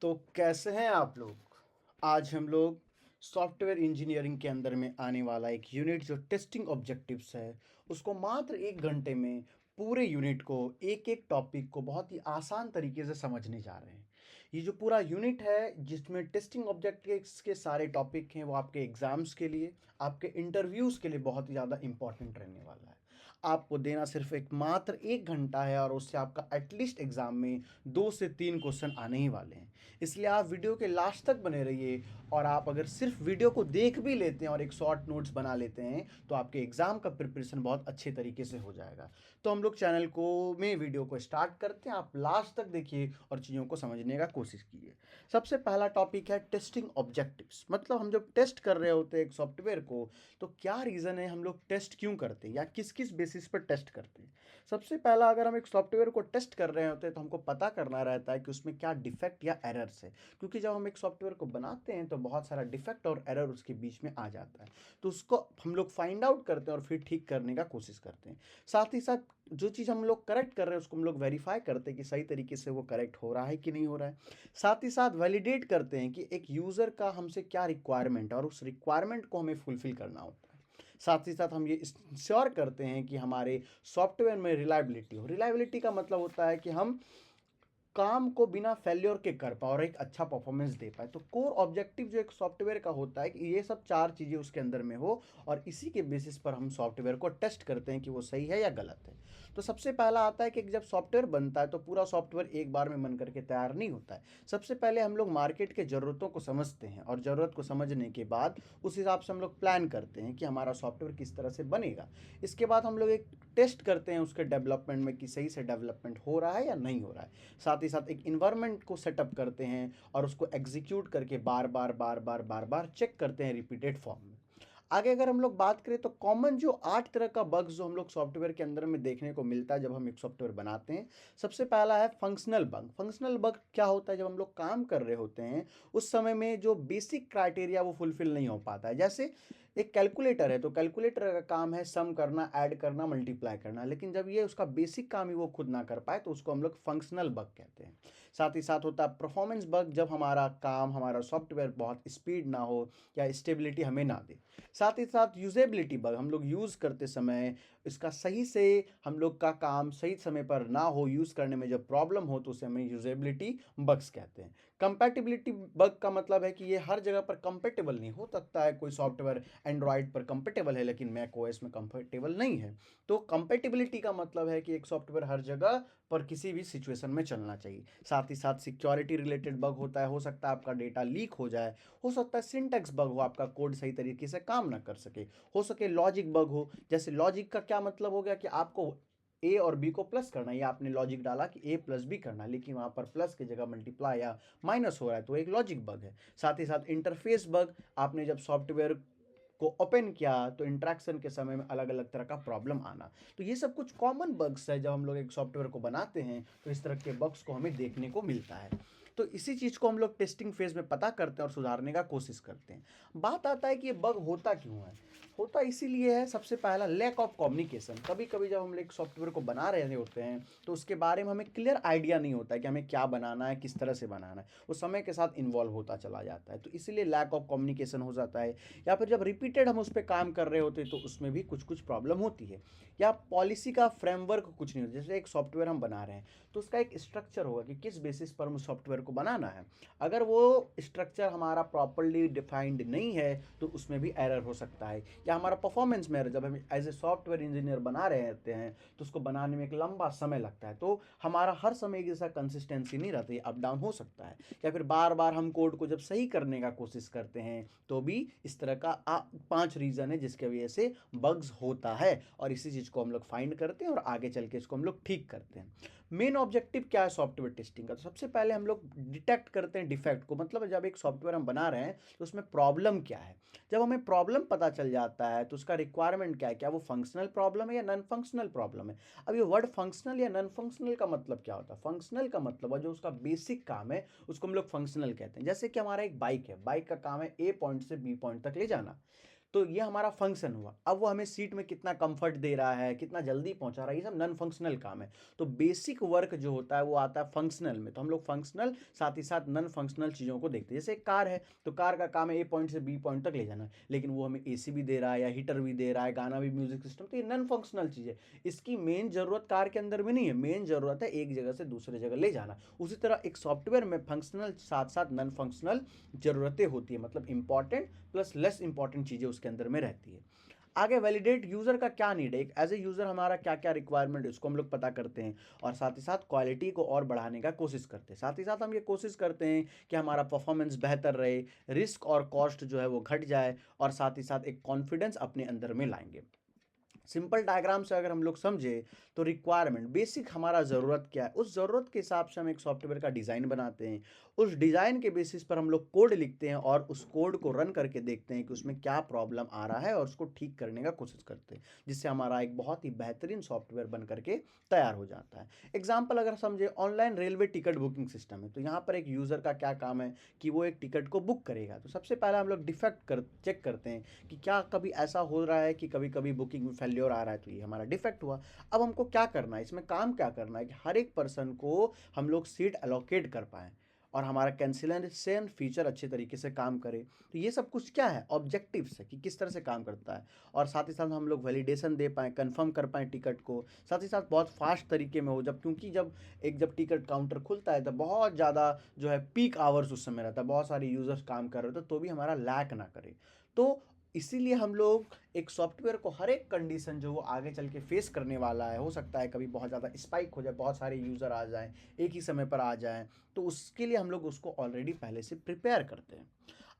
तो कैसे हैं आप लोग? आज हम लोग सॉफ्टवेयर इंजीनियरिंग के अंदर में आने वाला एक यूनिट जो टेस्टिंग ऑब्जेक्टिव्स है, उसको मात्र 1 घंटे में पूरे यूनिट को एक-एक टॉपिक को बहुत ही आसान तरीके से समझने जा रहे हैं। ये जो पूरा यूनिट है जिसमें टेस्टिंग ऑब्जेक्टिव्स के सारे टॉपिक हैं वो आपके एग्ज़ाम्स के लिए, आपके इंटरव्यूज़ के लिए बहुत ही ज़्यादा इम्पोर्टेंट रहने वाला है। आपको देना सिर्फ़ एक मात्र 1 घंटा है और उससे आपका एटलीस्ट एग्ज़ाम में 2 से 3 क्वेश्चन आने ही वाले हैं। इसलिए आप वीडियो के लास्ट तक बने रहिए और आप अगर सिर्फ वीडियो को देख भी लेते हैं और एक शॉर्ट नोट्स बना लेते हैं तो आपके एग्ज़ाम का प्रिपरेशन बहुत अच्छे तरीके से हो जाएगा। तो हम लोग चैनल को में वीडियो को स्टार्ट करते हैं, आप लास्ट तक देखिए और चीज़ों को समझने का कोशिश कीजिए। सबसे पहला टॉपिक है टेस्टिंग ऑब्जेक्टिव्स, मतलब हम जब टेस्ट कर रहे होते हैं एक सॉफ्टवेयर को तो क्या रीज़न है हम लोग टेस्ट क्यों करते हैं या किस किस बेसिस पर टेस्ट करते हैं। सबसे पहला, अगर हम एक सॉफ्टवेयर को टेस्ट कर रहे होते हैं तो हमको पता करना रहता है कि उसमें क्या डिफेक्ट या एरर्स है, क्योंकि जब हम एक सॉफ्टवेयर को बनाते हैं तो बहुत सारा डिफेक्ट और एरर उसके बीच में आ जाता है। तो उसको हम लोग फाइंड आउट करते हैं और फिर ठीक करने का कोशिश करते हैं। साथ ही साथ जो चीज़ हम लोग करेक्ट कर रहे हैं उसको हम लोग वेरीफाई करते हैं कि सही तरीके से वो करेक्ट हो रहा है कि नहीं हो रहा है। साथ ही साथ वैलिडेट करते हैं कि एक यूज़र का हमसे क्या रिक्वायरमेंट है और उस रिक्वायरमेंट को हमें फुलफिल करना होता है। साथ ही साथ हम ये इंश्योर करते हैं कि हमारे सॉफ्टवेयर में रिलायबिलिटी हो। रिलायबिलिटी का मतलब होता है कि हम काम को बिना फेल्योर के कर पाए और एक अच्छा परफॉर्मेंस दे पाए। तो कोर ऑब्जेक्टिव जो एक सॉफ्टवेयर का होता है कि ये सब 4 चीज़ें उसके अंदर में हो और इसी के बेसिस पर हम सॉफ्टवेयर को टेस्ट करते हैं कि वो सही है या गलत है। तो सबसे पहला आता है कि जब सॉफ्टवेयर बनता है तो पूरा सॉफ्टवेयर एक बार में बन करके तैयार नहीं होता है। सबसे पहले हम लोग मार्केट के ज़रूरतों को समझते हैं और ज़रूरत को समझने के बाद उस हिसाब से हम लोग प्लान करते हैं कि हमारा सॉफ्टवेयर किस तरह से बनेगा। इसके बाद हम लोग एक टेस्ट करते हैं उसके डेवलपमेंट में कि सही से डेवलपमेंट हो रहा है या नहीं हो रहा है। साथ ही साथ एक इन्वायरमेंट को सेटअप करते हैं और उसको एग्जीक्यूट करके बार बार बार बार बार बार चेक करते हैं रिपीटेड फॉर्म में। आगे अगर हम लोग बात करें तो कॉमन जो 8 तरह का बग्स जो हम लोग सॉफ्टवेयर के अंदर में देखने को मिलता है जब हम एक सॉफ्टवेयर बनाते हैं। सबसे पहला है फंक्शनल बग। फंक्शनल बग क्या होता है, जब हम लोग काम कर रहे होते हैं उस समय में जो बेसिक क्राइटेरिया वो फुलफिल नहीं हो पाता है। जैसे एक कैलकुलेटर है तो कैलकुलेटर का काम है सम करना, ऐड करना, मल्टीप्लाई करना, लेकिन जब ये उसका बेसिक काम ही वो खुद ना कर पाए तो उसको हम लोग फंक्शनल बग कहते हैं। साथ ही साथ होता है परफॉर्मेंस बग, जब हमारा काम, हमारा सॉफ्टवेयर बहुत स्पीड ना हो या स्टेबिलिटी हमें ना दे। साथ ही साथ यूजेबिलिटी बग, हम लोग यूज़ करते समय इसका सही से हम लोग का काम सही समय पर ना हो, यूज़ करने में जब प्रॉब्लम हो तो उसे हमें यूजेबिलिटी बग्स कहते हैं। कंपैटिबिलिटी बग का मतलब है कि ये हर जगह पर कंपेटेबल नहीं हो सकता है। कोई सॉफ्टवेयर एंड्रॉयड पर कंपेटेबल है लेकिन मैक ओएस में कंपेटेबल नहीं है। तो कंपेटेबिलिटी का मतलब है कि एक सॉफ्टवेयर हर जगह पर किसी भी सिचुएशन में चलना चाहिए। साथ ही साथ सिक्योरिटी रिलेटेड बग होता है, हो सकता है आपका डेटा लीक हो जाए, हो सकता है सिंटैक्स बग हो, आपका कोड सही तरीके से काम ना कर सके, हो सके लॉजिक बग हो। जैसे लॉजिक का क्या मतलब हो गया कि आपको ए और बी को प्लस करना है या आपने लॉजिक डाला कि ए प्लस बी करना है लेकिन वहाँ पर प्लस की जगह मल्टीप्लाई या माइनस हो रहा है तो एक लॉजिक बग है। साथ ही साथ इंटरफेस बग, आपने जब सॉफ्टवेयर को ओपन किया तो इंट्रैक्शन के समय में अलग अलग तरह का प्रॉब्लम आना। तो ये सब कुछ कॉमन बग्स है, जब हम लोग एक सॉफ्टवेयर को बनाते हैं तो इस तरह के बग्स को हमें देखने को मिलता है। तो इसी चीज़ को हम लोग टेस्टिंग फेज में पता करते हैं और सुधारने का कोशिश करते हैं। बात आता है कि ये बग होता क्यों है। होता इसीलिए है, सबसे पहला लैक ऑफ कम्युनिकेशन। कभी कभी जब हम एक सॉफ्टवेयर को बना रहे होते हैं तो उसके बारे में हमें क्लियर आइडिया नहीं होता है कि हमें क्या बनाना है, किस तरह से बनाना है। वो समय के साथ इन्वॉल्व होता चला जाता है तो इसीलिए लैक ऑफ कम्युनिकेशन हो जाता है। या फिर जब रिपीटेड हम उस पर काम कर रहे होते हैं तो उसमें भी कुछ कुछ प्रॉब्लम होती है। या पॉलिसी का फ्रेमवर्क कुछ नहीं होता। जैसे एक सॉफ्टवेयर हम बना रहे हैं तो उसका एक स्ट्रक्चर होगा कि किस बेसिस पर हम उस सॉफ्टवेयर को बनाना है। अगर वो स्ट्रक्चर हमारा प्रॉपरली डिफाइंड नहीं है तो उसमें भी एरर हो सकता है। या हमारा परफॉर्मेंस में एरर, जब हम एज ए सॉफ्टवेयर इंजीनियर बना रहे होते हैं तो उसको बनाने में एक लंबा समय लगता है तो हमारा हर समय एक जैसा कंसिस्टेंसी नहीं रहती, अप डाउन हो सकता है। या फिर बार बार हम कोड को जब सही करने का कोशिश करते हैं तो भी इस तरह का 5 रीज़न है जिसके वजह से बग्स होता है और इसी चीज़ को हम लोग फाइंड करते हैं और आगे चल के इसको हम लोग ठीक करते हैं। मेन ऑब्जेक्टिव क्या है सॉफ्टवेयर टेस्टिंग का, तो सबसे पहले हम लोग डिटेक्ट करते हैं डिफेक्ट को, मतलब जब एक सॉफ्टवेयर हम बना रहे हैं तो उसमें प्रॉब्लम क्या है। जब हमें प्रॉब्लम पता चल जाता है तो उसका रिक्वायरमेंट क्या है, क्या वो फंक्शनल प्रॉब्लम है या नॉन फंक्शनल प्रॉब्लम है। अब ये वर्ड फंक्शनल या नॉन फंक्शनल का मतलब क्या होता है। फंक्शनल का मतलब है जो उसका बेसिक काम है उसको हम लोग फंक्शनल कहते हैं। जैसे कि हमारा एक बाइक है, बाइक का काम है ए पॉइंट से बी पॉइंट तक ले जाना। तो ये हमारा फंक्शन हुआ। अब वो हमें सीट में कितना कंफर्ट दे रहा है, कितना जल्दी पहुंचा रहा है, ये सब नॉन फंक्शनल काम है। तो बेसिक वर्क जो होता है वो आता है फंक्शनल में। तो हम लोग फंक्शनल साथ ही साथ नॉन फंक्शनल चीज़ों को देखते हैं। जैसे एक कार है, तो कार का काम है ए पॉइंट से बी पॉइंट तक ले जाना, लेकिन वो हमें एसी भी दे रहा है या हीटर भी दे रहा है, गाना भी, म्यूजिक सिस्टम, तो ये नॉन फंक्शनल चीज़ है। इसकी मेन ज़रूरत कार के अंदर भी नहीं है, मेन ज़रूरत है एक जगह से दूसरे जगह ले जाना। उसी तरह एक सॉफ्टवेयर में फंक्शनल साथ साथ नॉन फंक्शनल ज़रूरतें होती है, मतलब इंपॉर्टेंट प्लस लेस इंपॉर्टेंट चीज़ें उसके अंदर में रहती है। आगे वैलिडेट यूज़र का क्या नीड है, एक एज ए यूज़र हमारा क्या क्या रिक्वायरमेंट है उसको हम लोग पता करते हैं, और साथ ही साथ क्वालिटी को और बढ़ाने का कोशिश करते हैं। साथ ही साथ हम ये कोशिश करते हैं कि हमारा परफॉर्मेंस बेहतर रहे, रिस्क और कॉस्ट जो है वो घट जाए, और साथ ही साथ एक कॉन्फिडेंस अपने अंदर में लाएंगे। सिंपल डायग्राम से अगर हम लोग समझे तो रिक्वायरमेंट बेसिक हमारा ज़रूरत क्या है, उस ज़रूरत के हिसाब से हम एक सॉफ्टवेयर का डिज़ाइन बनाते हैं। उस डिज़ाइन के बेसिस पर हम लोग कोड लिखते हैं और उस कोड को रन करके देखते हैं कि उसमें क्या प्रॉब्लम आ रहा है और उसको ठीक करने का कोशिश करते हैं, जिससे हमारा एक बहुत ही बेहतरीन सॉफ्टवेयर बन करके तैयार हो जाता है। एग्जाम्पल अगर समझे, online railway ticket booking system है, तो यहाँ पर एक यूज़र का क्या काम है कि वो एक टिकट को बुक करेगा। तो सबसे पहले हम लोग चेक करते हैं कि क्या कभी ऐसा हो रहा है कि कभी कभी बुकिंग में फेल्योर आ रहा है, तो ये हमारा डिफेक्ट हुआ। अब हमको क्या करना है, इसमें काम क्या करना है कि हर एक पर्सन को हम लोग सीट एलोकेट कर पाएँ और हमारा कैंसिलेशन फीचर अच्छे तरीके से काम करे। तो ये सब कुछ क्या है, ऑब्जेक्टिव्स है कि किस तरह से काम करता है, और साथ ही साथ हम लोग वैलिडेशन दे पाएँ, कंफर्म कर पाएँ टिकट को, साथ ही साथ बहुत फास्ट तरीके में हो, क्योंकि जब टिकट काउंटर खुलता है तो बहुत ज़्यादा जो है पीक आवर्स उस समय रहता है, बहुत सारे यूज़र्स काम कर रहे होते, तो भी हमारा लैक ना करे। तो इसीलिए हम लोग एक सॉफ्टवेयर को हर एक कंडीशन जो वो आगे चल के फेस करने वाला है, हो सकता है कभी बहुत ज़्यादा स्पाइक हो जाए, बहुत सारे यूज़र आ जाएं, एक ही समय पर आ जाएं, तो उसके लिए हम लोग उसको ऑलरेडी पहले से प्रिपेयर करते हैं।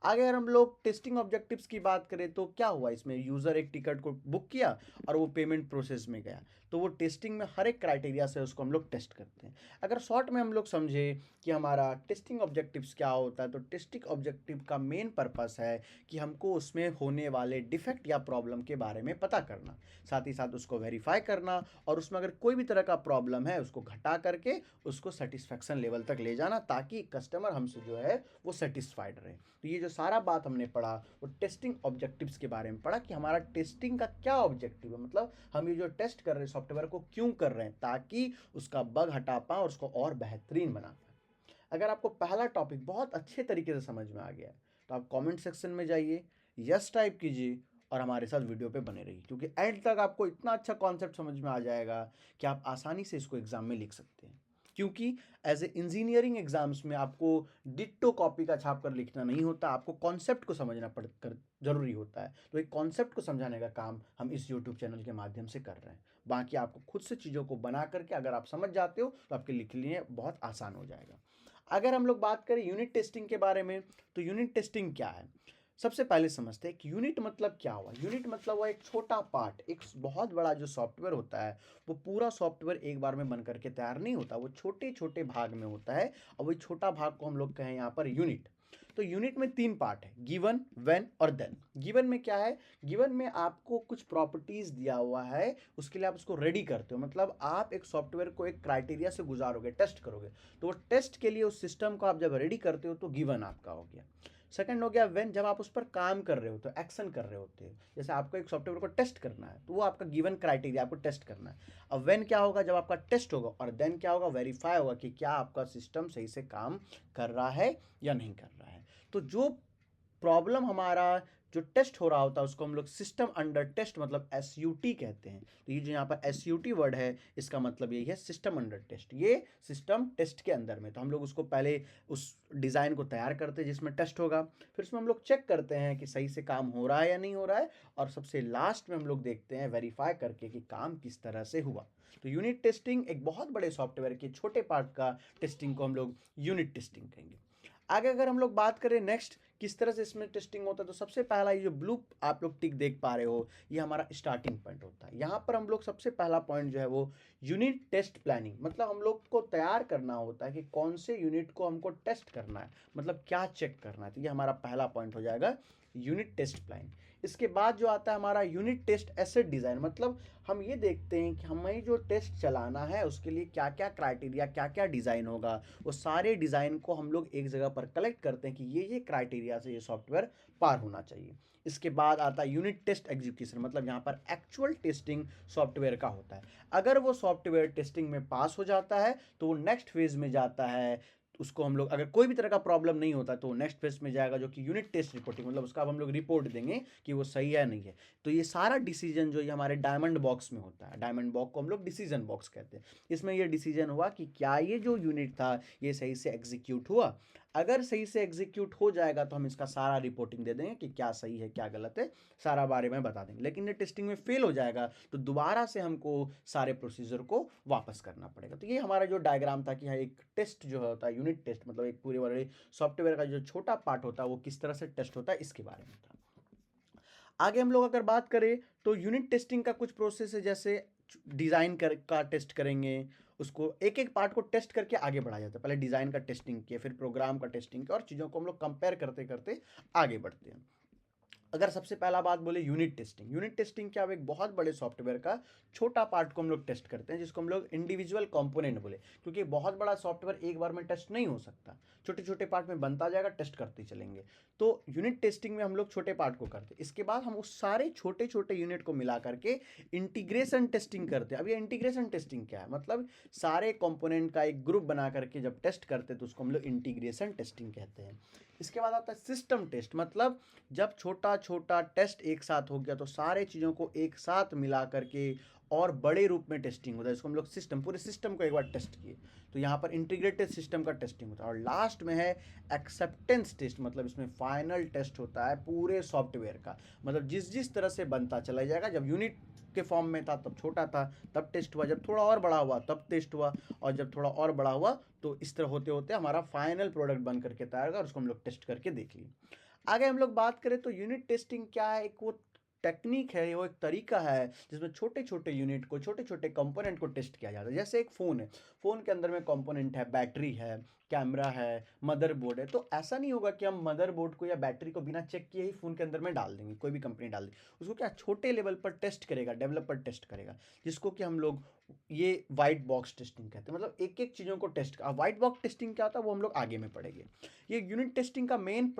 आगे अगर हम लोग टेस्टिंग ऑब्जेक्टिव्स की बात करें तो क्या हुआ, इसमें यूज़र एक टिकट को बुक किया और वो पेमेंट प्रोसेस में गया, तो वो टेस्टिंग में हर एक क्राइटेरिया से उसको हम लोग टेस्ट करते हैं। अगर शॉर्ट में हम लोग समझे कि हमारा टेस्टिंग ऑब्जेक्टिव्स क्या होता है, तो टेस्टिंग ऑब्जेक्टिव का मेन पर्पस है कि हमको उसमें होने वाले डिफेक्ट या प्रॉब्लम के बारे में पता करना, साथ ही साथ उसको वेरीफाई करना, और उसमें अगर कोई भी तरह का प्रॉब्लम है उसको घटा करके उसको सेटिस्फैक्शन लेवल तक ले जाना, ताकि कस्टमर हमसे जो है वो सेटिस्फाइड रहे। तो ये जो सारा बात हमने पढ़ा वो टेस्टिंग ऑब्जेक्टिव्स के बारे में पढ़ा कि हमारा टेस्टिंग का क्या ऑब्जेक्टिव है, मतलब हम ये जो टेस्ट कर रहे हैं सॉफ्टवेयर को क्यों कर रहे हैं, ताकि उसका बग हटा पाएँ और उसको और बेहतरीन बना पाएँ। अगर आपको पहला टॉपिक बहुत अच्छे तरीके से समझ में आ गया है, तो आप कमेंट सेक्शन में जाइए, यस टाइप कीजिए और हमारे साथ वीडियो पे बने रहिए, क्योंकि एंड तक आपको इतना अच्छा कॉन्सेप्ट समझ में आ जाएगा कि आप आसानी से इसको एग्ज़ाम में लिख सकते हैं। क्योंकि एज ए इंजीनियरिंग एग्जाम्स में आपको डिट्टो कॉपी का छाप कर लिखना नहीं होता, आपको कॉन्सेप्ट को समझना पड़ कर जरूरी होता है। तो एक कॉन्सेप्ट को समझाने का काम हम इस यूट्यूब चैनल के माध्यम से कर रहे हैं। बाकी आपको खुद से चीज़ों को बना करके अगर आप समझ जाते हो तो आपके लिखने बहुत आसान हो जाएगा। अगर हम लोग बात करें यूनिट टेस्टिंग के बारे में, तो यूनिट टेस्टिंग क्या है, सबसे पहले समझते हैं कि यूनिट मतलब क्या हुआ। यूनिट मतलब हुआ एक छोटा पार्ट, एक बहुत बड़ा जो सॉफ्टवेयर होता है वो पूरा सॉफ्टवेयर एक बार में बन करके तैयार नहीं होता, वो छोटे छोटे भाग में होता है, और वही छोटा भाग को हम लोग कहें यहाँ पर यूनिट। तो यूनिट में तीन पार्ट है, गिवन, व्हेन और देन। गिवन में क्या है, गिवन में आपको कुछ प्रॉपर्टीज दिया हुआ है, उसके लिए आप उसको रेडी करते हो, मतलब आप एक सॉफ्टवेयर को एक क्राइटेरिया से गुजारोगे, टेस्ट करोगे, तो वो टेस्ट के लिए उस सिस्टम को आप जब रेडी करते हो तो गिवन आपका हो गया। सेकंड हो गया व्हेन, जब आप उस पर काम कर रहे हो तो एक्शन कर रहे होते हो, जैसे आपको एक सॉफ्टवेयर को टेस्ट करना है तो वो आपका गिवन क्राइटेरिया, आपको टेस्ट करना है। अब व्हेन क्या होगा, जब आपका टेस्ट होगा, और देन क्या होगा, वेरीफाई होगा कि क्या आपका सिस्टम सही से काम कर रहा है या नहीं कर रहा है। तो जो प्रॉब्लम हमारा जो टेस्ट हो रहा होता है उसको हम लोग सिस्टम अंडर टेस्ट मतलब एस यू टी कहते हैं। तो ये जो यहाँ पर एस यू टी वर्ड है इसका मतलब यही है सिस्टम अंडर टेस्ट, ये सिस्टम टेस्ट के अंदर में। तो हम लोग उसको पहले उस डिज़ाइन को तैयार करते हैं जिसमें टेस्ट होगा, फिर उसमें हम लोग चेक करते हैं कि सही से काम हो रहा है या नहीं हो रहा है, और सबसे लास्ट में हम लोग देखते हैं वेरीफाई करके कि काम किस तरह से हुआ। तो यूनिट टेस्टिंग एक बहुत बड़े सॉफ्टवेयर के छोटे पार्ट का टेस्टिंग को हम लोग यूनिट टेस्टिंग कहेंगे। आगे अगर हम लोग बात करें नेक्स्ट किस तरह से इसमें टेस्टिंग होता है, तो सबसे पहला ये जो ब्लू आप लोग टिक देख पा रहे हो ये हमारा स्टार्टिंग पॉइंट होता है। यहाँ पर हम लोग सबसे पहला पॉइंट जो है वो यूनिट टेस्ट प्लानिंग, मतलब हम लोग को तैयार करना होता है कि कौन से यूनिट को हमको टेस्ट करना है, मतलब क्या चेक करना है। तो ये हमारा पहला पॉइंट हो जाएगा यूनिट टेस्ट प्लानिंग। इसके बाद जो आता है हमारा यूनिट टेस्ट एसेट डिज़ाइन, मतलब हम ये देखते हैं कि हमें जो टेस्ट चलाना है उसके लिए क्या क्या क्राइटेरिया, क्या क्या डिज़ाइन होगा। वो सारे डिज़ाइन को हम लोग एक जगह पर कलेक्ट करते हैं कि ये क्राइटेरिया से ये सॉफ्टवेयर पार होना चाहिए। इसके बाद आता है यूनिट टेस्ट एग्जीक्यूशन, मतलब यहाँ पर एक्चुअल टेस्टिंग सॉफ्टवेयर का होता है। अगर वो सॉफ्टवेयर टेस्टिंग में पास हो जाता है तो वो नेक्स्ट फेज में जाता है। उसको हम लोग, अगर कोई भी तरह का प्रॉब्लम नहीं होता तो नेक्स्ट फेज में जाएगा जो कि यूनिट टेस्ट रिपोर्टिंग, मतलब उसका अब हम लोग रिपोर्ट देंगे कि वो सही है नहीं है। तो ये सारा डिसीजन जो ये हमारे डायमंड बॉक्स में होता है, डायमंड बॉक्स को हम लोग डिसीजन बॉक्स कहते हैं। इसमें ये डिसीजन हुआ कि क्या ये जो यूनिट था ये सही से एग्जीक्यूट हुआ। अगर सही से एग्जीक्यूट हो जाएगा तो हम इसका सारा रिपोर्टिंग दे देंगे कि क्या सही है क्या गलत है, सारा बारे में बता देंगे। लेकिन ये टेस्टिंग में फेल हो जाएगा तो दोबारा से हमको सारे प्रोसीजर को वापस करना पड़ेगा। तो ये हमारा जो डायग्राम था कि हाँ एक टेस्ट जो होता है यूनिट टेस्ट, मतलब एक पूरे वाले सॉफ्टवेयर का जो छोटा पार्ट होता है वो किस तरह से टेस्ट होता है इसके बारे में था। आगे हम लोग अगर बात करें तो यूनिट टेस्टिंग का कुछ प्रोसेस है, जैसे डिज़ाइन का टेस्ट करेंगे, उसको एक एक पार्ट को टेस्ट करके आगे बढ़ाया जाता है। पहले डिज़ाइन का टेस्टिंग किया, फिर प्रोग्राम का टेस्टिंग किया, और चीज़ों को हम लोग कंपेयर करते करते आगे बढ़ते हैं। अगर सबसे पहला बात बोले यूनिट टेस्टिंग, यूनिट टेस्टिंग क्या, एक बहुत बड़े सॉफ्टवेयर का छोटा पार्ट को हम लोग टेस्ट करते हैं, जिसको हम लोग इंडिविजुअल कंपोनेंट बोले, क्योंकि बहुत बड़ा सॉफ्टवेयर एक बार में टेस्ट नहीं हो सकता, छोटे छोटे पार्ट में बनता जाएगा, टेस्ट करते चलेंगे। तो यूनिट टेस्टिंग में हम लोग छोटे पार्ट को करते हैं, इसके बाद हम उस सारे छोटे छोटे यूनिट को मिला करके इंटीग्रेशन टेस्टिंग करते हैं। अब ये इंटीग्रेशन टेस्टिंग क्या है, मतलब सारे कंपोनेंट का एक ग्रुप बना करके जब टेस्ट करते हैं तो उसको हम लोग इंटीग्रेशन टेस्टिंग कहते हैं। इसके बाद आता है सिस्टम टेस्ट, मतलब जब छोटा छोटा टेस्ट एक साथ हो गया तो सारे चीज़ों को एक साथ मिला करके और बड़े रूप में टेस्टिंग होता है, इसको हम लोग सिस्टम, पूरे सिस्टम को एक बार टेस्ट किए तो यहाँ पर इंटीग्रेटेड सिस्टम का टेस्टिंग होता है। और लास्ट में है एक्सेप्टेंस टेस्ट, मतलब इसमें फाइनल टेस्ट होता है पूरे सॉफ्टवेयर का, मतलब जिस जिस तरह से बनता चला जाएगा। जब यूनिट के फॉर्म में था तब छोटा था तब टेस्ट हुआ, जब थोड़ा और बड़ा हुआ तब टेस्ट हुआ, और जब थोड़ा और बड़ा हुआ तो इस तरह होते होते हमारा फाइनल प्रोडक्ट बन करके तैयार होगा और उसको हम लोग टेस्ट करके देख लिए। आगे हम लोग बात करें तो यूनिट टेस्टिंग क्या है, एक वो टेक्निक है, वो एक तरीका है जिसमें छोटे छोटे यूनिट को, छोटे छोटे कंपोनेंट को टेस्ट किया जाता है। जैसे एक फ़ोन है, फ़ोन के अंदर में कंपोनेंट है, बैटरी है, कैमरा है, मदरबोर्ड है। तो ऐसा नहीं होगा कि हम मदरबोर्ड को या बैटरी को बिना चेक किए ही फ़ोन के अंदर में डाल देंगे, कोई भी कंपनी डाल देगी। उसको क्या छोटे लेवल पर टेस्ट करेगा, डेवलपर टेस्ट करेगा, जिसको कि हम लोग ये वाइट बॉक्स टेस्टिंग कहते हैं। मतलब एक एक चीज़ों को टेस्ट, वाइट बॉक्स टेस्टिंग क्या होता है वो हम लोग आगे में पढ़ेंगे। ये यूनिट टेस्टिंग का मेन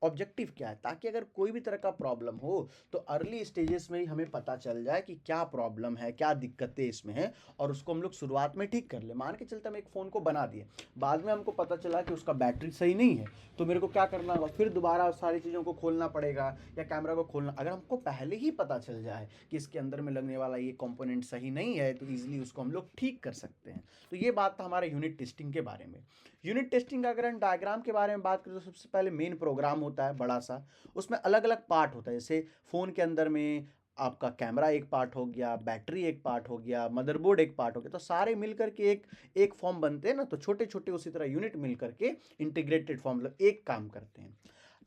ऑब्जेक्टिव क्या है, ताकि अगर कोई भी तरह का प्रॉब्लम हो तो अर्ली स्टेजेस में ही हमें पता चल जाए कि क्या प्रॉब्लम है, क्या दिक्कतें इसमें हैं, और उसको हम लोग शुरुआत में ठीक कर ले। मान के चलते हम एक फ़ोन को बना दिए, बाद में हमको पता चला कि उसका बैटरी सही नहीं है, तो मेरे को क्या करना होगा, फिर दोबारा सारी चीज़ों को खोलना पड़ेगा या कैमरा को खोलना। अगर हमको पहले ही पता चल जाए कि इसके अंदर में लगने वाला ये कंपोनेंट सही नहीं है तो ईजिली उसको हम लोग ठीक कर सकते हैं। तो ये बात था हमारे यूनिट टेस्टिंग के बारे में। यूनिट टेस्टिंग का अगर हम डायग्राम के बारे में बात करें तो सबसे पहले मेन प्रोग्राम होता है बड़ा सा, उसमें अलग अलग पार्ट होता है। जैसे फ़ोन के अंदर में आपका कैमरा एक पार्ट हो गया, बैटरी एक पार्ट हो गया, मदरबोर्ड एक पार्ट हो गया, तो सारे मिल करके एक एक फॉर्म बनते हैं ना। तो छोटे छोटे उसी तरह यूनिट मिल करके इंटीग्रेटेड फॉर्म, मतलब एक काम करते हैं।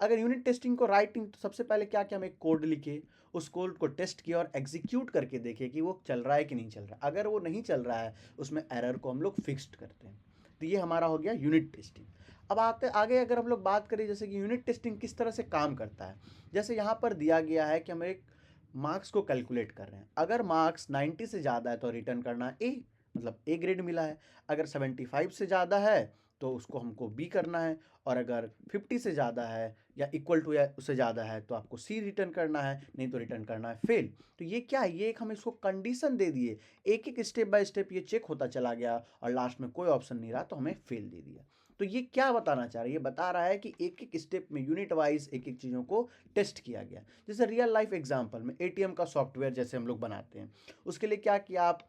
अगर यूनिट टेस्टिंग को राइटिंग, तो सबसे पहले क्या कि हम एक कोड लिखे, उस कोड को टेस्ट किया और एग्जीक्यूट करके देखे कि वो चल रहा है कि नहीं चल रहा है। अगर वो नहीं चल रहा है उसमें एरर को हम लोग फिक्स्ड करते हैं। तो ये हमारा हो गया यूनिट टेस्टिंग। अब आते आगे अगर हम लोग बात करें जैसे कि यूनिट टेस्टिंग किस तरह से काम करता है। जैसे यहाँ पर दिया गया है कि हम एक मार्क्स को कैलकुलेट कर रहे हैं। अगर मार्क्स 90 से ज़्यादा है तो रिटर्न करना ए, मतलब ए ग्रेड मिला है। अगर 75 से ज़्यादा है तो उसको हमको बी करना है, और अगर 50 से ज़्यादा है या इक्वल टू या उससे ज़्यादा है तो आपको सी रिटर्न करना है, नहीं तो रिटर्न करना है फेल। तो ये क्या है, ये एक हम इसको कंडीशन दे दिए, एक एक स्टेप बाय स्टेप ये चेक होता चला गया और लास्ट में कोई ऑप्शन नहीं रहा तो हमें फेल दे दिया। तो ये क्या बताना चाह रहा है, ये बता रहा है कि एक एक स्टेप में यूनिट वाइज एक एक चीज़ों को टेस्ट किया गया। जैसे रियल लाइफ एग्जांपल में एटीएम का सॉफ्टवेयर जैसे हम लोग बनाते हैं, उसके लिए क्या किया, आप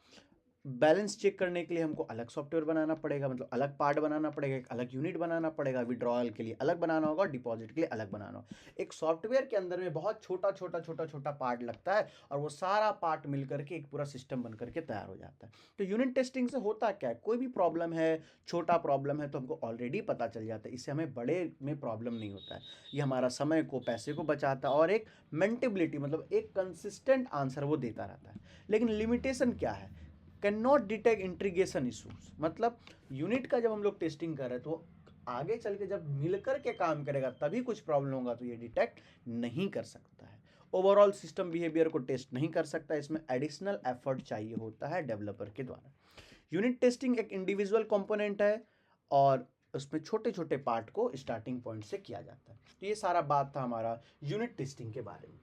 बैलेंस चेक करने के लिए हमको अलग सॉफ्टवेयर बनाना पड़ेगा, मतलब अलग पार्ट बनाना पड़ेगा, एक अलग यूनिट बनाना पड़ेगा, विड्रॉयल के लिए अलग बनाना होगा, डिपॉजिट के लिए अलग बनाना होगा। एक सॉफ्टवेयर के अंदर में बहुत छोटा छोटा छोटा छोटा पार्ट लगता है और वो सारा पार्ट मिल करके एक पूरा सिस्टम बन करके तैयार हो जाता है। तो यूनिट टेस्टिंग से होता क्या है, कोई भी प्रॉब्लम है, छोटा प्रॉब्लम है तो हमको ऑलरेडी पता चल जाता है, इससे हमें बड़े में प्रॉब्लम नहीं होता है। ये हमारा समय को, पैसे को बचाता है और एक मेंटेबिलिटी, मतलब एक कंसिस्टेंट आंसर वो देता रहता है। लेकिन लिमिटेशन क्या है, can not detect integration issues, मतलब यूनिट का जब हम लोग टेस्टिंग कर रहे हैं तो आगे चल के जब मिलकर के काम करेगा तभी कुछ प्रॉब्लम होगा तो ये डिटेक्ट नहीं कर सकता है। ओवरऑल सिस्टम बिहेवियर को टेस्ट नहीं कर सकता, इसमें एडिशनल एफर्ट चाहिए होता है डेवलपर के द्वारा। यूनिट टेस्टिंग एक इंडिविजुअल कंपोनेंट है और उसमें छोटे छोटे पार्ट को स्टार्टिंग पॉइंट से किया जाता है। तो ये सारा बात था हमारा यूनिट टेस्टिंग के बारे में।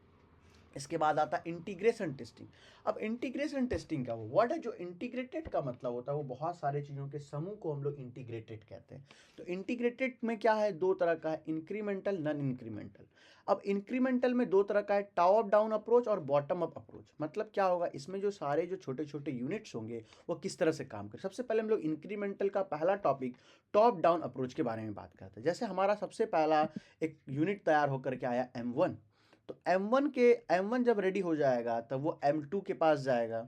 इसके बाद आता है इंटीग्रेशन टेस्टिंग। अब इंटीग्रेशन टेस्टिंग क्या वो वर्ड है, जो इंटीग्रेटेड का मतलब होता है वो बहुत सारे चीज़ों के समूह को हम लोग इंटीग्रेटेड कहते हैं। तो इंटीग्रेटेड में क्या है, दो तरह का है, इंक्रीमेंटल, नॉन इंक्रीमेंटल। अब इंक्रीमेंटल में दो तरह का है, टॉप डाउन अप्रोच और बॉटम अप अप्रोच। मतलब क्या होगा, इसमें जो सारे जो छोटे छोटे यूनिट्स होंगे वो किस तरह से काम करें। सबसे पहले हम लोग इंक्रीमेंटल का पहला टॉपिक टॉप डाउन अप्रोच के बारे में बात करते हैं। जैसे हमारा सबसे पहला एक यूनिट तैयार होकर के आया M1, तो M1 जब रेडी हो जाएगा तब वो M2 के पास जाएगा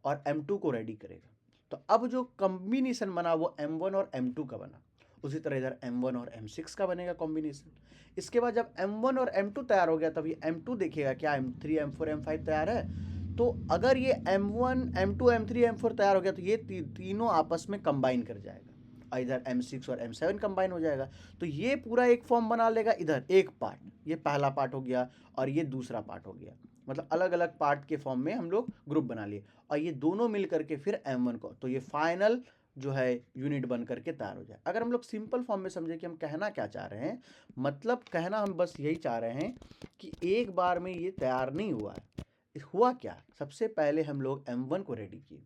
और M2 को रेडी करेगा। तो अब जो कॉम्बिनेशन बना वो M1 और M2 का बना। उसी तरह इधर M1 और M6 का बनेगा कॉम्बिनेशन। इसके बाद जब M1 और M2 तैयार हो गया तब ये M2 देखेगा क्या M3 M4 M5 तैयार है। तो अगर ये M1 M2 M3 M4 तैयार हो गया तो ये तीनों आपस में कंबाइन कर जाएगा, इधर M6 और M7 कंबाइन हो जाएगा। तो ये पूरा एक फॉर्म बना लेगा। इधर एक पार्ट, ये पहला पार्ट हो गया और ये दूसरा पार्ट हो गया, मतलब अलग अलग पार्ट के फॉर्म में हम लोग ग्रुप बना लिए और ये दोनों मिल करके फिर M1 को, तो ये फाइनल जो है यूनिट बन करके तैयार हो जाए। अगर हम लोग सिंपल फॉर्म में समझे कि हम कहना क्या चाह रहे हैं, मतलब कहना हम बस यही चाह रहे हैं कि एक बार में ये तैयार नहीं हुआ है। हुआ क्या, सबसे पहले हम लोग M1 को रेडी किए,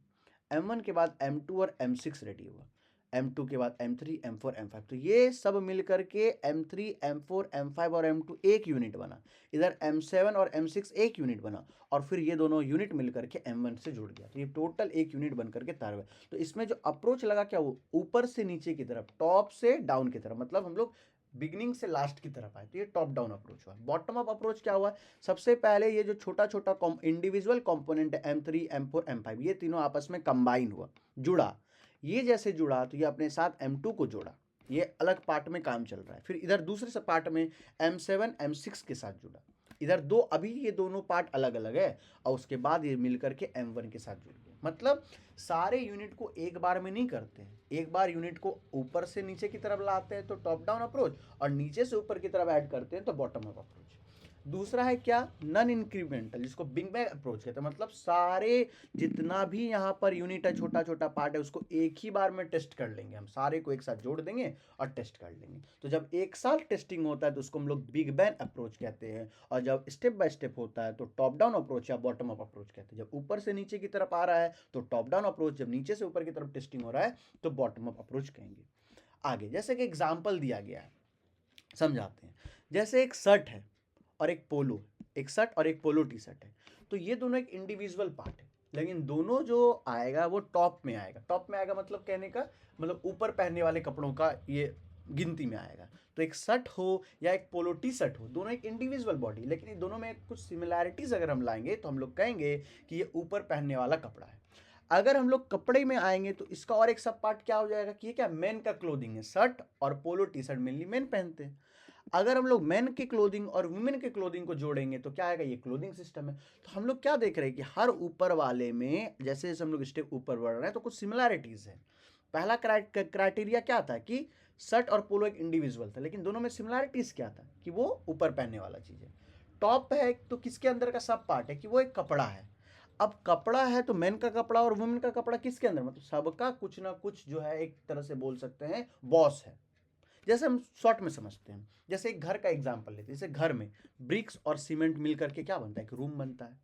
M1 के बाद M2 और M6 रेडी हुआ, M2 के बाद M3 M4 M5, तो ये सब मिल करके M3 M4 M5 और M2 एक यूनिट बना। इधर M7 और M6 एक यूनिट बना और फिर ये दोनों यूनिट मिल करके M1 से जुड़ गया, तो ये टोटल एक यूनिट बन करके तैयार हुआ। तो इसमें जो अप्रोच लगा क्या, वो ऊपर से नीचे की तरफ, टॉप से डाउन की तरफ, मतलब हम लोग बिगिनिंग से लास्ट की तरफ आए, तो ये टॉप डाउन अप्रोच हुआ। बॉटम अप अप्रोच क्या हुआ, सबसे पहले ये जो छोटा छोटा इंडिविजुअल कंपोनेंट है M3 M4 M5, ये तीनों आपस में कंबाइन हुआ, जुड़ा। ये जैसे जुड़ा तो ये अपने साथ M2 को जोड़ा, ये अलग पार्ट में काम चल रहा है। फिर इधर दूसरे से पार्ट में M7 M6 के साथ जुड़ा, इधर दो, अभी ये दोनों पार्ट अलग अलग है और उसके बाद ये मिलकर के M1 के साथ जुड़ गए। मतलब सारे यूनिट को एक बार में नहीं करते हैं, एक बार यूनिट को ऊपर से नीचे की तरफ लाते हैं तो टॉप डाउन अप्रोच, और नीचे से ऊपर की तरफ ऐड करते हैं तो बॉटम अप अप्रोच। दूसरा है क्या, नॉन इंक्रीमेंटल, जिसको बिग बैंग अप्रोच कहते हैं। मतलब सारे जितना भी यहाँ पर यूनिट है, छोटा छोटा पार्ट है, उसको एक ही बार में टेस्ट कर लेंगे, हम सारे को एक साथ जोड़ देंगे और टेस्ट कर लेंगे। तो जब एक साथ टेस्टिंग होता है तो उसको हम लोग बिग बैंग अप्रोच कहते हैं, और जब स्टेप बाय स्टेप होता है तो टॉप डाउन अप्रोच या बॉटम अप अप्रोच कहते हैं। जब ऊपर से नीचे की तरफ आ रहा है तो टॉप डाउन अप्रोच, जब नीचे से ऊपर की तरफ टेस्टिंग हो रहा है तो बॉटम अप अप्रोच कहेंगे। आगे जैसे कि एग्जाम्पल दिया गया है, समझाते हैं। जैसे एक शर्ट है और एक पोलो, एक शर्ट और एक पोलो टी शर्ट है, तो ये दोनों एक इंडिविजुअल पार्ट है, लेकिन दोनों जो आएगा वो टॉप में आएगा। टॉप में आएगा मतलब कहने का मतलब ऊपर पहनने वाले कपड़ों का ये गिनती में आएगा। तो एक शर्ट हो या एक पोलो टी शर्ट हो, दोनों एक इंडिविजुअल बॉडी, लेकिन इन दोनों में कुछ सिमिलैरिटीज अगर हम लाएंगे तो हम लोग कहेंगे कि ये ऊपर पहनने वाला कपड़ा है। अगर हम लोग कपड़े में आएंगे तो इसका और एक सब पार्ट क्या हो जाएगा कि ये क्या मेन का क्लोथिंग है, शर्ट और polo T shirt mainly main पहनते हैं। अगर हम लोग मेन के क्लोथिंग और वुमेन के क्लोथिंग को जोड़ेंगे तो क्या आएगा, ये क्लोथिंग सिस्टम है। तो हम लोग क्या देख रहे हैं कि हर ऊपर वाले में जैसे जैसे हम लोग स्टेप ऊपर बढ़ रहे हैं तो कुछ सिमिलैरिटीज है। पहला क्राइटेरिया क्या था कि शर्ट और पोलो एक इंडिविजुअल था, लेकिन दोनों में सिमिलैरिटीज क्या था कि वो ऊपर पहनने वाला चीज है। टॉप है तो किसके अंदर का सब पार्ट है कि वो एक कपड़ा है। अब कपड़ा है तो मेन का कपड़ा और वुमेन का कपड़ा किसके अंदर, मतलब सबका कुछ ना कुछ जो है एक तरह से बोल सकते हैं बॉस है। जैसे हम शॉर्ट में समझते हैं, जैसे एक घर का एग्जांपल लेते हैं। जैसे घर में ब्रिक्स और सीमेंट मिल करके क्या बनता है, एक रूम बनता है।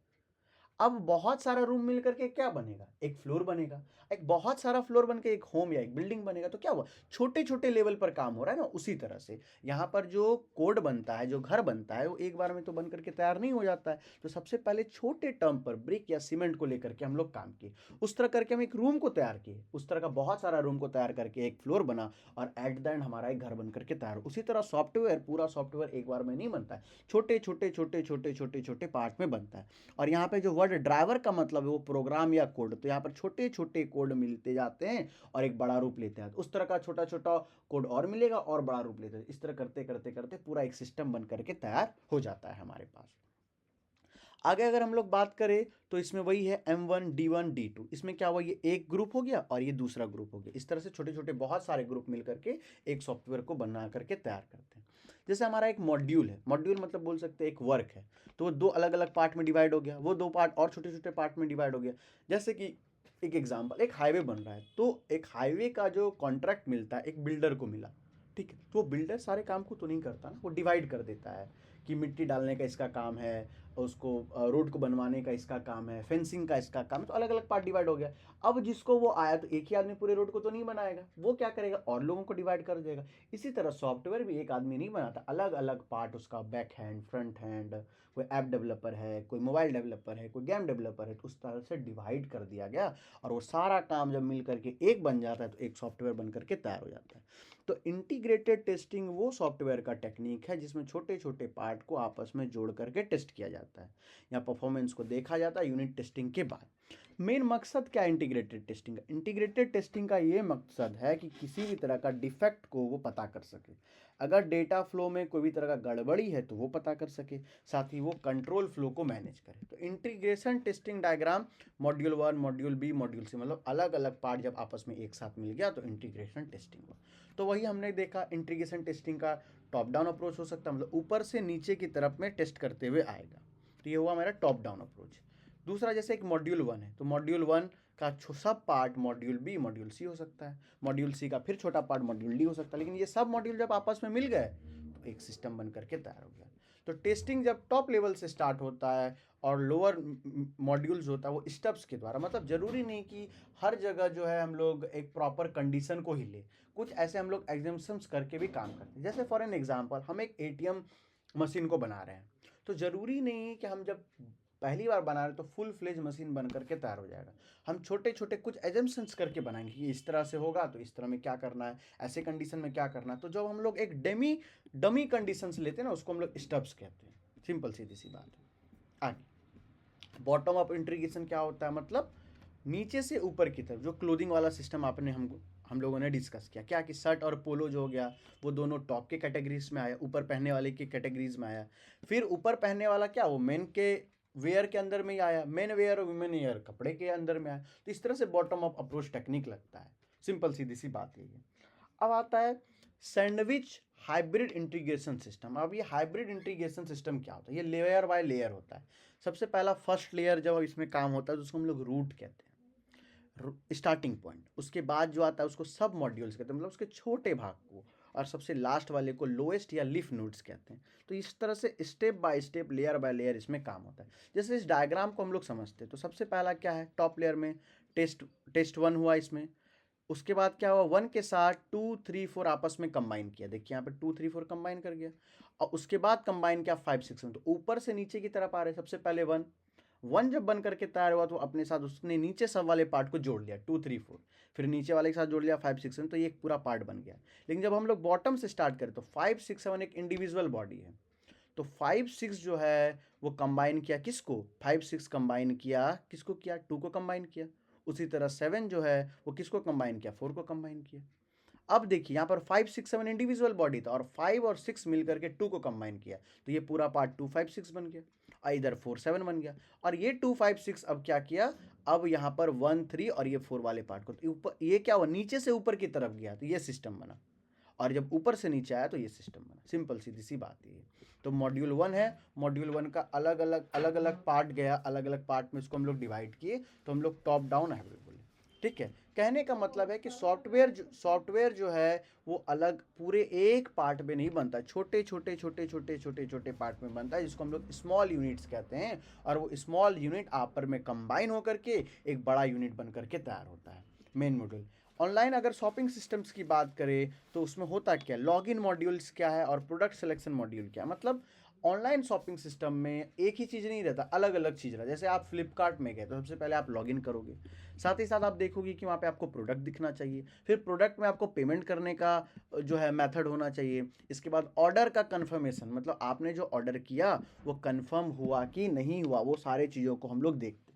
अब बहुत सारा रूम मिल करके क्या बनेगा, एक फ्लोर बनेगा। एक बहुत सारा फ्लोर बन के एक होम या एक बिल्डिंग बनेगा। तो क्या हुआ, छोटे छोटे लेवल पर काम हो रहा है ना। उसी तरह से यहाँ पर जो कोड बनता है, जो घर बनता है, वो एक बार में तो बन करके तैयार नहीं हो जाता है। तो सबसे पहले छोटे टर्म पर ब्रिक या सीमेंट को लेकर के हम लोग काम किए, उस तरह करके हम एक रूम को तैयार किए, उस तरह का बहुत सारा रूम को तैयार करके एक फ्लोर बना और एट द एंड हमारा एक घर बन करके तैयार। उसी तरह सॉफ्टवेयर, पूरा सॉफ्टवेयर एक बार में नहीं बनता है, छोटे छोटे छोटे छोटे छोटे छोटे पार्ट में बनता है। और यहाँ पे जो वर्ड ड्राइवर का मतलब है वो प्रोग्राम या कोड, तो यहाँ पर छोटे छोटे कोड मिलते जाते हैं और एक बड़ा रूप लेते हैं। तो उस तरह का छोटा छोटा कोड और मिलेगा और बड़ा रूप लेते हैं। इस तरह करते करते करते पूरा एक सिस्टम बन करके तैयार हो जाता है हमारे पास। आगे अगर हम लोग बात करें तो इसमें वही है M1 D1 D2। इसमें क्या हुआ, ये एक ग्रुप हो गया और ये दूसरा ग्रुप हो गया। इस तरह से छोटे छोटे बहुत सारे ग्रुप मिल करके एक सॉफ्टवेयर को बना करके तैयार करते हैं। जैसे हमारा एक मॉड्यूल है, मॉड्यूल मतलब बोल सकते हैं एक वर्क है, तो वो 2 अलग-अलग पार्ट में डिवाइड हो गया, वो 2 पार्ट और छोटे-छोटे पार्ट में डिवाइड हो गया। जैसे कि एक एग्जांपल, एक हाईवे बन रहा है, तो एक हाईवे का जो कॉन्ट्रैक्ट मिलता है एक बिल्डर को मिला, ठीक है? तो वो बिल्डर सारे काम को तो नहीं करता ना, वो डिवाइड कर देता है कि मिट्टी डालने का इसका काम है, उसको रोड को बनवाने का इसका काम है, फेंसिंग का इसका काम है, तो अलग-अलग पार्ट डिवाइड हो गया। अब जिसको वो आया तो एक ही आदमी पूरे रोड को तो नहीं बनाएगा, वो क्या करेगा और लोगों को डिवाइड कर देगा। इसी तरह सॉफ्टवेयर भी एक आदमी नहीं बनाता, अलग-अलग पार्ट उसका, बैक हैंड, फ्रंट हैंड, कोई ऐप डेवलपर है, कोई मोबाइल डेवलपर है, कोई गेम डेवलपर है, तो उस तरह से डिवाइड कर दिया गया और वो सारा काम जब मिल करके एक बन जाता है तो एक सॉफ्टवेयर बन करके तैयार हो जाता है। तो इंटीग्रेटेड टेस्टिंग वो सॉफ्टवेयर का टेक्निक है जिसमें छोटे छोटे पार्ट को आपस में जोड़ करके टेस्ट किया जाता है या परफॉर्मेंस को देखा जाता है यूनिट टेस्टिंग के बाद। मेन मकसद क्या है इंटीग्रेटेड टेस्टिंग का? इंटीग्रेटेड टेस्टिंग का ये मकसद है कि किसी भी तरह का डिफेक्ट को वो पता कर सके। अगर डेटा फ्लो में कोई भी तरह का गड़बड़ी है तो वो पता कर सके, साथ ही वो कंट्रोल फ्लो को मैनेज करे। तो integration testing diagram, module 1, module B, module C, मतलब अलग अलग पार्ट जब आपस में एक साथ मिल गया तो इंटीग्रेशन टेस्टिंग हुआ। तो वही हमने देखा, इंटीग्रेशन टेस्टिंग का टॉप डाउन अप्रोच हो सकता है, मतलब ऊपर से नीचे की तरफ में टेस्ट करते हुए आएगा। तो ये हुआ मेरा टॉप डाउन अप्रोच। दूसरा, जैसे एक मॉड्यूल 1 है तो मॉड्यूल 1 का सब पार्ट मॉड्यूल बी, मॉड्यूल सी हो सकता है, मॉड्यूल सी का फिर छोटा पार्ट मॉड्यूल डी हो सकता है, लेकिन ये सब मॉड्यूल जब आपस में मिल गए तो एक सिस्टम बन करके तैयार हो गया। तो टेस्टिंग जब टॉप लेवल से स्टार्ट होता है और लोअर मॉड्यूल्स होता है वो स्टेप्स के द्वारा, मतलब ज़रूरी नहीं कि हर जगह जो है हम लोग एक प्रॉपर कंडीशन को ही ले, कुछ ऐसे हम लोग एग्जाम्पन्स करके भी काम करते हैं। जैसे फॉर एन एग्जांपल हम एक एटीएम मशीन को बना रहे हैं, तो ज़रूरी नहीं कि हम जब पहली बार बना रहे तो फुल फ्लेज मशीन बन करके तैयार हो जाएगा। हम छोटे छोटे कुछ एजम्पन्स करके बनाएंगे कि इस तरह से होगा तो इस तरह में क्या करना है, ऐसे कंडीशन में क्या करना है। तो जब हम लोग एक डमी कंडीशंस लेते हैं ना, उसको हम लोग स्टेप्स कहते हैं। सिंपल सीधी सी बात है। आगे बॉटम अप इंटीग्रेशन क्या होता है, मतलब नीचे से ऊपर की तरफ, जो क्लोथिंग वाला सिस्टम आपने हम लोगों ने डिस्कस किया, क्या कि शर्ट और पोलो जो हो गया वो दोनों टॉप के कैटेगरीज में आया, ऊपर पहनने वाले के कैटेगरीज में आया। फिर ऊपर पहनने वाला क्या, वो मेन के वेयर के अंदर में ही आया, मेन वेयर और वुमेन वेयर कपड़े के अंदर में आया। तो इस तरह से बॉटम अप अप्रोच टेक्निक लगता है। सिंपल सीधी सी बात है ये। अब आता है सैंडविच हाइब्रिड इंटीग्रेशन सिस्टम। अब ये हाइब्रिड इंटीग्रेशन सिस्टम क्या होता है? ये लेयर बाय लेयर होता है। सबसे पहला फर्स्ट लेयर जब इसमें काम होता है तो उसको हम लोग रूट कहते हैं, स्टार्टिंग पॉइंट। उसके बाद जो आता है उसको सब मॉड्यूल्स कहते हैं, मतलब उसके छोटे भाग को। और सबसे लास्ट वाले को लोएस्ट या लीफ नोड्स कहते हैं। तो इस तरह से step by step, layer by layer इसमें काम होता है। जैसे इस डायग्राम को हम लोग समझते हैं तो सबसे पहला क्या है, टॉप लेयर में टेस्ट 1 हुआ इसमें। उसके बाद क्या हुआ, 1 के साथ 2, 3, 4 आपस में कंबाइन किया। देखिए यहाँ पे 2, 3, 4 कंबाइन कर गया। और उसके बाद कंबाइन किया 5, 6 में। तो ऊपर से नीचे की तरफ आ रहे, सबसे पहले 1 जब बन करके तैयार हुआ तो अपने साथ उसने नीचे सब वाले पार्ट को जोड़ लिया, 2, 3, 4। फिर नीचे वाले के साथ जोड़ लिया 5, 6, 7। तो ये एक पूरा पार्ट बन गया। लेकिन जब हम लोग बॉटम से स्टार्ट करें तो 5, 6, 7 एक इंडिविजुअल बॉडी है। तो 5, 6 जो है वो कंबाइन किया किसको, 5, 6 कंबाइन किया किसको, किया 2 को कंबाइन किया। उसी तरह 7 जो है वो किसको कंबाइन किया, 4 को कंबाइन किया। अब देखिए यहाँ पर 5, 6, 7 इंडिविजुअल बॉडी था और 5 और 6 मिलकर के 2 को कंबाइन किया। तो ये पूरा पार्ट 2, 5, 6 बन गया और इधर 4, 7 बन गया। और ये 2, 5, 6 अब क्या किया, अब यहाँ पर 1, 3 और ये 4 वाले पार्ट को, तो ऊपर ये क्या हुआ, नीचे से ऊपर की तरफ गया तो ये सिस्टम बना। और जब ऊपर से नीचे आया तो ये सिस्टम बना। सिंपल सीधी सी बात है ये। तो मॉड्यूल 1 है, मॉड्यूल 1 का अलग अलग पार्ट गया, अलग अलग पार्ट में इसको हम लोग डिवाइड किए, तो हम लोग टॉप डाउन हाइब्रिड बोले। ठीक है, कहने का मतलब है कि सॉफ्टवेयर जो है वो अलग पूरे एक पार्ट में नहीं बनता, छोटे छोटे छोटे छोटे छोटे छोटे पार्ट में बनता है, जिसको हम लोग स्मॉल यूनिट्स कहते हैं। और वो स्मॉल यूनिट आपस में कंबाइन होकर के एक बड़ा यूनिट बन करके तैयार होता है, मेन मॉड्यूल। ऑनलाइन अगर शॉपिंग सिस्टम्स की बात करें तो उसमें होता क्या, लॉगिन मॉड्यूल्स क्या है और प्रोडक्ट सिलेक्शन मॉड्यूल क्या है। मतलब ऑनलाइन शॉपिंग सिस्टम में एक ही चीज़ नहीं रहता, अलग अलग चीज़ रहता है। जैसे आप फ्लिपकार्ट में गए तो सबसे पहले आप लॉगिन करोगे, साथ ही साथ आप देखोगे कि वहाँ पे आपको प्रोडक्ट दिखना चाहिए, फिर प्रोडक्ट में आपको पेमेंट करने का जो है मेथड होना चाहिए। इसके बाद ऑर्डर का कन्फर्मेशन, मतलब आपने जो ऑर्डर किया वो कन्फर्म हुआ कि नहीं हुआ, वो सारे चीज़ों को हम लोग देखते हैं।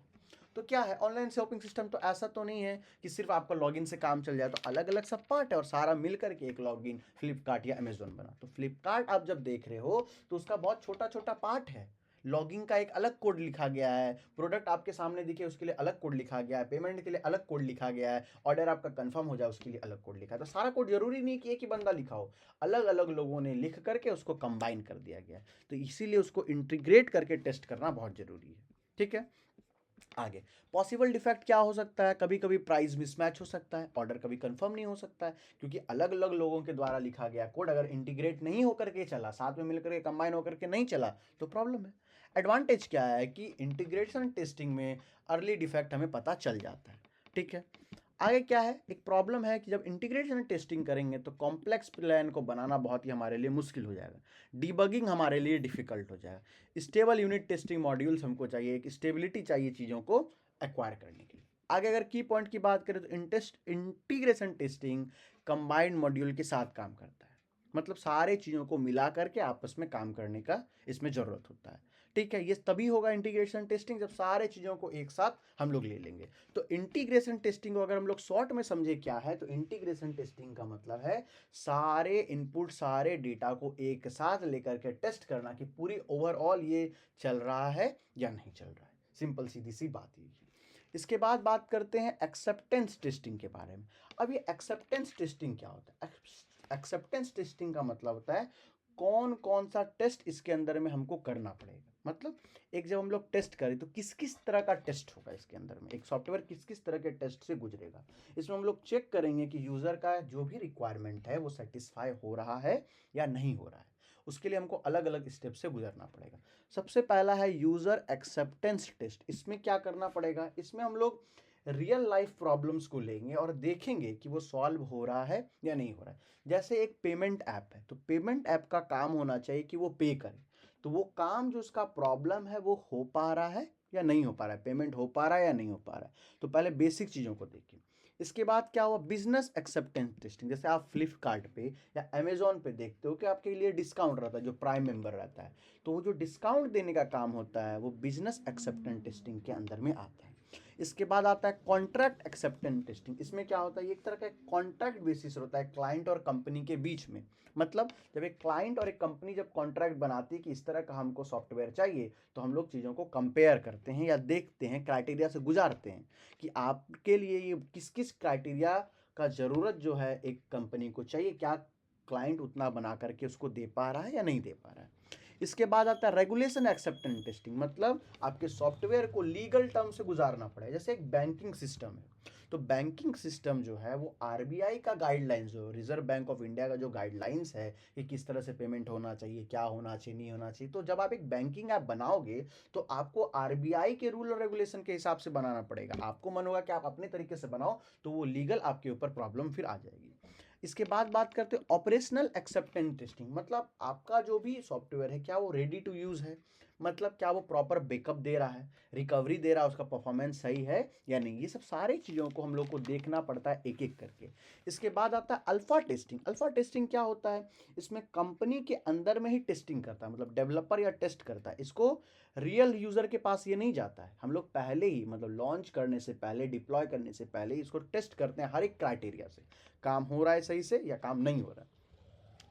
तो क्या है ऑनलाइन शॉपिंग सिस्टम, तो ऐसा तो नहीं है कि सिर्फ आपका लॉगिन से काम चल जाए। तो अलग अलग सब पार्ट है और सारा मिल करके एक लॉगिन फ्लिपकार्ट या अमेजोन बना। तो फ्लिपकार्ट आप जब देख रहे हो तो उसका बहुत छोटा छोटा पार्ट है, लॉगिंग का एक अलग कोड लिखा गया है, प्रोडक्ट आपके सामने दिखे उसके लिए अलग कोड लिखा गया है, पेमेंट के लिए अलग कोड लिखा गया है, ऑर्डर आपका कंफर्म हो जाए उसके लिए अलग कोड लिखा है। तो सारा कोड जरूरी नहीं कि एक ही बंदा लिखा हो, अलग अलग लोगों ने लिख करके उसको कंबाइन कर दिया गया है। तो इसीलिए उसको इंटीग्रेट करके टेस्ट करना बहुत जरूरी है। ठीक है, आगे पॉसिबल डिफेक्ट क्या हो सकता है? कभी कभी प्राइस मिसमैच हो सकता है, ऑर्डर कभी कंफर्म नहीं हो सकता है, क्योंकि अलग अलग लोगों के द्वारा लिखा गया कोड अगर इंटीग्रेट नहीं होकर के चला, साथ में मिलकर के कंबाइन होकर के नहीं चला, तो प्रॉब्लम है। एडवांटेज क्या है कि इंटीग्रेशन टेस्टिंग में अर्ली डिफेक्ट हमें पता चल जाता है। ठीक है, आगे क्या है, एक प्रॉब्लम है कि जब इंटीग्रेशन टेस्टिंग करेंगे तो कॉम्प्लेक्स प्लान को बनाना बहुत ही हमारे लिए मुश्किल हो जाएगा, डिबगिंग हमारे लिए डिफिकल्ट हो जाएगा। स्टेबल यूनिट टेस्टिंग मॉड्यूल्स हमको चाहिए, एक स्टेबिलिटी चाहिए चीज़ों को एक्वायर करने के लिए। आगे अगर की पॉइंट की बात करें तो इंटीग्रेशन टेस्टिंग कंबाइंड मॉड्यूल के साथ काम करता है, मतलब सारे चीज़ों को मिला करके आपस में काम करने का इसमें ज़रूरत होता है। ठीक है, ये तभी होगा इंटीग्रेशन टेस्टिंग जब सारे चीज़ों को एक साथ हम लोग ले लेंगे। तो इंटीग्रेशन टेस्टिंग को अगर हम लोग शॉर्ट में समझे क्या है, तो इंटीग्रेशन टेस्टिंग का मतलब है सारे इनपुट सारे डेटा को एक साथ लेकर के टेस्ट करना कि पूरी ओवरऑल ये चल रहा है या नहीं चल रहा है। सिंपल सीधी सी बात है। इसके बाद बात करते हैं एक्सेप्टेंस टेस्टिंग के बारे में। अब ये एक्सेप्टेंस टेस्टिंग क्या होता है? एक्सेप्टेंस टेस्टिंग का मतलब होता है कौन कौन सा टेस्ट इसके अंदर में हमको करना पड़ेगा, मतलब एक जब हम लोग टेस्ट करें तो किस किस तरह का टेस्ट होगा इसके अंदर में, एक सॉफ्टवेयर किस किस तरह के टेस्ट से गुजरेगा। इसमें हम लोग चेक करेंगे कि यूज़र का जो भी रिक्वायरमेंट है वो सेटिस्फाई हो रहा है या नहीं हो रहा है। उसके लिए हमको अलग अलग स्टेप से गुजरना पड़ेगा। सबसे पहला है यूज़र एक्सेप्टेंस टेस्ट। इसमें क्या करना पड़ेगा, इसमें हम लोग रियल लाइफ प्रॉब्लम्स को लेंगे और देखेंगे कि वो सॉल्व हो रहा है या नहीं हो रहा है। जैसे एक पेमेंट ऐप है, तो पेमेंट ऐप का काम होना चाहिए कि वो पे करे, तो वो काम जो उसका प्रॉब्लम है वो हो पा रहा है या नहीं हो पा रहा है, पेमेंट हो पा रहा है या नहीं हो पा रहा है। तो पहले बेसिक चीज़ों को देखें। इसके बाद क्या हुआ, बिजनेस एक्सेप्टेंस टेस्टिंग। जैसे आप फ्लिपकार्ट पे या अमेजोन पे देखते हो कि आपके लिए डिस्काउंट रहता है, जो प्राइम मेंबर रहता है, तो वो जो डिस्काउंट देने का काम होता है वो बिजनेस एक्सेप्टेंस टेस्टिंग के अंदर में आता है। इसके बाद आता है कॉन्ट्रैक्ट एक्सेप्टेंस टेस्टिंग। इसमें क्या होता है, ये एक तरह का कॉन्ट्रैक्ट बेसिस होता है क्लाइंट और कंपनी के बीच में। मतलब जब एक क्लाइंट और एक कंपनी जब कॉन्ट्रैक्ट बनाती है कि इस तरह का हमको सॉफ्टवेयर चाहिए, तो हम लोग चीज़ों को कंपेयर करते हैं या देखते हैं, क्राइटेरिया से गुजारते हैं कि आपके लिए ये किस किस क्राइटेरिया का ज़रूरत जो है एक कंपनी को चाहिए, क्या क्लाइंट उतना बना करके उसको दे पा रहा है या नहीं दे पा रहा है। इसके बाद आता है रेगुलेशन एक्सेप्टेंस टेस्टिंग। मतलब आपके सॉफ्टवेयर को लीगल टर्म से गुजारना पड़ेगा। जैसे एक बैंकिंग सिस्टम है, तो बैंकिंग सिस्टम जो है वो आरबीआई का गाइडलाइंस, जो रिजर्व बैंक ऑफ इंडिया का जो गाइडलाइंस है कि किस तरह से पेमेंट होना चाहिए, क्या होना चाहिए, नहीं होना चाहिए, तो जब आप एक बैंकिंग ऐप बनाओगे तो आपको आरबीआई के रूल और रेगुलेशन के हिसाब से बनाना पड़ेगा। आपको मन होगा कि आप अपने तरीके से बनाओ तो वो लीगल आपके ऊपर प्रॉब्लम फिर आ जाएगी। इसके बाद बात करते हैं ऑपरेशनल एक्सेप्टेंस टेस्टिंग। मतलब आपका जो भी सॉफ्टवेयर है क्या वो रेडी टू यूज़ है, मतलब क्या वो प्रॉपर बैकअप दे रहा है, रिकवरी दे रहा है, उसका परफॉर्मेंस सही है या नहीं। ये सब सारी चीज़ों को हम लोग को देखना पड़ता है एक एक करके। इसके बाद आता है अल्फा टेस्टिंग। अल्फा टेस्टिंग क्या होता है, इसमें कंपनी के अंदर में ही टेस्टिंग करता है, मतलब डेवलपर या टेस्ट करता है, इसको रियल यूज़र के पास ये नहीं जाता है। हम लोग पहले ही मतलब लॉन्च करने से पहले, डिप्लॉय करने से पहले इसको टेस्ट करते हैं हर एक क्राइटेरिया से, काम हो रहा है सही से या काम नहीं हो रहा है।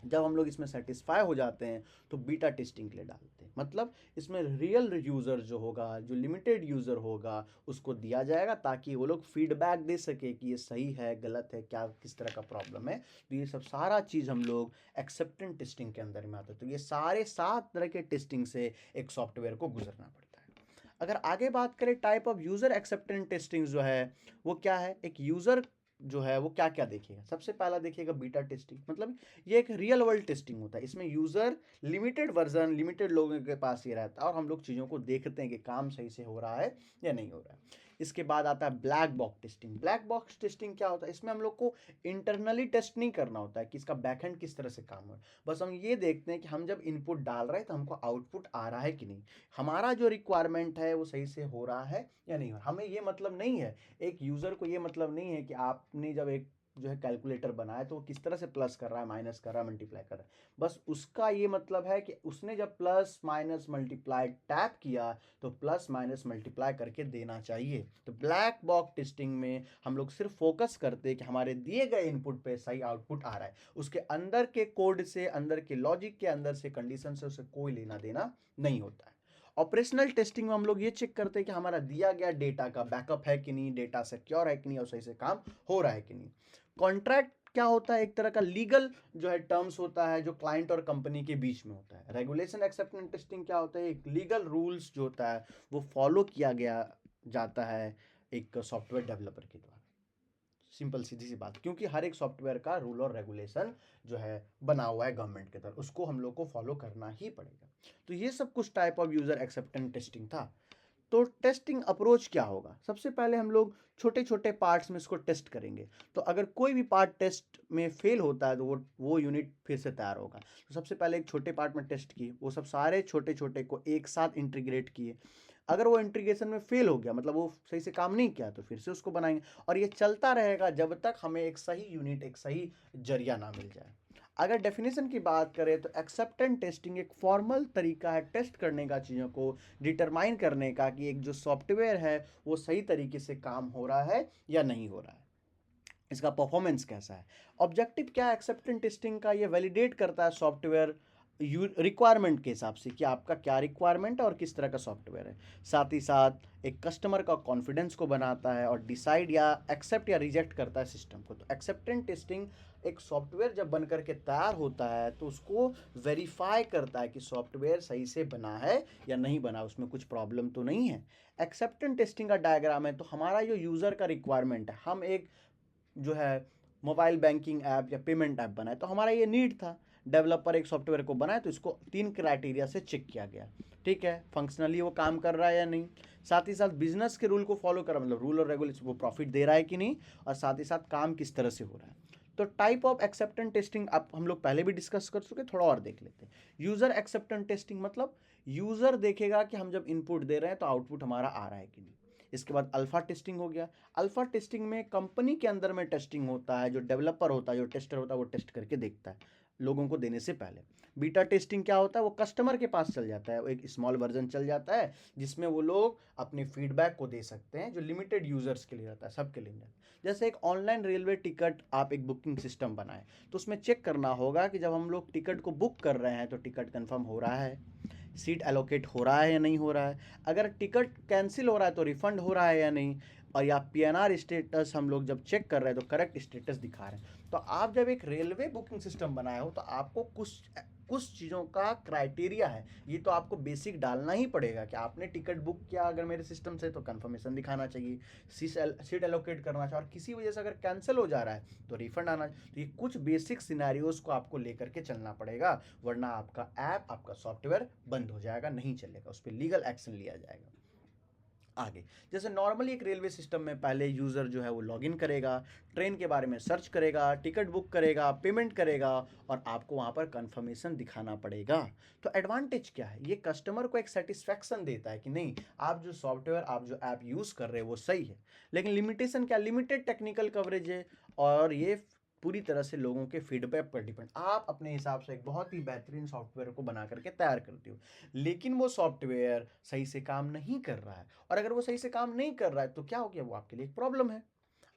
जब हम लोग इसमें सेटिस्फाई हो जाते हैं तो बीटा टेस्टिंग के लिए डालते हैं। मतलब इसमें रियल यूज़र जो होगा, जो लिमिटेड यूज़र होगा, उसको दिया जाएगा ताकि वो लोग फीडबैक दे सके कि ये सही है, गलत है, क्या किस तरह का प्रॉब्लम है। तो ये सब सारा चीज़ हम लोग एक्सेप्टेंस टेस्टिंग के अंदर में आता है। तो ये सारे 7 तरह के टेस्टिंग से एक सॉफ्टवेयर को गुजरना पड़ता है। अगर आगे बात करें type of user acceptance testing जो है वो क्या है, एक यूज़र जो है वो क्या क्या देखेगा। सबसे पहला देखिएगा बीटा टेस्टिंग। मतलब ये एक रियल वर्ल्ड टेस्टिंग होता है, इसमें यूज़र लिमिटेड वर्जन, लिमिटेड लोगों के पास ये रहता है और हम लोग चीज़ों को देखते हैं कि काम सही से हो रहा है या नहीं हो रहा है। इसके बाद आता है black box testing. Black box testing क्या होता है, इसमें हम लोग को इंटरनली टेस्ट नहीं करना होता है कि इसका बैकएंड किस तरह से काम हो रहा है। बस हम ये देखते हैं कि हम जब इनपुट डाल रहे हैं तो हमको आउटपुट आ रहा है कि नहीं, हमारा जो रिक्वायरमेंट है वो सही से हो रहा है या नहीं हो रहा। हमें ये मतलब नहीं है, एक यूज़र को ये मतलब नहीं है कि आपने जब एक जो है कैलकुलेटर बनाया तो वो किस तरह से प्लस कर रहा है, माइनस कर रहा है, मल्टीप्लाई कर रहा है। बस उसका ये मतलब है कि उसने जब प्लस माइनस मल्टीप्लाई टैप किया तो प्लस माइनस मल्टीप्लाई करके देना चाहिए। तो ब्लैक बॉक्स टेस्टिंग में हम लोग सिर्फ फोकस करते हैं कि हमारे दिए गए इनपुट पे सही आउटपुट आ रहा है, उसके अंदर के कोड से, अंदर के लॉजिक के अंदर से, कंडीशन से उसे कोई लेना देना नहीं होता है। ऑपरेशनल टेस्टिंग में हम लोग ये चेक करते हैं कि हमारा दिया गया डेटा का बैकअप है कि नहीं, डेटा सिक्योर है कि नहीं और सही से काम हो रहा है कि नहीं। कॉन्ट्रैक्ट क्या होता है? एक तरह का लीगल जो है टर्म्स होता है जो क्लाइंट और कंपनी के बीच में होता है। रेगुलेशन एक्सेप्टेंस टेस्टिंग क्या होता है? एक लीगल रूल्स जो होता है वो फॉलो किया गया जाता है एक सॉफ्टवेयर डेवलपर के द्वारा। सिंपल सीधी सी बात, क्योंकि हर एक सॉफ्टवेयर का रूल और रेगुलेशन जो है बना हुआ है गवर्नमेंट के तरफ, उसको हम लोग को फॉलो करना ही पड़ेगा। तो ये सब कुछ type of user acceptance testing था। तो टेस्टिंग अप्रोच क्या होगा? सबसे पहले हम लोग छोटे छोटे पार्ट्स में इसको टेस्ट करेंगे। तो अगर कोई भी पार्ट टेस्ट में फेल होता है तो वो यूनिट फिर से तैयार होगा। तो सबसे पहले एक छोटे पार्ट में टेस्ट किए, वो सब सारे छोटे छोटे को एक साथ इंटीग्रेट किए। अगर वो इंटीग्रेशन में फेल हो गया, मतलब वो सही से काम नहीं किया, तो फिर से उसको बनाएंगे और ये चलता रहेगा जब तक हमें एक सही यूनिट, एक सही जरिया ना मिल जाए। अगर डेफिनेशन की बात करें तो एक्सेप्टेंस टेस्टिंग एक फॉर्मल तरीका है टेस्ट करने का, चीज़ों को डिटरमाइन करने का कि एक जो सॉफ्टवेयर है वो सही तरीके से काम हो रहा है या नहीं हो रहा है, इसका परफॉर्मेंस कैसा है। ऑब्जेक्टिव क्या है एक्सेप्टेंस टेस्टिंग का? ये वैलिडेट करता है सॉफ्टवेयर रिक्वायरमेंट के हिसाब से कि आपका क्या रिक्वायरमेंट है और किस तरह का सॉफ्टवेयर है। साथ ही साथ एक कस्टमर का कॉन्फिडेंस को बनाता है और डिसाइड या एक्सेप्ट या रिजेक्ट करता है सिस्टम को। तो एक्सेप्टेंस टेस्टिंग एक सॉफ्टवेयर जब बन करके तैयार होता है तो उसको वेरीफाई करता है कि सॉफ्टवेयर सही से बना है या नहीं बना, उसमें कुछ प्रॉब्लम तो नहीं है। एक्सेप्टेंस टेस्टिंग का डायग्राम है तो हमारा जो यूज़र का रिक्वायरमेंट है, हम एक जो है मोबाइल बैंकिंग ऐप या पेमेंट ऐप बनाए तो हमारा ये नीड था। डेवलपर एक सॉफ्टवेयर को बनाए तो इसको 3 क्राइटेरिया से चेक किया गया, ठीक है, फंक्शनली वो काम कर रहा है या नहीं, साथ ही साथ बिजनेस के रूल को फॉलो कर, मतलब रूल और रेगुलेशन, वो प्रॉफिट दे रहा है कि नहीं, और साथ ही साथ काम किस तरह से हो रहा है। तो टाइप ऑफ एक्सेप्टेंस टेस्टिंग आप हम लोग पहले भी डिस्कस कर चुके, थोड़ा और देख लेते हैं। यूजर एक्सेप्टेंस टेस्टिंग मतलब यूजर देखेगा कि हम जब इनपुट दे रहे हैं तो आउटपुट हमारा आ रहा है कि नहीं। इसके बाद अल्फा टेस्टिंग हो गया। अल्फा टेस्टिंग में कंपनी के अंदर में टेस्टिंग होता है, जो डेवलपर होता है, जो टेस्टर होता है, वो टेस्ट करके देखता है लोगों को देने से पहले। बीटा टेस्टिंग क्या होता है? वो कस्टमर के पास चल जाता है, वो एक स्मॉल वर्जन चल जाता है जिसमें वो लोग अपने फीडबैक को दे सकते हैं, जो लिमिटेड यूजर्स के लिए रहता है, सबके लिए नहीं। जैसे एक ऑनलाइन रेलवे टिकट आप एक बुकिंग सिस्टम बनाए तो उसमें चेक करना होगा कि जब हम लोग टिकट को बुक कर रहे हैं तो टिकट कंफर्म हो रहा है, सीट एलोकेट हो रहा है या नहीं हो रहा है, अगर टिकट कैंसिल हो रहा है तो रिफंड हो रहा है या नहीं, और या पीएनआर स्टेटस हम लोग जब चेक कर रहे हैं तो करेक्ट स्टेटस दिखा रहे हैं। तो आप जब एक रेलवे बुकिंग सिस्टम बनाए हो तो आपको कुछ कुछ चीज़ों का क्राइटेरिया है, ये तो आपको बेसिक डालना ही पड़ेगा कि आपने टिकट बुक किया अगर मेरे सिस्टम से तो कंफर्मेशन दिखाना चाहिए, सीट एलोकेट करना चाहिए, और किसी वजह से अगर कैंसिल हो जा रहा है तो रिफंड आना। तो ये कुछ बेसिक सिनेरियोज को आपको लेकर के चलना पड़ेगा, वरना आपका ऐप, आपका सॉफ्टवेयर बंद हो जाएगा, नहीं चलेगा, उस पर लीगल एक्शन लिया जाएगा। आगे जैसे नॉर्मली एक रेलवे सिस्टम में पहले यूज़र जो है वो लॉगिन करेगा, ट्रेन के बारे में सर्च करेगा, टिकट बुक करेगा, पेमेंट करेगा, और आपको वहाँ पर कंफर्मेशन दिखाना पड़ेगा। तो एडवांटेज क्या है? ये कस्टमर को एक सेटिस्फैक्शन देता है कि नहीं, आप जो सॉफ्टवेयर, आप जो ऐप यूज़ कर रहे हो वो सही है। लेकिन लिमिटेशन क्या? लिमिटेड टेक्निकल कवरेज है, और ये पूरी तरह से लोगों के फीडबैक पर डिपेंड। आप अपने हिसाब से एक बहुत ही बेहतरीन सॉफ्टवेयर को बना करके तैयार करते हो, लेकिन वो सॉफ्टवेयर सही से काम नहीं कर रहा है, और अगर वो सही से काम नहीं कर रहा है तो क्या हो गया? वो आपके लिए एक प्रॉब्लम है।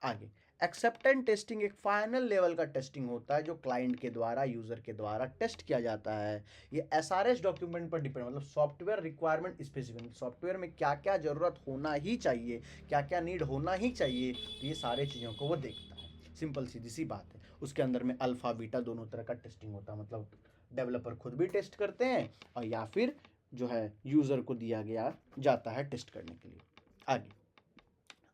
आगे एक्सेप्टेंस टेस्टिंग एक फाइनल लेवल का टेस्टिंग होता है जो क्लाइंट के द्वारा, यूजर के द्वारा टेस्ट किया जाता है। ये एसआरएस डॉक्यूमेंट पर डिपेंड, मतलब सॉफ्टवेयर रिक्वायरमेंट स्पेसिफिक, सॉफ्टवेयर में क्या क्या जरूरत होना ही चाहिए, क्या क्या नीड होना ही चाहिए, तो ये सारे चीज़ों को वो देखता है। सिंपल सीधी सी बात है। उसके अंदर में अल्फा बीटा दोनों तरह का टेस्टिंग होता है, मतलब डेवलपर खुद भी टेस्ट करते हैं और या फिर जो है यूज़र को दिया गया जाता है टेस्ट करने के लिए। आगे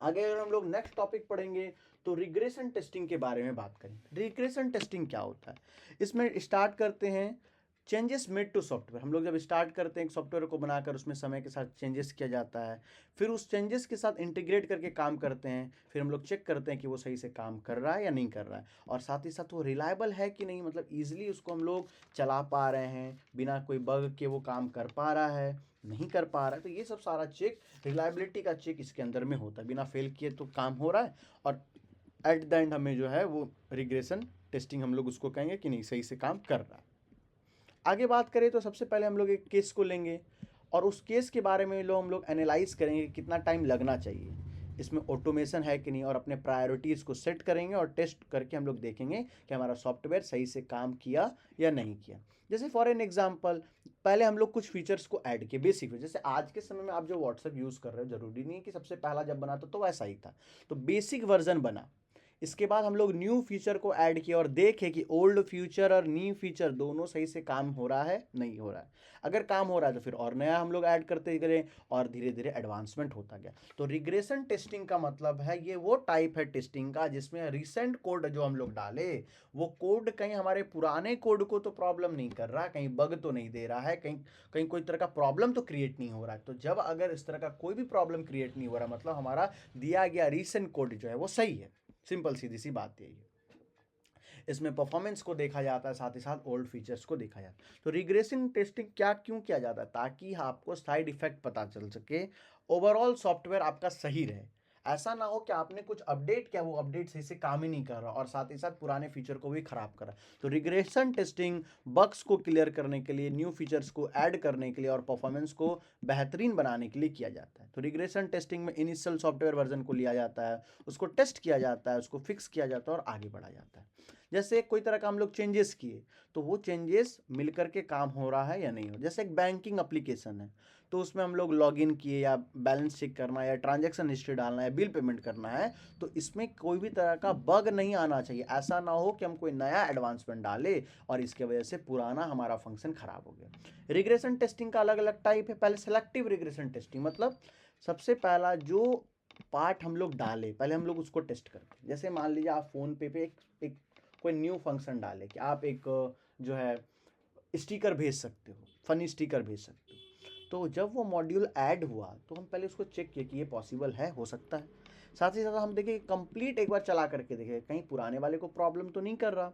आगे अगर हम लोग नेक्स्ट टॉपिक पढ़ेंगे तो रिग्रेशन टेस्टिंग के बारे में बात करें। रिग्रेशन टेस्टिंग क्या होता है? इसमें स्टार्ट करते हैं चेंजेस मेड टू सॉफ्टवेयर। हम लोग जब स्टार्ट करते हैं एक सॉफ्टवेयर को बनाकर, उसमें समय के साथ चेंजेस किया जाता है, फिर उस चेंजेस के साथ इंटीग्रेट करके काम करते हैं, फिर हम लोग चेक करते हैं कि वो सही से काम कर रहा है या नहीं कर रहा है, और साथ ही साथ वो रिलायबल है कि नहीं, मतलब ईजिली उसको हम लोग चला पा रहे हैं, बिना कोई बग के वो काम कर पा रहा है, नहीं कर पा रहा है। तो ये सब सारा चेक, रिलायबिलिटी का चेक इसके अंदर में होता है, बिना फेल किए तो काम हो रहा है, और एट द एंड हमें जो है वो रिग्रेशन टेस्टिंग हम लोग उसको कहेंगे कि नहीं, सही से काम कर रहा है। आगे बात करें तो सबसे पहले हम लोग एक केस को लेंगे और उस केस के बारे में हम लोग एनालाइज करेंगे कि कितना टाइम लगना चाहिए। इसमें ऑटोमेशन है कि नहीं, और अपने प्रायोरिटीज़ को सेट करेंगे और टेस्ट करके हम लोग देखेंगे कि हमारा सॉफ्टवेयर सही से काम किया या नहीं किया। जैसे फॉर एन एग्जांपल, पहले हम लोग कुछ फीचर्स को ऐड किए, बेसिक जैसे आज के समय में आप जो व्हाट्सएप यूज़ कर रहे हो, ज़रूरी नहीं है कि सबसे पहला जब बना तो वैसा ही था, तो बेसिक वर्जन बना। इसके बाद हम लोग न्यू फीचर को ऐड किया और देखे कि ओल्ड फीचर और न्यू फीचर दोनों सही से काम हो रहा है नहीं हो रहा है। अगर काम हो रहा है तो फिर और नया हम लोग ऐड करते गए और धीरे धीरे एडवांसमेंट होता गया। तो रिग्रेशन टेस्टिंग का मतलब है ये वो टाइप है टेस्टिंग का जिसमें रिसेंट कोड जो हम लोग डाले, वो कोड कहीं हमारे पुराने कोड को तो प्रॉब्लम नहीं कर रहा, कहीं बग तो नहीं दे रहा है, कहीं कहीं कोई तरह का प्रॉब्लम तो क्रिएट नहीं हो रहा है। तो जब अगर इस तरह का कोई भी प्रॉब्लम क्रिएट नहीं हो रहा, मतलब हमारा दिया गया रिसेंट कोड जो है वो सही है। सिंपल सीधी सी बात यही है। इसमें परफॉर्मेंस को देखा जाता है, साथ ही साथ ओल्ड फीचर्स को देखा जाता है। तो रिग्रेसिंग टेस्टिंग क्या क्यों किया जाता है? ताकि आपको साइड इफेक्ट पता चल सके, ओवरऑल सॉफ्टवेयर आपका सही रहे। ऐसा ना हो कि आपने कुछ अपडेट किया, वो अपडेट सही से काम ही नहीं कर रहा और साथ ही साथ पुराने फीचर को भी खराब कर रहा। तो रिग्रेशन टेस्टिंग बग्स को क्लियर करने के लिए, न्यू फीचर्स को ऐड करने के लिए और परफॉर्मेंस को बेहतरीन बनाने के लिए किया जाता है। तो रिग्रेशन टेस्टिंग में इनिशियल सॉफ्टवेयर वर्जन को लिया जाता है, उसको टेस्ट किया जाता है, उसको फिक्स किया जाता है और आगे बढ़ा जाता है। जैसे कोई तरह का हम लोग चेंजेस किए, तो वो चेंजेस मिल करके काम हो रहा है या नहीं हो। जैसे एक बैंकिंग एप्लीकेशन है, तो उसमें हम लोग लॉगिन किए या बैलेंस चेक करना या ट्रांजैक्शन हिस्ट्री डालना है, बिल पेमेंट करना है, तो इसमें कोई भी तरह का बग नहीं आना चाहिए। ऐसा ना हो कि हम कोई नया एडवांसमेंट डाले और इसके वजह से पुराना हमारा फंक्शन खराब हो गया। रिग्रेशन टेस्टिंग का अलग अलग टाइप है। पहले सेलेक्टिव रिग्रेशन टेस्टिंग, मतलब सबसे पहला जो पार्ट हम लोग डाले पहले हम लोग उसको टेस्ट करते हैं। जैसे मान लीजिए आप फ़ोन पे एक कोई न्यू फंक्शन डाले कि आप एक जो है स्टिकर भेज सकते हो, फनी स्टिकर भेज सकते हो। तो जब वो मॉड्यूल ऐड हुआ तो हम पहले उसको चेक किए कि ये पॉसिबल है, हो सकता है। साथ ही साथ हम देखें कंप्लीट एक बार चला करके देखें कहीं पुराने वाले को प्रॉब्लम तो नहीं कर रहा।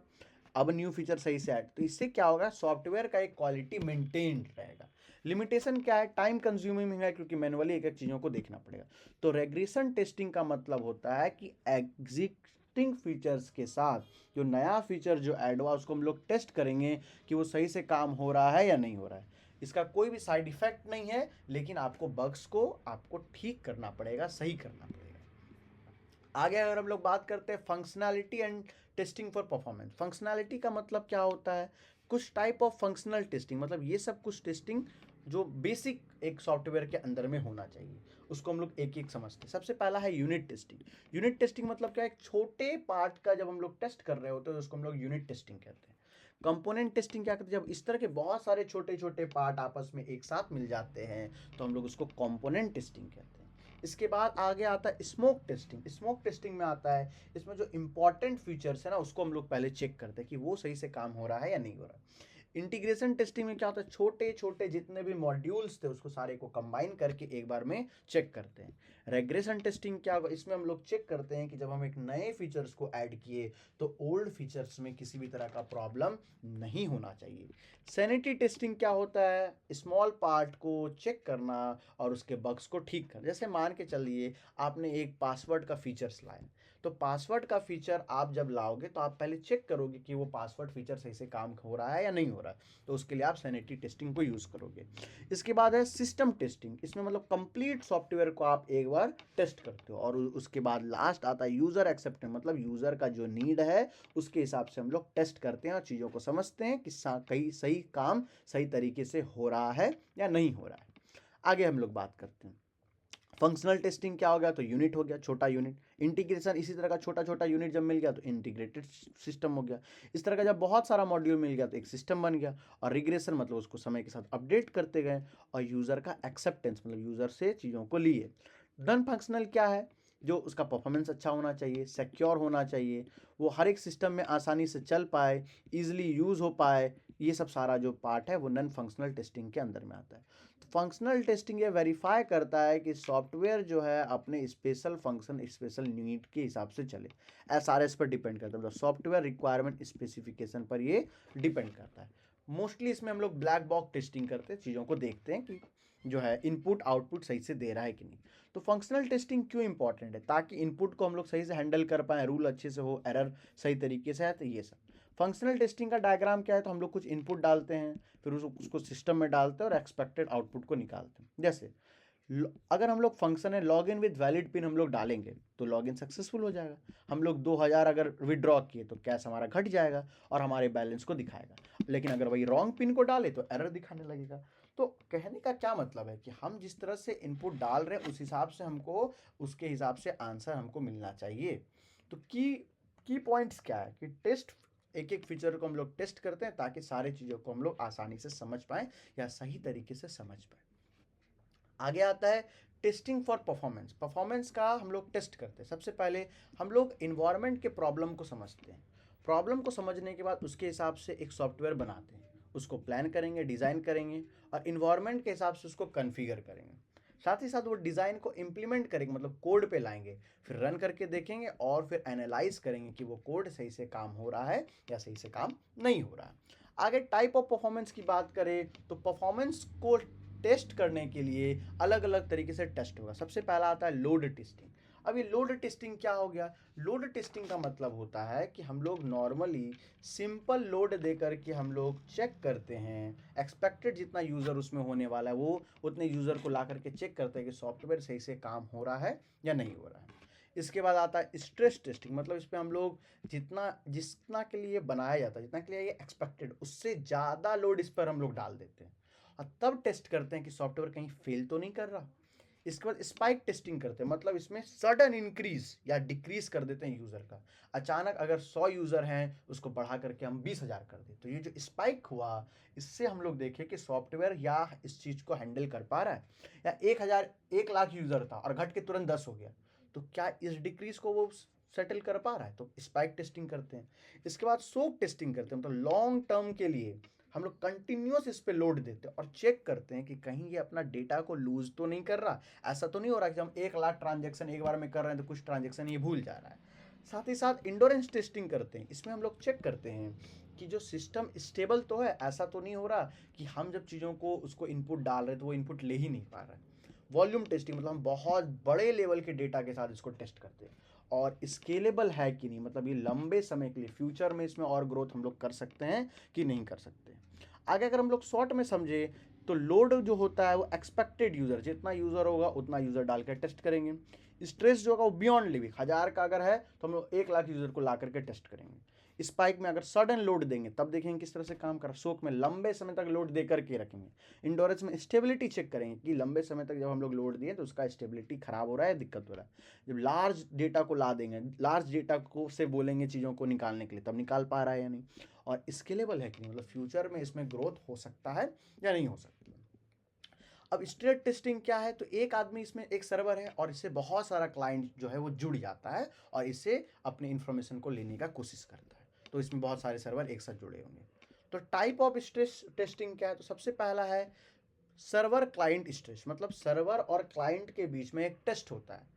अब न्यू फीचर सही से ऐड, तो इससे क्या होगा, सॉफ्टवेयर का एक क्वालिटी मेंटेन्ड रहेगा। लिमिटेशन क्या है, टाइम कंज्यूमिंग है क्योंकि मैनुअली एक एक चीज़ों को देखना पड़ेगा। तो रेग्रेशन टेस्टिंग का मतलब होता है कि एग्जिस्टिंग फीचर्स के साथ जो नया फीचर जो ऐड हुआ उसको हम लोग टेस्ट करेंगे कि वो सही से काम हो रहा है या नहीं हो रहा है। इसका कोई भी साइड इफेक्ट नहीं है, लेकिन आपको बग्स को आपको ठीक करना पड़ेगा, सही करना पड़ेगा। आगे अगर हम लोग बात करते हैं functionality and testing for performance. Functionality का मतलब क्या होता है, कुछ टाइप ऑफ फंक्शनल टेस्टिंग, मतलब ये सब कुछ टेस्टिंग जो बेसिक एक सॉफ्टवेयर के अंदर में होना चाहिए, उसको हम लोग एक एक समझते हैं। सबसे पहला है यूनिट टेस्टिंग। यूनिट टेस्टिंग मतलब क्या है, एक छोटे पार्ट का जब हम लोग टेस्ट कर रहे होते हैं तो उसको हम लोग यूनिट टेस्टिंग कहते हैं। कंपोनेंट टेस्टिंग क्या करते हैं, जब इस तरह के बहुत सारे छोटे छोटे पार्ट आपस में एक साथ मिल जाते हैं तो हम लोग उसको कंपोनेंट टेस्टिंग कहते हैं। इसके बाद आगे आता है स्मोक टेस्टिंग। स्मोक टेस्टिंग में आता है, इसमें जो इंपॉर्टेंट फीचर्स है ना उसको हम लोग पहले चेक करते हैं कि वो सही से काम हो रहा है या नहीं हो रहा है। इंटीग्रेशन टेस्टिंग में क्या होता है, छोटे छोटे जितने भी मॉड्यूल्स थे उसको सारे को कंबाइन करके एक बार में चेक करते हैं। रेग्रेशन टेस्टिंग क्या होगा, इसमें हम लोग चेक करते हैं कि जब हम एक नए फीचर्स को ऐड किए तो ओल्ड फीचर्स में किसी भी तरह का प्रॉब्लम नहीं होना चाहिए। सैनिटी टेस्टिंग क्या होता है, स्मॉल पार्ट को चेक करना और उसके बग्स को ठीक करना। जैसे मान के चलिए आपने एक पासवर्ड का फीचर्स लाए, तो पासवर्ड का फीचर आप जब लाओगे तो आप पहले चेक करोगे कि वो पासवर्ड फीचर सही से काम हो रहा है या नहीं हो रहा है, तो उसके लिए आप सैनिटी टेस्टिंग को यूज़ करोगे। इसके बाद है सिस्टम टेस्टिंग। इसमें मतलब कंप्लीट सॉफ्टवेयर को आप एक बार टेस्ट करते हो और उसके बाद लास्ट आता है यूज़र एक्सेप्टेंस, मतलब यूज़र का जो नीड है उसके हिसाब से हम लोग टेस्ट करते हैं और चीज़ों को समझते हैं कि कहीं सही काम सही तरीके से हो रहा है या नहीं हो रहा है। आगे हम लोग बात करते हैं फंक्शनल टेस्टिंग क्या हो गया, तो यूनिट हो गया, छोटा यूनिट। इंटीग्रेशन इसी तरह का छोटा छोटा यूनिट जब मिल गया तो इंटीग्रेटेड सिस्टम हो गया। इस तरह का जब बहुत सारा मॉड्यूल मिल गया तो एक सिस्टम बन गया। और रिग्रेशन मतलब उसको समय के साथ अपडेट करते गए। और यूज़र का एक्सेप्टेंस मतलब यूज़र से चीज़ों को लिए। नॉन फंक्शनल क्या है, जो उसका परफॉर्मेंस अच्छा होना चाहिए, सिक्योर होना चाहिए, वो हर एक सिस्टम में आसानी से चल पाए, ईजिली यूज़ हो पाए, ये सब सारा जो पार्ट है वो नॉन फंक्शनल टेस्टिंग के अंदर में आता है। तो फंक्शनल टेस्टिंग ये वेरीफाई करता है कि सॉफ्टवेयर जो है अपने स्पेशल फंक्शन स्पेशल नीड के हिसाब से चले। एसआरएस पर डिपेंड करता है, मतलब सॉफ्टवेयर रिक्वायरमेंट स्पेसिफिकेशन पर ये डिपेंड करता है। मोस्टली इसमें हम लोग ब्लैक बॉक्स टेस्टिंग करते हैं, चीज़ों को देखते हैं कि जो है इनपुट आउटपुट सही से दे रहा है कि नहीं। तो फंक्शनल टेस्टिंग क्यों इंपॉर्टेंट है, ताकि इनपुट को हम लोग सही से हैंडल कर पाएँ, रूल अच्छे से हो, एरर सही तरीके से है, तो ये सब। फंक्शनल टेस्टिंग का डायग्राम क्या है, तो हम लोग कुछ इनपुट डालते हैं, फिर उसको सिस्टम में डालते हैं और एक्सपेक्टेड आउटपुट को निकालते हैं। जैसे अगर हम लोग फंक्शन है log in with valid pin हम लोग डालेंगे तो लॉग इन सक्सेसफुल हो जाएगा। हम लोग 2000 अगर विड्रॉ किए तो कैश हमारा घट जाएगा और हमारे बैलेंस को दिखाएगा। लेकिन अगर वही रॉन्ग पिन को डाले तो एरर दिखाने लगेगा। तो कहने का क्या मतलब है कि हम जिस तरह से इनपुट डाल रहे हैं उस हिसाब से हमको उसके हिसाब से आंसर हमको मिलना चाहिए। तो की पॉइंट्स क्या है कि टेस्ट एक एक फीचर को हम लोग टेस्ट करते हैं ताकि सारी चीज़ों को हम लोग आसानी से समझ पाएँ या सही तरीके से समझ पाएँ। आगे आता है टेस्टिंग फॉर परफॉर्मेंस। परफॉर्मेंस का हम लोग टेस्ट करते हैं। सबसे पहले हम लोग इन्वायरमेंट के प्रॉब्लम को समझते हैं। प्रॉब्लम को समझने के बाद उसके हिसाब से एक सॉफ्टवेयर बनाते हैं, उसको प्लान करेंगे, डिज़ाइन करेंगे और इन्वायरमेंट के हिसाब से उसको कन्फिगर करेंगे। साथ ही साथ वो डिज़ाइन को इम्प्लीमेंट करेंगे, मतलब कोड पे लाएंगे, फिर रन करके देखेंगे और फिर एनालाइज करेंगे कि वो कोड सही से काम हो रहा है या सही से काम नहीं हो रहा है। आगे टाइप ऑफ परफॉर्मेंस की बात करें तो परफॉर्मेंस को टेस्ट करने के लिए अलग अलग तरीके से टेस्ट होगा। सबसे पहला आता है लोड टेस्टिंग। अब ये लोड टेस्टिंग क्या हो गया? लोड टेस्टिंग का मतलब होता है कि हम लोग नॉर्मली सिंपल लोड दे करके हम लोग चेक करते हैं, एक्सपेक्टेड जितना यूज़र उसमें होने वाला है वो उतने यूज़र को ला करके चेक करते हैं कि सॉफ्टवेयर सही से काम हो रहा है या नहीं हो रहा है। इसके बाद आता है स्ट्रेस टेस्टिंग। मतलब इस पर हम लोग जितना के लिए बनाया जाता है, जितना के लिए ये एक्सपेक्टेड, उससे ज़्यादा लोड इस पर हम लोग डाल देते हैं और तब टेस्ट करते हैं कि सॉफ्टवेयर कहीं फेल तो नहीं कर रहा। इसके बाद स्पाइक टेस्टिंग करते हैं। मतलब इसमें सडन इंक्रीज या डिक्रीज कर देते हैं यूज़र का। अचानक अगर 100 यूज़र हैं उसको बढ़ा करके हम 20,000 कर दें तो ये जो स्पाइक हुआ इससे हम लोग देखें कि सॉफ्टवेयर या इस चीज़ को हैंडल कर पा रहा है। या 1 लाख यूज़र था और घट के तुरंत 10 हो गया तो क्या इस डिक्रीज को वो सेटल कर पा रहा है? तो स्पाइक टेस्टिंग करते हैं। इसके बाद सोक टेस्टिंग करते हैं। मतलब लॉन्ग टर्म के लिए हम लोग कंटिन्यूस इस पे लोड देते हैं और चेक करते हैं कि कहीं ये अपना डेटा को लूज तो नहीं कर रहा। ऐसा तो नहीं हो रहा कि हम 1 लाख ट्रांजेक्शन एक बार में कर रहे हैं तो कुछ ट्रांजेक्शन ये भूल जा रहा है। साथ ही साथ इंडोरेंस टेस्टिंग करते हैं। इसमें हम लोग चेक करते हैं कि जो सिस्टम स्टेबल तो है, ऐसा तो नहीं हो रहा कि हम जब चीज़ों को उसको इनपुट डाल रहे हैं तो वो इनपुट ले ही नहीं पा रहा है। वॉल्यूम टेस्टिंग, मतलब हम बहुत बड़े लेवल के डेटा के साथ इसको टेस्ट करते हैं और स्केलेबल है कि नहीं, मतलब ये लंबे समय के लिए फ्यूचर में इसमें और ग्रोथ हम लोग कर सकते हैं कि नहीं कर सकते। आगे अगर हम लोग शॉर्ट में समझे तो लोड जो होता है वो एक्सपेक्टेड यूज़र, जितना यूज़र होगा उतना यूज़र डाल कर टेस्ट करेंगे। स्ट्रेस जो होगा वो बियॉन्ड लिमिट, 1000 का अगर है तो हम लोग 1 लाख यूज़र को ला करके टेस्ट करेंगे। स्पाइक में अगर सडन लोड देंगे तब देखेंगे किस तरह से काम कर रहा है। सोक में लंबे समय तक लोड दे करके रखेंगे। इंडोरेंस में स्टेबिलिटी चेक करेंगे कि लंबे समय तक जब हम लोग लोड दिए तो उसका स्टेबिलिटी खराब हो रहा है, दिक्कत हो रहा है। जब लार्ज डेटा को ला देंगे, लार्ज डेटा को से बोलेंगे चीज़ों को निकालने के लिए, तब निकाल पा रहा है या नहीं। और स्केलेबल है कि नहीं, मतलब फ्यूचर में इसमें ग्रोथ हो सकता है या नहीं हो सकती है। अब स्ट्रेट टेस्टिंग क्या है? तो एक आदमी, इसमें एक सर्वर है और इससे बहुत सारा क्लाइंट जो है वो जुड़ जाता है और इससे अपने इंफॉर्मेशन को लेने का कोशिश करता है। तो इसमें बहुत सारे सर्वर एक साथ जुड़े होंगे। तो टाइप ऑफ स्ट्रेस टेस्टिंग क्या है? तो सबसे पहला है सर्वर क्लाइंट स्ट्रेस। मतलब सर्वर और क्लाइंट के बीच में एक टेस्ट होता है।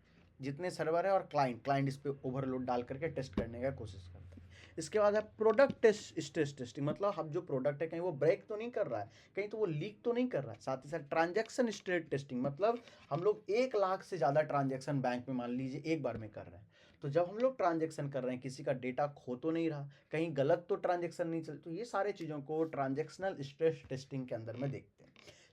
जितने सर्वर है और क्लाइंट इस पर ओवरलोड डाल करके टेस्ट करने का कोशिश करता है। इसके बाद है प्रोडक्ट टेस्ट स्ट्रेस टेस्टिंग। मतलब हम जो प्रोडक्ट है कहीं वो ब्रेक तो नहीं कर रहा है, कहीं तो वो लीक तो नहीं कर रहा है। साथ ही साथ ट्रांजैक्शन स्ट्रेस टेस्टिंग, मतलब हम लोग 1 लाख से ज़्यादा ट्रांजैक्शन बैंक में मान लीजिए एक बार में कर रहे हैं, तो जब हम लोग ट्रांजैक्शन कर रहे हैं किसी का डेटा खो तो नहीं रहा, कहीं गलत तो ट्रांजैक्शन नहीं चल, तो ये सारे चीज़ों को ट्रांजैक्शनल स्ट्रेस टेस्टिंग के अंदर में देखते हैं।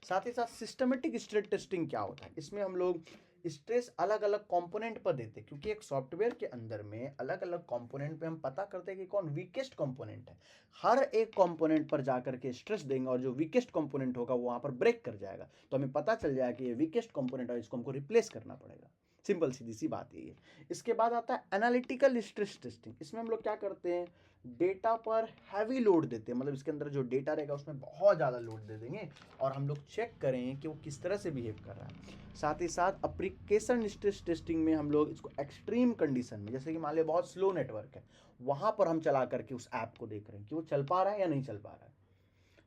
साथ ही साथ सिस्टमेटिक स्ट्रेस टेस्टिंग क्या होता है? इसमें हम लोग स्ट्रेस अलग अलग कंपोनेंट पर देते हैं, क्योंकि एक सॉफ्टवेयर के अंदर में अलग अलग कंपोनेंट पे हम पता करते हैं कि कौन वीकेस्ट कंपोनेंट है। हर एक कंपोनेंट पर जाकर के स्ट्रेस देंगे और जो वीकेस्ट कंपोनेंट होगा वो वहाँ पर ब्रेक कर जाएगा, तो हमें पता चल जाएगा कि ये वीकेस्ट कंपोनेंट है, इसको हमको रिप्लेस करना पड़ेगा। सिंपल सीधी सी बात यही है। इसके बाद आता है एनालिटिकल स्ट्रेस टेस्टिंग। इसमें हम लोग क्या करते हैं, डेटा पर हैवी लोड देते हैं। मतलब इसके अंदर जो डेटा रहेगा उसमें बहुत ज़्यादा लोड दे देंगे और हम लोग चेक करें कि वो किस तरह से बिहेव कर रहा है। साथ ही साथ एप्लीकेशन स्ट्रेस टेस्टिंग में हम लोग इसको एक्सट्रीम कंडीशन में, जैसे कि मान लिया बहुत स्लो नेटवर्क है, वहाँ पर हम चला करके उस ऐप को देख रहे हैं कि वो चल पा रहा है या नहीं चल पा रहा है।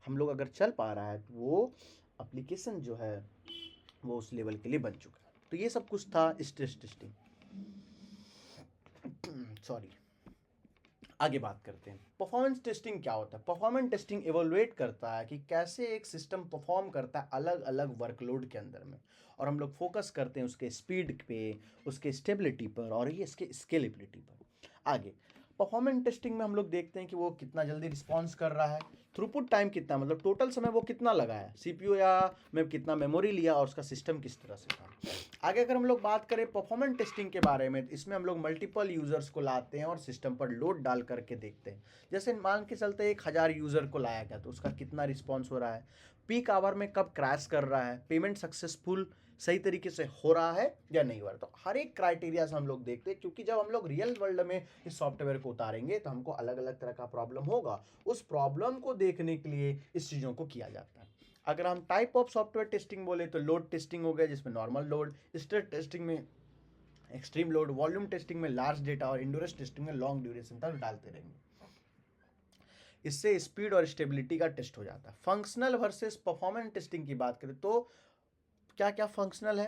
हम लोग अगर चल पा रहा है तो वो एप्लीकेशन जो है वो उस लेवल के लिए बन चुका है। तो ये सब कुछ था स्ट्रेस टेस्टिंग। सॉरी, आगे बात करते हैं परफॉर्मेंस टेस्टिंग क्या होता है। परफॉर्मेंस टेस्टिंग इवोल्यूएट करता है कि कैसे एक सिस्टम परफॉर्म करता है अलग अलग वर्कलोड के अंदर में, और हम लोग फोकस करते हैं उसके स्पीड पे, उसके स्टेबिलिटी पर और ये इसके स्केलेबिलिटी पर। आगे परफॉर्मेंस टेस्टिंग में हम लोग देखते हैं कि वो कितना जल्दी रिस्पॉन्स कर रहा है, थ्रूपुट टाइम कितना, मतलब टोटल समय वो कितना लगाया, सीपीयू या में कितना मेमोरी लिया और उसका सिस्टम किस तरह से था। आगे अगर हम लोग बात करें परफॉर्मेंस टेस्टिंग के बारे में, तो इसमें हम लोग मल्टीपल यूजर्स को लाते हैं और सिस्टम पर लोड डाल करके देखते हैं। जैसे मान के चलते 1000 यूजर को लाया गया तो उसका कितना रिस्पॉन्स हो रहा है, पीक आवर में कब क्रैश कर रहा है, पेमेंट सक्सेसफुल सही तरीके से हो रहा है या नहीं हो रहा है। तो हर एक क्राइटेरिया से हम लोग देखते हैं, क्योंकि जब हम लोग रियल वर्ल्ड में इस सॉफ्टवेयर को उतारेंगे तो हमको अलग अलग तरह का प्रॉब्लम होगा। उस प्रॉब्लम को देखने के लिए इस चीज़ों को किया जाता है। अगर हम टाइप ऑफ सॉफ्टवेयर टेस्टिंग बोले तो लोड टेस्टिंग हो गया, जिसमें नॉर्मल लोड, स्ट्रेस टेस्टिंग में एक्सट्रीम लोड, वॉल्यूम टेस्टिंग में लार्ज डेटा और इंड्योरेंस टेस्टिंग में लॉन्ग ड्यूरेशन तक डालते रहेंगे। इससे स्पीड और स्टेबिलिटी का टेस्ट हो जाता है। फंक्शनल वर्सेस परफॉर्मेंस टेस्टिंग की बात करें तो क्या क्या फंक्शनल है,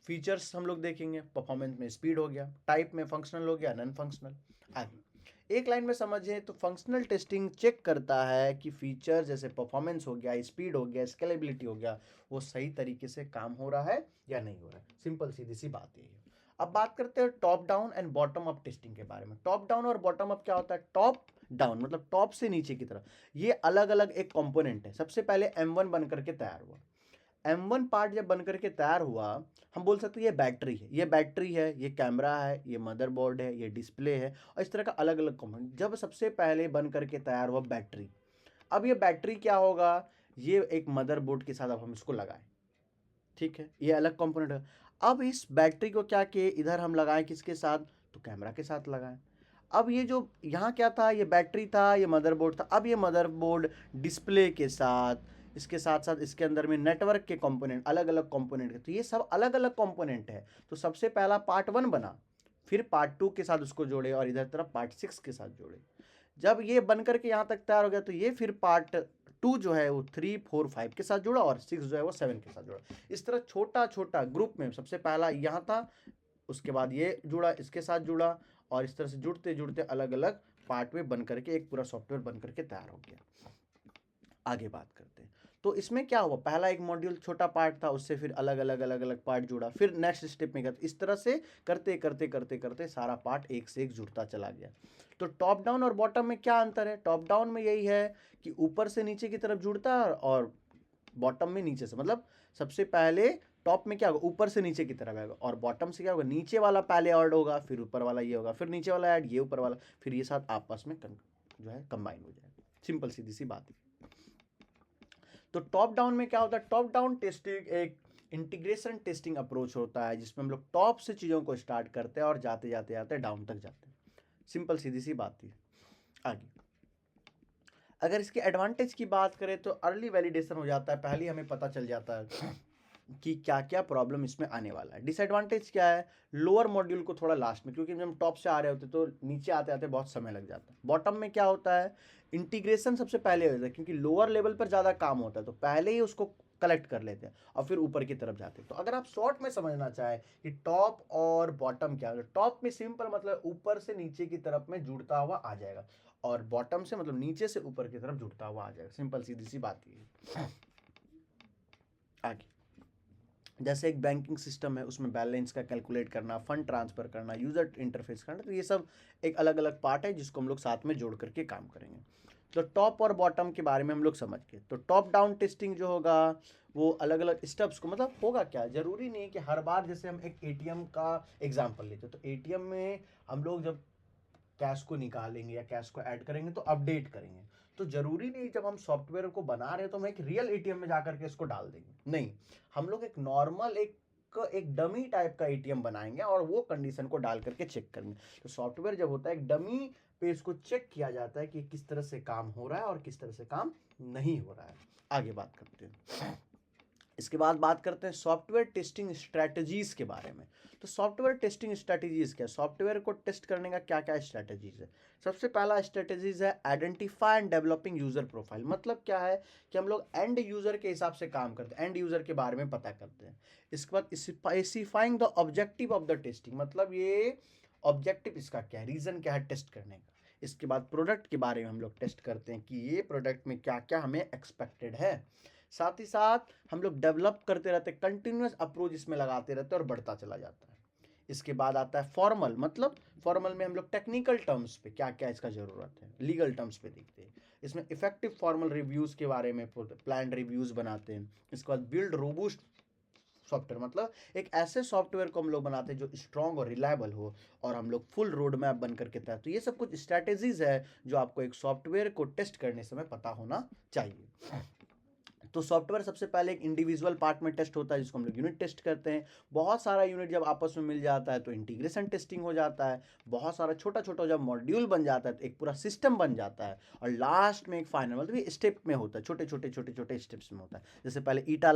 फीचर्स हम लोग देखेंगे, परफॉर्मेंस में स्पीड हो गया, टाइप में फंक्शनल हो गया, नॉन फंक्शनल। आगे एक लाइन में समझें तो फंक्शनल टेस्टिंग चेक करता है कि फीचर जैसे परफॉर्मेंस हो गया, स्पीड हो गया, स्केलेबिलिटी हो गया, वो सही तरीके से काम हो रहा है या नहीं हो रहा है। सिंपल सीधी सी बात यही है। अब बात करते हैं top down and bottom up testing के बारे में। टॉप डाउन और बॉटम अप क्या होता है, टॉप डाउन मतलब टॉप से नीचे की तरफ, ये अलग अलग एक कंपोनेंट है। सबसे पहले M1 बन करके तैयार हुआ, M1 पार्ट जब बन करके तैयार हुआ, हम बोल सकते हैं ये बैटरी है, ये बैटरी है, ये कैमरा है, ये मदरबोर्ड है, ये डिस्प्ले है, और इस तरह का अलग अलग कंपोनेंट जब सबसे पहले बन करके तैयार हुआ बैटरी। अब ये बैटरी क्या होगा, ये एक मदरबोर्ड के साथ अब हम इसको लगाएं, ठीक है, ये अलग कंपोनेंट है। अब इस बैटरी को क्या किए, इधर हम लगाएं किसके साथ, तो कैमरा के साथ लगाएं। अब ये जो यहाँ क्या था, ये बैटरी था, ये मदरबोर्ड था, अब ये मदरबोर्ड डिस्प्ले के साथ, इसके साथ साथ इसके अंदर में नेटवर्क के कंपोनेंट, अलग अलग कंपोनेंट है, तो ये सब अलग अलग कंपोनेंट है। तो सबसे पहला पार्ट 1 बना, फिर पार्ट 2 के साथ उसको जोड़े और इधर तरफ पार्ट 6 के साथ जोड़े। जब ये बन करके यहाँ तक तैयार हो गया तो ये फिर पार्ट 2 जो है वो 3, 4, 5 के साथ जुड़ा और 6 जो है वो 7 के साथ जुड़ा। इस तरह छोटा छोटा ग्रुप में सबसे पहला यहाँ था, उसके बाद ये जुड़ा, इसके साथ जुड़ा, और इस तरह से जुड़ते जुड़ते अलग अलग पार्ट में बन करके एक पूरा सॉफ्टवेयर बन करके तैयार हो गया। आगे बात करते हैं तो इसमें क्या हुआ, पहला एक मॉड्यूल छोटा पार्ट था, उससे फिर अलग अलग अलग अलग पार्ट जुड़ा, फिर नेक्स्ट स्टेप में इस तरह से करते करते करते करते सारा पार्ट एक से एक जुड़ता चला गया। तो टॉप डाउन और बॉटम में क्या अंतर है, टॉप डाउन में यही है कि ऊपर से नीचे की तरफ जुड़ता है, और बॉटम में नीचे से, मतलब सबसे पहले टॉप में क्या होगा, ऊपर से नीचे की तरफ आएगा, और बॉटम से क्या होगा, नीचे वाला पहले ऐड होगा, फिर ऊपर वाला ये होगा, फिर नीचे वाला ऐड, ये ऊपर वाला, फिर ये साथ आपस में जो है कंबाइन हो जाएगा। सिंपल सीधी सी बात है। तो टॉप डाउन में क्या होता है, टॉप डाउन टेस्टिंग एक इंटीग्रेशन टेस्टिंग अप्रोच होता है, जिसमें हम लोग टॉप से चीज़ों को स्टार्ट करते हैं और जाते जाते जाते डाउन तक जाते हैं। सिंपल सीधी सी बात है। आगे अगर इसके एडवांटेज की बात करें तो अर्ली वैलिडेशन हो जाता है, पहले हमें पता चल जाता है कि क्या क्या प्रॉब्लम इसमें आने वाला है। डिसएडवांटेज क्या है, लोअर मॉड्यूल को थोड़ा लास्ट में, क्योंकि जब हम टॉप से आ रहे होते तो नीचे आते आते बहुत समय लग जाता है। बॉटम में क्या होता है, इंटीग्रेशन सबसे पहले होता है, क्योंकि लोअर लेवल पर ज़्यादा काम होता है, तो पहले ही उसको कलेक्ट कर लेते हैं और फिर ऊपर की तरफ जाते हैं। तो अगर आप शॉर्ट में समझना चाहें कि टॉप और बॉटम क्या है, टॉप में सिंपल मतलब ऊपर से नीचे की तरफ में जुड़ता हुआ आ जाएगा, और बॉटम से मतलब नीचे से ऊपर की तरफ जुड़ता हुआ आ जाएगा। सिंपल सीधी सी बात है। आगे जैसे एक बैंकिंग सिस्टम है, उसमें बैलेंस का कैलकुलेट करना, फंड ट्रांसफर करना, यूजर इंटरफेस करना, तो ये सब एक अलग अलग पार्ट है जिसको हम लोग साथ में जोड़ करके काम करेंगे। तो टॉप और बॉटम के बारे में हम लोग समझ गए। तो टॉप डाउन टेस्टिंग जो होगा वो अलग अलग स्टेप्स को, मतलब होगा क्या, जरूरी नहीं है कि हर बार, जैसे हम एक एटीएम का एग्जांपल लेते हैं, तो एटीएम में हम लोग जब कैश को निकालेंगे या कैश को ऐड करेंगे तो अपडेट करेंगे, तो जरूरी नहीं जब हम सॉफ्टवेयर को बना रहे हैं तो हम एक रियल एटीएम में जाकर के इसको डाल देंगे, नहीं, हम लोग एक नॉर्मल एक डमी टाइप का एटीएम बनाएंगे और वो कंडीशन को डाल करके चेक करेंगे। तो सॉफ्टवेयर जब होता है एक डमी पे इसको चेक किया जाता है कि किस तरह से काम हो रहा है और किस तरह से काम नहीं हो रहा है। आगे बात करते हैं। इसके बाद बात करते हैं सॉफ्टवेयर टेस्टिंग स्ट्रैटेजीज के बारे में। तो सॉफ्टवेयर टेस्टिंग स्ट्रैटेजीज क्या है, सॉफ्टवेयर को टेस्ट करने का क्या क्या स्ट्रैटेजीज है। सबसे पहला स्ट्रैटेजीज है identify and developing user profile. मतलब क्या है कि हम लोग एंड यूजर के हिसाब से काम करते हैं, एंड यूजर के बारे में पता करते हैं। इसके बाद specifying the objective of the testing, मतलब ये ऑब्जेक्टिव इसका क्या है, रीजन क्या है टेस्ट करने का। इसके बाद प्रोडक्ट के बारे में हम लोग टेस्ट करते हैं कि ये प्रोडक्ट में क्या क्या हमें एक्सपेक्टेड है। साथ ही साथ हम लोग डेवलप करते रहते, कंटिन्यूस अप्रोच इसमें लगाते रहते हैं और बढ़ता चला जाता है। इसके बाद आता है फॉर्मल, मतलब फॉर्मल में हम लोग टेक्निकल टर्म्स पे क्या क्या इसका ज़रूरत है, लीगल टर्म्स पे देखते हैं। इसमें इफेक्टिव फॉर्मल रिव्यूज़ के बारे में प्लान रिव्यूज़ बनाते हैं। इसके बाद बिल्ड रोबूस्ट सॉफ्टवेयर, मतलब एक ऐसे सॉफ्टवेयर को हम लोग बनाते हैं जो स्ट्रांग और रिलायबल हो, और हम लोग फुल रोड मैप बन करके तैयार। तो ये सब कुछ स्ट्रैटेजीज है जो आपको एक सॉफ्टवेयर को टेस्ट करने समय पता होना चाहिए। तो सॉफ्टवेयर सबसे पहले एक इंडिविजुअल पार्ट में टेस्ट होता है जिसको हम लोग यूनिट टेस्ट करते हैं। बहुत सारा यूनिट जब आपस में मिल जाता है तो इंटीग्रेशन टेस्टिंग हो जाता है। बहुत सारा छोटा छोटा जब मॉड्यूल बन जाता है तो एक पूरा सिस्टम बन जाता है। और लास्ट में एक फाइनल, मतलब ये स्टेप में होता है, छोटे छोटे छोटे छोटे स्टेप्स में होता है। जैसे पहले ईटा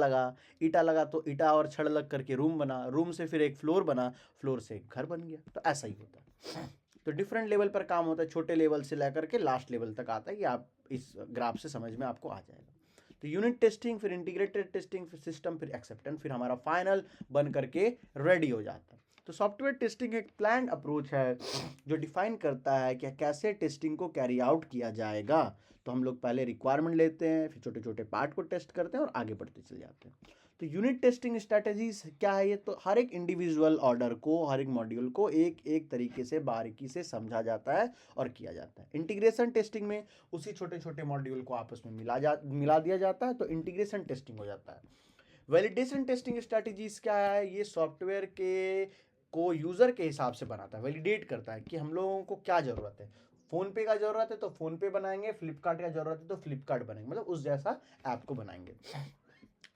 लगा तो ईटा और छड़ लग करके रूम बना, रूम से फिर एक फ्लोर बना, फ्लोर से एक घर बन गया। तो ऐसा ही होता है। तो डिफरेंट लेवल पर काम होता है, छोटे लेवल से लेकर के लास्ट लेवल तक आता है। ये आप इस ग्राफ से समझ में आपको आ जाएगा। तो यूनिट टेस्टिंग, फिर इंटीग्रेटेड टेस्टिंग, फिर सिस्टम, फिर एक्सेप्टेंस, फिर हमारा फाइनल बन करके रेडी हो जाता है। तो सॉफ्टवेयर टेस्टिंग एक प्लान्ड अप्रोच है जो डिफाइन करता है कि कैसे टेस्टिंग को कैरी आउट किया जाएगा। तो हम लोग पहले रिक्वायरमेंट लेते हैं, फिर छोटे छोटे पार्ट को टेस्ट करते हैं और आगे बढ़ते चले जाते हैं। तो यूनिट टेस्टिंग स्ट्रैटेजीज क्या है ये, तो हर एक इंडिविजुअल ऑर्डर को, हर एक मॉड्यूल को एक एक तरीके से बारीकी से समझा जाता है और किया जाता है। इंटीग्रेशन टेस्टिंग में उसी छोटे छोटे मॉड्यूल को आपस में मिला दिया जाता है, तो इंटीग्रेशन टेस्टिंग हो जाता है। वैलिडेशन टेस्टिंग स्ट्रैटेजीज क्या है, ये सॉफ्टवेयर के को यूज़र के हिसाब से बनाता है, वैलिडेट करता है कि हम लोगों को क्या ज़रूरत है। फ़ोन पे का ज़रूरत है तो फ़ोन पे बनाएंगे, फ्लिपकार्ट का ज़रूरत है तो फ्लिपकार्ट बनाएंगे, मतलब उस जैसा ऐप को बनाएंगे।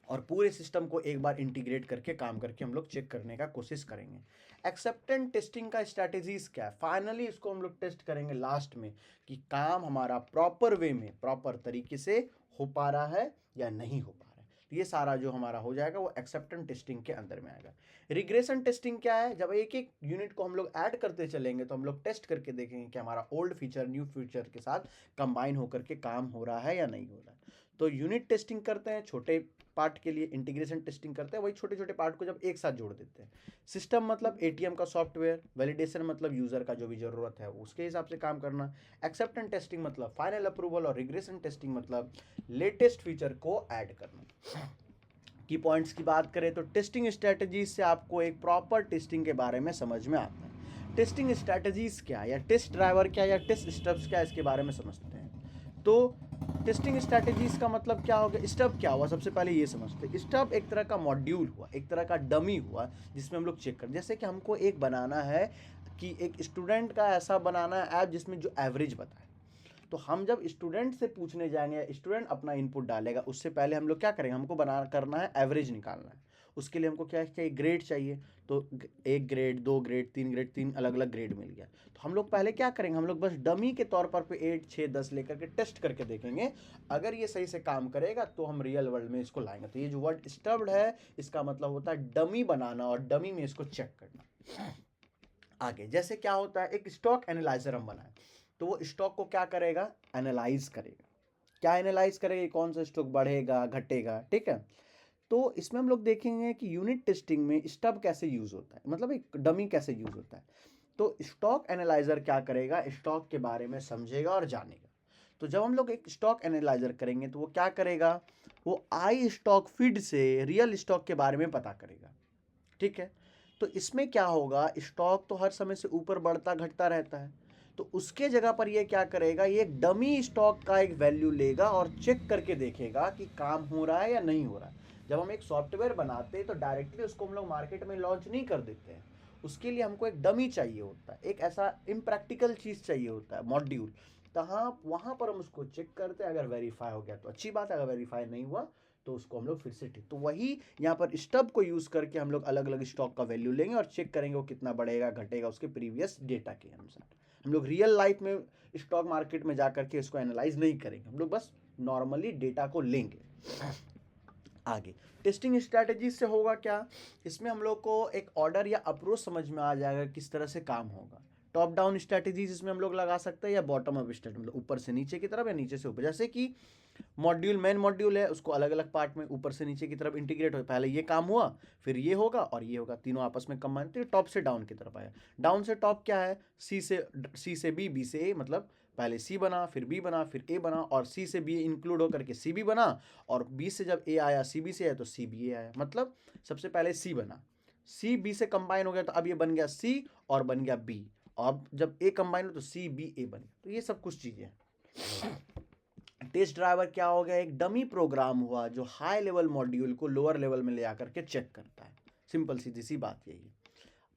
और पूरे सिस्टम को एक बार इंटीग्रेट करके काम करके हम लोग चेक करने का कोशिश करेंगे। एक्सेप्टेंस टेस्टिंग का स्ट्रैटेजीज क्या है, फाइनली इसको हम लोग टेस्ट करेंगे लास्ट में कि काम हमारा प्रॉपर वे में, प्रॉपर तरीके से हो पा रहा है या नहीं हो पा रहा है। तो ये सारा जो हमारा हो जाएगा वो एक्सेप्टेंस टेस्टिंग के अंदर में आएगा। रिग्रेशन टेस्टिंग क्या है, जब एक एक यूनिट को हम लोग ऐड करते चलेंगे तो हम लोग टेस्ट करके देखेंगे कि हमारा ओल्ड फीचर न्यू फीचर के साथ कंबाइन होकर के काम हो रहा है या नहीं हो रहा है। तो यूनिट टेस्टिंग करते हैं छोटे पार्ट के लिए, इंटीग्रेशन टेस्टिंग करते हैं वही छोटे छोटे पार्ट को जब एक साथ जोड़ देते हैं। सिस्टम मतलब एटीएम का सॉफ्टवेयर, वैलिडेशन मतलब यूज़र का जो भी ज़रूरत है उसके हिसाब से काम करना, एक्सेप्टेंस टेस्टिंग मतलब फाइनल अप्रूवल, और रिग्रेशन टेस्टिंग मतलब लेटेस्ट फीचर को ऐड करना। की पॉइंट्स की बात करें तो टेस्टिंग स्ट्रैटेजीज से आपको एक प्रॉपर टेस्टिंग के बारे में समझ में आता है। टेस्टिंग स्ट्रैटेजीज क्या, या टेस्ट ड्राइवर क्या, या टेस्ट स्टेप्स क्या, इसके बारे में समझते हैं। तो टेस्टिंग स्ट्रैटेजीज का मतलब क्या हो गया, स्टब क्या हुआ, सबसे पहले ये समझते हैं। स्टब एक तरह का मॉड्यूल हुआ, एक तरह का डमी हुआ जिसमें हम लोग चेक कर, जैसे कि हमको एक बनाना है कि एक स्टूडेंट का ऐसा बनाना है ऐप जिसमें जो एवरेज बताए। तो हम जब स्टूडेंट से पूछने जाएंगे, स्टूडेंट अपना इनपुट डालेगा, उससे पहले हम लोग क्या करेंगे, हमको बना करना है एवरेज निकालना है। उसके लिए हमको क्या चाहिए, ग्रेड चाहिए। तो 1 ग्रेड, 2 ग्रेड, 3 ग्रेड, 3 अलग अलग ग्रेड मिल गया। तो हम लोग पहले क्या करेंगे, हम लोग बस डमी के तौर पर 8, 6, 10 लेकर के टेस्ट करके देखेंगे। अगर ये सही से काम करेगा तो हम रियल वर्ल्ड में इसको लाएंगे। तो ये जो वर्ड स्टब्ड है इसका मतलब होता है डमी बनाना और डमी में इसको चेक करना। आगे जैसे क्या होता है, एक स्टॉक एनालाइजर हम बनाए, तो वो स्टॉक को क्या करेगा, एनालाइज करेगा। क्या एनालाइज करेगा, कौन सा स्टॉक बढ़ेगा घटेगा, ठीक है। तो इसमें हम लोग देखेंगे कि यूनिट टेस्टिंग में स्टब कैसे यूज होता है, मतलब एक डमी कैसे यूज होता है। तो स्टॉक एनालाइजर क्या करेगा, स्टॉक के बारे में समझेगा और जानेगा। तो जब हम लोग एक स्टॉक एनालाइजर करेंगे तो वो क्या करेगा, वो आई स्टॉक फीड से रियल स्टॉक के बारे में पता करेगा, ठीक है। तो इसमें क्या होगा, स्टॉक तो हर समय से ऊपर बढ़ता घटता रहता है। तो उसके जगह पर ये क्या करेगा, ये एक डमी स्टॉक का एक वैल्यू लेगा और चेक करके देखेगा कि काम हो रहा है या नहीं हो रहा है। जब हम एक सॉफ्टवेयर बनाते हैं तो डायरेक्टली उसको हम लोग मार्केट में लॉन्च नहीं कर देते हैं। उसके लिए हमको एक डमी चाहिए होता है, एक ऐसा इम्प्रैक्टिकल चीज़ चाहिए होता है, मॉड्यूल। तो हाँ, वहाँ पर हम उसको चेक करते हैं, अगर वेरीफाई हो गया तो अच्छी बात है, अगर वेरीफाई नहीं हुआ तो उसको हम लोग फिर से ठीक। तो वही यहाँ पर स्टब को यूज़ करके हम लोग अलग अलग स्टॉक का वैल्यू लेंगे और चेक करेंगे वो कितना बढ़ेगा घटेगा उसके प्रीवियस डेटा के अनुसार। हम लोग रियल लाइफ में स्टॉक मार्केट में जा करके इसको एनालाइज नहीं करेंगे, हम लोग बस नॉर्मली डेटा को लेंगे। आगे टेस्टिंग स्ट्रैटेजी से होगा क्या, इसमें हम लोग को एक ऑर्डर या अप्रोच समझ में आ जाएगा किस तरह से काम होगा। टॉप डाउन स्ट्रैटेजीज इसमें हम लोग लगा सकते हैं या बॉटम अप स्ट्रैटेजी, मतलब ऊपर से नीचे की तरफ या नीचे से ऊपर। जैसे कि मॉड्यूल, मेन मॉड्यूल है, उसको अलग अलग पार्ट में ऊपर से नीचे की तरफ इंटीग्रेट हो, पहले ये काम हुआ फिर ये होगा और ये होगा, तीनों आपस में कंबाइन, तो टॉप से डाउन की तरफ आया। डाउन से टॉप क्या है, सी से बी, बी से ए, मतलब पहले सी बना, फिर बी बना, फिर ए बना, और सी से बी इंक्लूड होकर के सी बी बना, और बी से जब ए आया, सी बी से आया तो सी बी ए आया। मतलब सबसे पहले सी बना, सी बी से कंबाइन हो गया तो अब ये बन गया सी और बन गया बी, अब जब ए कंबाइन हो तो सी बी ए बन गया। तो ये सब कुछ चीजें हैं। टेस्ट ड्राइवर क्या हो गया, एक डमी प्रोग्राम हुआ जो हाई लेवल मॉड्यूल को लोअर लेवल में ले आकर के चेक करता है। सिंपल सीधी सी बात यही है।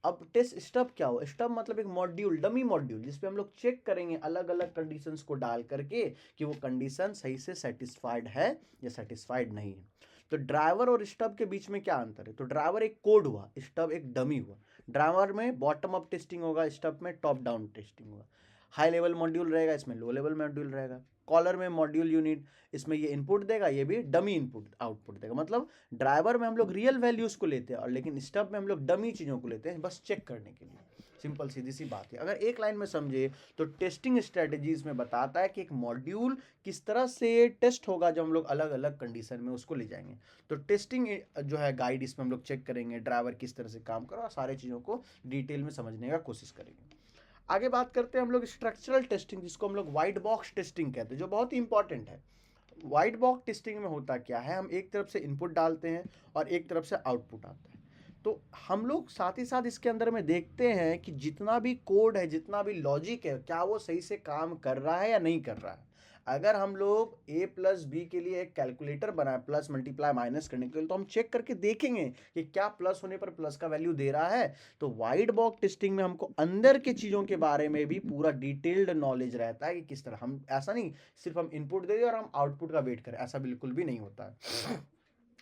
अब टेस्ट स्टब क्या हो, स्टब मतलब एक मॉड्यूल, डमी मॉड्यूल, जिसपे हम लोग चेक करेंगे अलग अलग कंडीशंस को डाल करके कि वो कंडीशन सही से सेटिस्फाइड है या सेटिस्फाइड नहीं है। तो ड्राइवर और स्टब के बीच में क्या अंतर है, तो ड्राइवर एक कोड हुआ, स्टब एक डमी हुआ। ड्राइवर में बॉटम अप टेस्टिंग होगा, स्टब में टॉप डाउन टेस्टिंग होगा। हाई लेवल मॉड्यूल रहेगा, इसमें लो लेवल मॉड्यूल रहेगा। कॉलर में मॉड्यूल यूनिट, इसमें ये इनपुट देगा, ये भी डमी इनपुट आउटपुट देगा। मतलब ड्राइवर में हम लोग रियल वैल्यूज को लेते हैं और लेकिन स्टब में हम लोग डमी चीज़ों को लेते हैं बस चेक करने के लिए। सिंपल सीधी सी बात है। अगर एक लाइन में समझे तो टेस्टिंग स्ट्रेटजीज में बताता है कि एक मॉड्यूल किस तरह से टेस्ट होगा जब हम लोग अलग अलग कंडीशन में उसको ले जाएंगे। तो टेस्टिंग जो है गाइड, इसमें हम लोग चेक करेंगे ड्राइवर किस तरह से काम कर रहा है और सारे चीज़ों को डिटेल में समझने का कोशिश करेंगे। आगे बात करते हैं हम लोग स्ट्रक्चरल टेस्टिंग, जिसको हम लोग व्हाइट बॉक्स टेस्टिंग कहते हैं, जो बहुत ही इंपॉर्टेंट है। व्हाइट बॉक्स टेस्टिंग में होता क्या है, हम एक तरफ से इनपुट डालते हैं और एक तरफ से आउटपुट आता है। तो हम लोग साथ ही साथ इसके अंदर में देखते हैं कि जितना भी कोड है, जितना भी लॉजिक है, क्या वो सही से काम कर रहा है या नहीं कर रहा है। अगर हम लोग a प्लस बी के लिए एक कैलकुलेटर बनाए प्लस मल्टीप्लाई माइनस करने के लिए, तो हम चेक करके देखेंगे कि क्या प्लस होने पर प्लस का वैल्यू दे रहा है। तो वाइट बॉक्स टेस्टिंग में हमको अंदर के चीज़ों के बारे में भी पूरा डिटेल्ड नॉलेज रहता है कि किस तरह, हम ऐसा नहीं सिर्फ हम इनपुट दे दें और हम आउटपुट का वेट करें, ऐसा बिल्कुल भी नहीं होता है।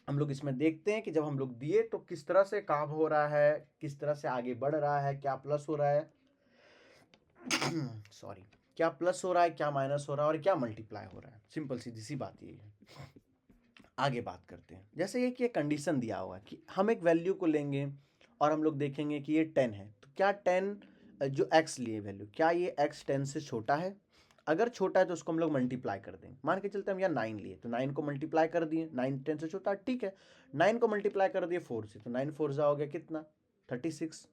हम लोग इसमें देखते हैं कि जब हम लोग दिए तो किस तरह से काम हो रहा है, किस तरह से आगे बढ़ रहा है, क्या प्लस हो रहा है सॉरी, क्या प्लस हो रहा है, क्या माइनस हो रहा है और क्या मल्टीप्लाई हो रहा है। सिंपल सीधी सी बात यही है। आगे बात करते हैं, जैसे ये कि कंडीशन दिया हुआ है कि हम एक वैल्यू को लेंगे और हम लोग देखेंगे कि ये 10 है, तो क्या 10 जो x लिए वैल्यू, क्या ये x 10 से छोटा है। अगर छोटा है तो उसको हम लोग मल्टीप्लाई कर देंगे। मान के चलते हम यहाँ 9 लिए तो 9 को मल्टीप्लाई कर दिए, 9 10 से छोटा, ठीक है। 9 को मल्टीप्लाई कर दिए 4 से, तो 9 4 जा हो गया कितना, 36।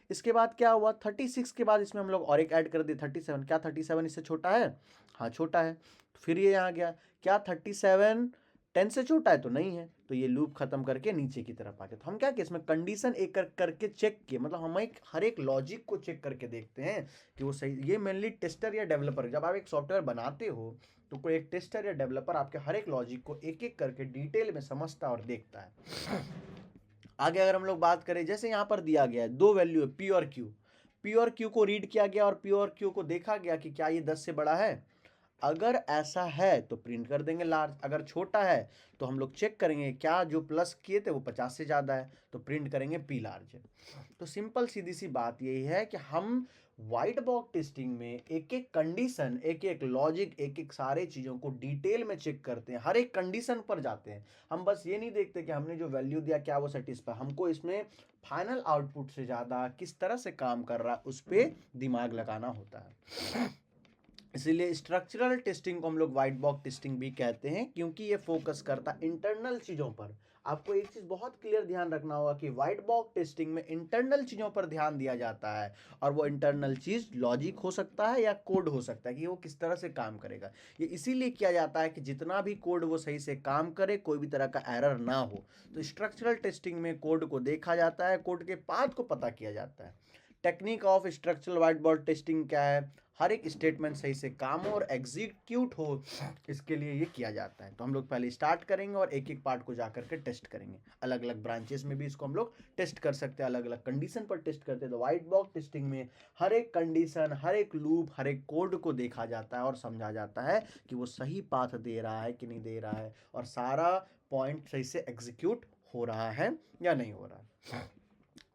इसके बाद क्या हुआ, 36 के बाद इसमें हम लोग और एक ऐड कर दिए 37, क्या 37 इससे छोटा है, हाँ छोटा है। फिर ये यहाँ गया, क्या 37 10 से छोटा है, तो नहीं है। तो ये लूप खत्म करके नीचे की तरफ आ गया। तो हम क्या किए, इसमें कंडीशन एक करके चेक किए, मतलब हम एक हर एक लॉजिक को चेक करके देखते हैं कि वो सही। ये मेनली टेस्टर या डेवलपर, जब आप एक सॉफ्टवेयर बनाते हो तो कोई एक टेस्टर या डेवलपर आपके हर एक लॉजिक को एक एक करके डिटेल में समझता और देखता है। आगे अगर हम लोग बात करें, जैसे यहाँ पर दिया गया है दो वैल्यू है पी और क्यू। पी और क्यू को रीड किया गया और पी और क्यू को देखा गया कि क्या ये 10 से बड़ा है। अगर ऐसा है तो प्रिंट कर देंगे लार्ज, अगर छोटा है तो हम लोग चेक करेंगे क्या जो प्लस किए थे वो 50 से ज़्यादा है, तो प्रिंट करेंगे पी लार्ज। तो सिंपल सीधी सी बात यही है कि हम व्हाइट बॉक्स टेस्टिंग में एक एक कंडीशन, एक एक लॉजिक, एक एक सारे चीज़ों को डिटेल में चेक करते हैं, हर एक कंडीशन पर जाते हैं। हम बस ये नहीं देखते कि हमने जो वैल्यू दिया क्या वो सेटिस्फाई, हमको इसमें फाइनल आउटपुट से ज़्यादा किस तरह से काम कर रहा है उस पर दिमाग लगाना होता है। इसीलिए स्ट्रक्चरल टेस्टिंग को हम लोग व्हाइट बॉक्स टेस्टिंग भी कहते हैं, क्योंकि ये फोकस करता है इंटरनल चीज़ों पर। आपको एक चीज़ बहुत क्लियर ध्यान रखना होगा कि व्हाइट बॉक्स टेस्टिंग में इंटरनल चीज़ों पर ध्यान दिया जाता है, और वो इंटरनल चीज़ लॉजिक हो सकता है या कोड हो सकता है कि वो किस तरह से काम करेगा। ये इसीलिए किया जाता है कि जितना भी कोड वो सही से काम करे, कोई भी तरह का एरर ना हो। तो स्ट्रक्चरल टेस्टिंग में कोड को देखा जाता है, कोड के पाथ को पता किया जाता है। Technique of structural white box testing क्या है, हर एक स्टेटमेंट सही से काम हो और एग्जीक्यूट हो, इसके लिए ये किया जाता है। तो हम लोग पहले स्टार्ट करेंगे और एक एक पार्ट को जा करके टेस्ट करेंगे। अलग अलग ब्रांचेस में भी इसको हम लोग टेस्ट कर सकते हैं, अलग अलग कंडीशन पर टेस्ट करते हैं। तो व्हाइट बॉक्स टेस्टिंग में हर एक कंडीशन, हर एक लूप, हर एक कोड को देखा जाता है और समझा जाता है कि वो सही पाथ दे रहा है कि नहीं दे रहा है, और सारा पॉइंट सही से एग्जीक्यूट हो रहा है या नहीं हो रहा है।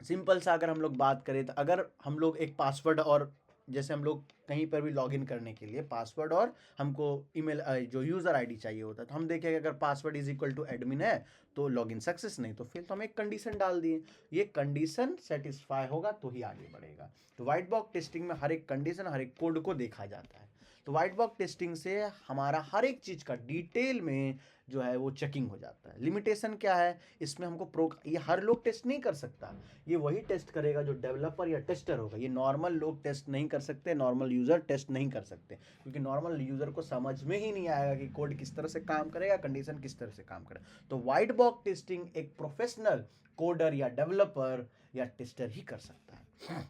सिंपल सा अगर हम लोग बात करें तो अगर हम लोग एक पासवर्ड, और जैसे हम लोग कहीं पर भी लॉगिन करने के लिए पासवर्ड और हमको ईमेल जो यूज़र आईडी चाहिए होता है, तो हम देखेंगे अगर password is equal to admin है तो लॉगिन सक्सेस, नहीं तो फिर तो हम एक कंडीशन डाल दिए, ये कंडीशन सेटिस्फाई होगा तो ही आगे बढ़ेगा। तो व्हाइट बॉक्स टेस्टिंग में हर एक कंडीशन, हर एक कोड को देखा जाता है। तो वाइट बॉक्स टेस्टिंग से हमारा हर एक चीज़ का डिटेल में जो है वो चेकिंग हो जाता है। लिमिटेशन क्या है इसमें, हमको ये हर लोग टेस्ट नहीं कर सकता, ये वही टेस्ट करेगा जो डेवलपर या टेस्टर होगा। ये नॉर्मल लोग टेस्ट नहीं कर सकते, नॉर्मल यूज़र टेस्ट नहीं कर सकते, क्योंकि नॉर्मल यूज़र को समझ में ही नहीं आएगा कि कोड किस तरह से काम करेगा, कंडीशन किस तरह से काम करेगा। तो वाइट बॉक्स टेस्टिंग एक प्रोफेशनल कोडर या डेवलपर या टेस्टर ही कर सकता है।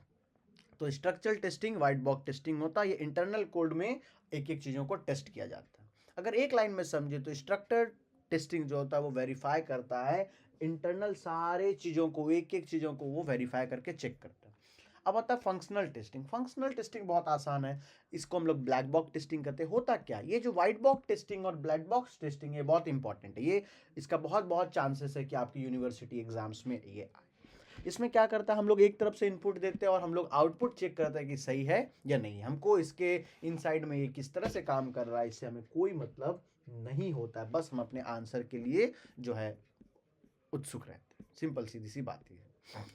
तो structural testing white box testing होता है, ये इंटरनल कोड में एक एक चीज़ों को टेस्ट किया जाता है। अगर एक लाइन में समझे तो स्ट्रक्चर टेस्टिंग जो होता है वो वेरीफाई करता है इंटरनल सारे चीज़ों को, एक एक चीज़ों को वो वेरीफाई करके चेक करता है। अब आता है फंक्शनल टेस्टिंग। फंक्शनल टेस्टिंग बहुत आसान है, इसको हम लोग ब्लैक बॉक्स टेस्टिंग करते हैं। होता क्या, ये जो व्हाइट बॉक्स टेस्टिंग और ब्लैक बॉक्स टेस्टिंग ये बहुत इंपॉर्टेंट है, ये इसका बहुत बहुत चांसेस है कि आपकी यूनिवर्सिटी एग्जाम्स में ये आए। इसमें क्या करता है, हम लोग एक तरफ से इनपुट देते हैं और हम लोग आउटपुट चेक करते हैं कि सही है या नहीं। हमको इसके इनसाइड में ये किस तरह से काम कर रहा है इससे हमें कोई मतलब नहीं होता है, बस हम अपने आंसर के लिए जो है उत्सुक रहते हैं। सिंपल सीधी सी बात है,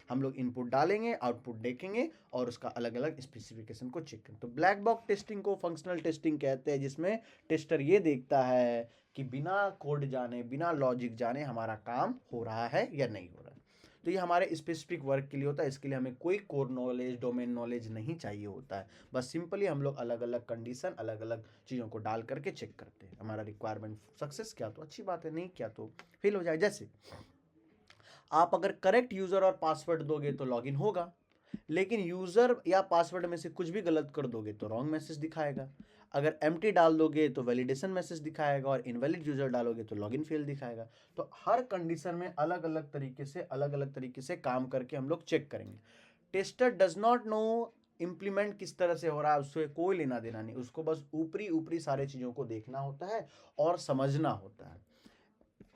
हम लोग इनपुट डालेंगे, आउटपुट देखेंगे और उसका अलग अलग स्पेसिफिकेशन को चेक करें। तो ब्लैक बॉक्स टेस्टिंग को फंक्शनल टेस्टिंग कहते हैं, जिसमें टेस्टर ये देखता है कि बिना कोड जाने, बिना लॉजिक जाने हमारा काम हो रहा है या नहीं हो रहा है। तो ये हमारे स्पेसिफिक वर्क के लिए होता है, इसके लिए हमें कोई कोर नॉलेज, डोमेन नॉलेज नहीं चाहिए होता है। बस सिंपली हम लोग अलग अलग कंडीशन, अलग अलग चीज़ों को डाल करके चेक करते हैं। हमारा रिक्वायरमेंट सक्सेस किया तो अच्छी बात है, नहीं किया तो फेल हो जाए। जैसे आप अगर करेक्ट यूज़र और पासवर्ड दोगे तो लॉगिन होगा, लेकिन यूज़र या पासवर्ड में से कुछ भी गलत कर दोगे तो रॉन्ग मैसेज दिखाएगा। अगर एम्प्टी डाल दोगे तो वैलिडेशन मैसेज दिखाएगा, और इनवैलिड यूज़र डालोगे तो लॉगिन फेल दिखाएगा। तो हर कंडीशन में अलग अलग तरीके से काम करके हम लोग चेक करेंगे। Tester does not know implement किस तरह से हो रहा है, उससे कोई लेना देना नहीं, उसको बस ऊपरी ऊपरी सारे चीज़ों को देखना होता है और समझना होता है।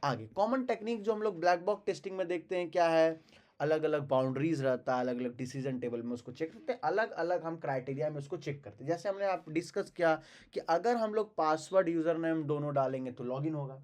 आगे कॉमन टेक्निक जो हम लोग ब्लैक बॉक्स टेस्टिंग में देखते हैं क्या है, अलग अलग बाउंड्रीज रहता है, अलग अलग डिसीजन टेबल में उसको चेक करते हैं, अलग अलग हम क्राइटेरिया में उसको चेक करते हैं। जैसे हमने आप डिस्कस किया कि अगर हम लोग पासवर्ड यूजर नेम दोनों डालेंगे तो लॉगिन होगा,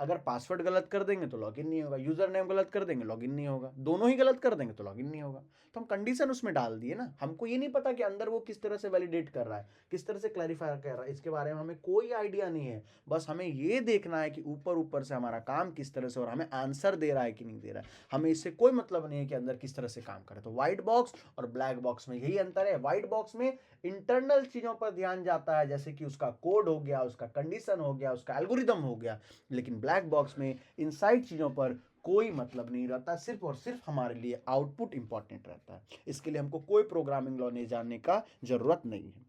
अगर पासवर्ड गलत कर देंगे तो लॉगिन नहीं होगा, यूजर नेम गलत कर देंगे लॉगिन नहीं होगा, दोनों ही गलत कर देंगे तो लॉगिन नहीं होगा। तो हम कंडीशन उसमें डाल दिए ना, हमको ये नहीं पता कि अंदर वो किस तरह से वैलिडेट कर रहा है, किस तरह से क्लैरिफाई कर रहा है, इसके बारे में हमें कोई आइडिया नहीं है। बस हमें ये देखना है कि ऊपर ऊपर से हमारा काम किस तरह से और हमें आंसर दे रहा है कि नहीं दे रहा है, हमें इससे कोई मतलब नहीं है कि अंदर किस तरह से काम करे। तो व्हाइट बॉक्स और ब्लैक बॉक्स में यही अंतर है। व्हाइट बॉक्स में इंटरनल चीज़ों पर ध्यान जाता है, जैसे कि उसका कोड हो गया, उसका कंडीशन हो गया, उसका एल्गोरिदम हो गया, लेकिन ब्लैक बॉक्स में इनसाइड चीज़ों पर कोई मतलब नहीं रहता, सिर्फ और सिर्फ हमारे लिए आउटपुट इंपॉर्टेंट रहता है। इसके लिए हमको कोई प्रोग्रामिंग लॉ जानने का जरूरत नहीं है।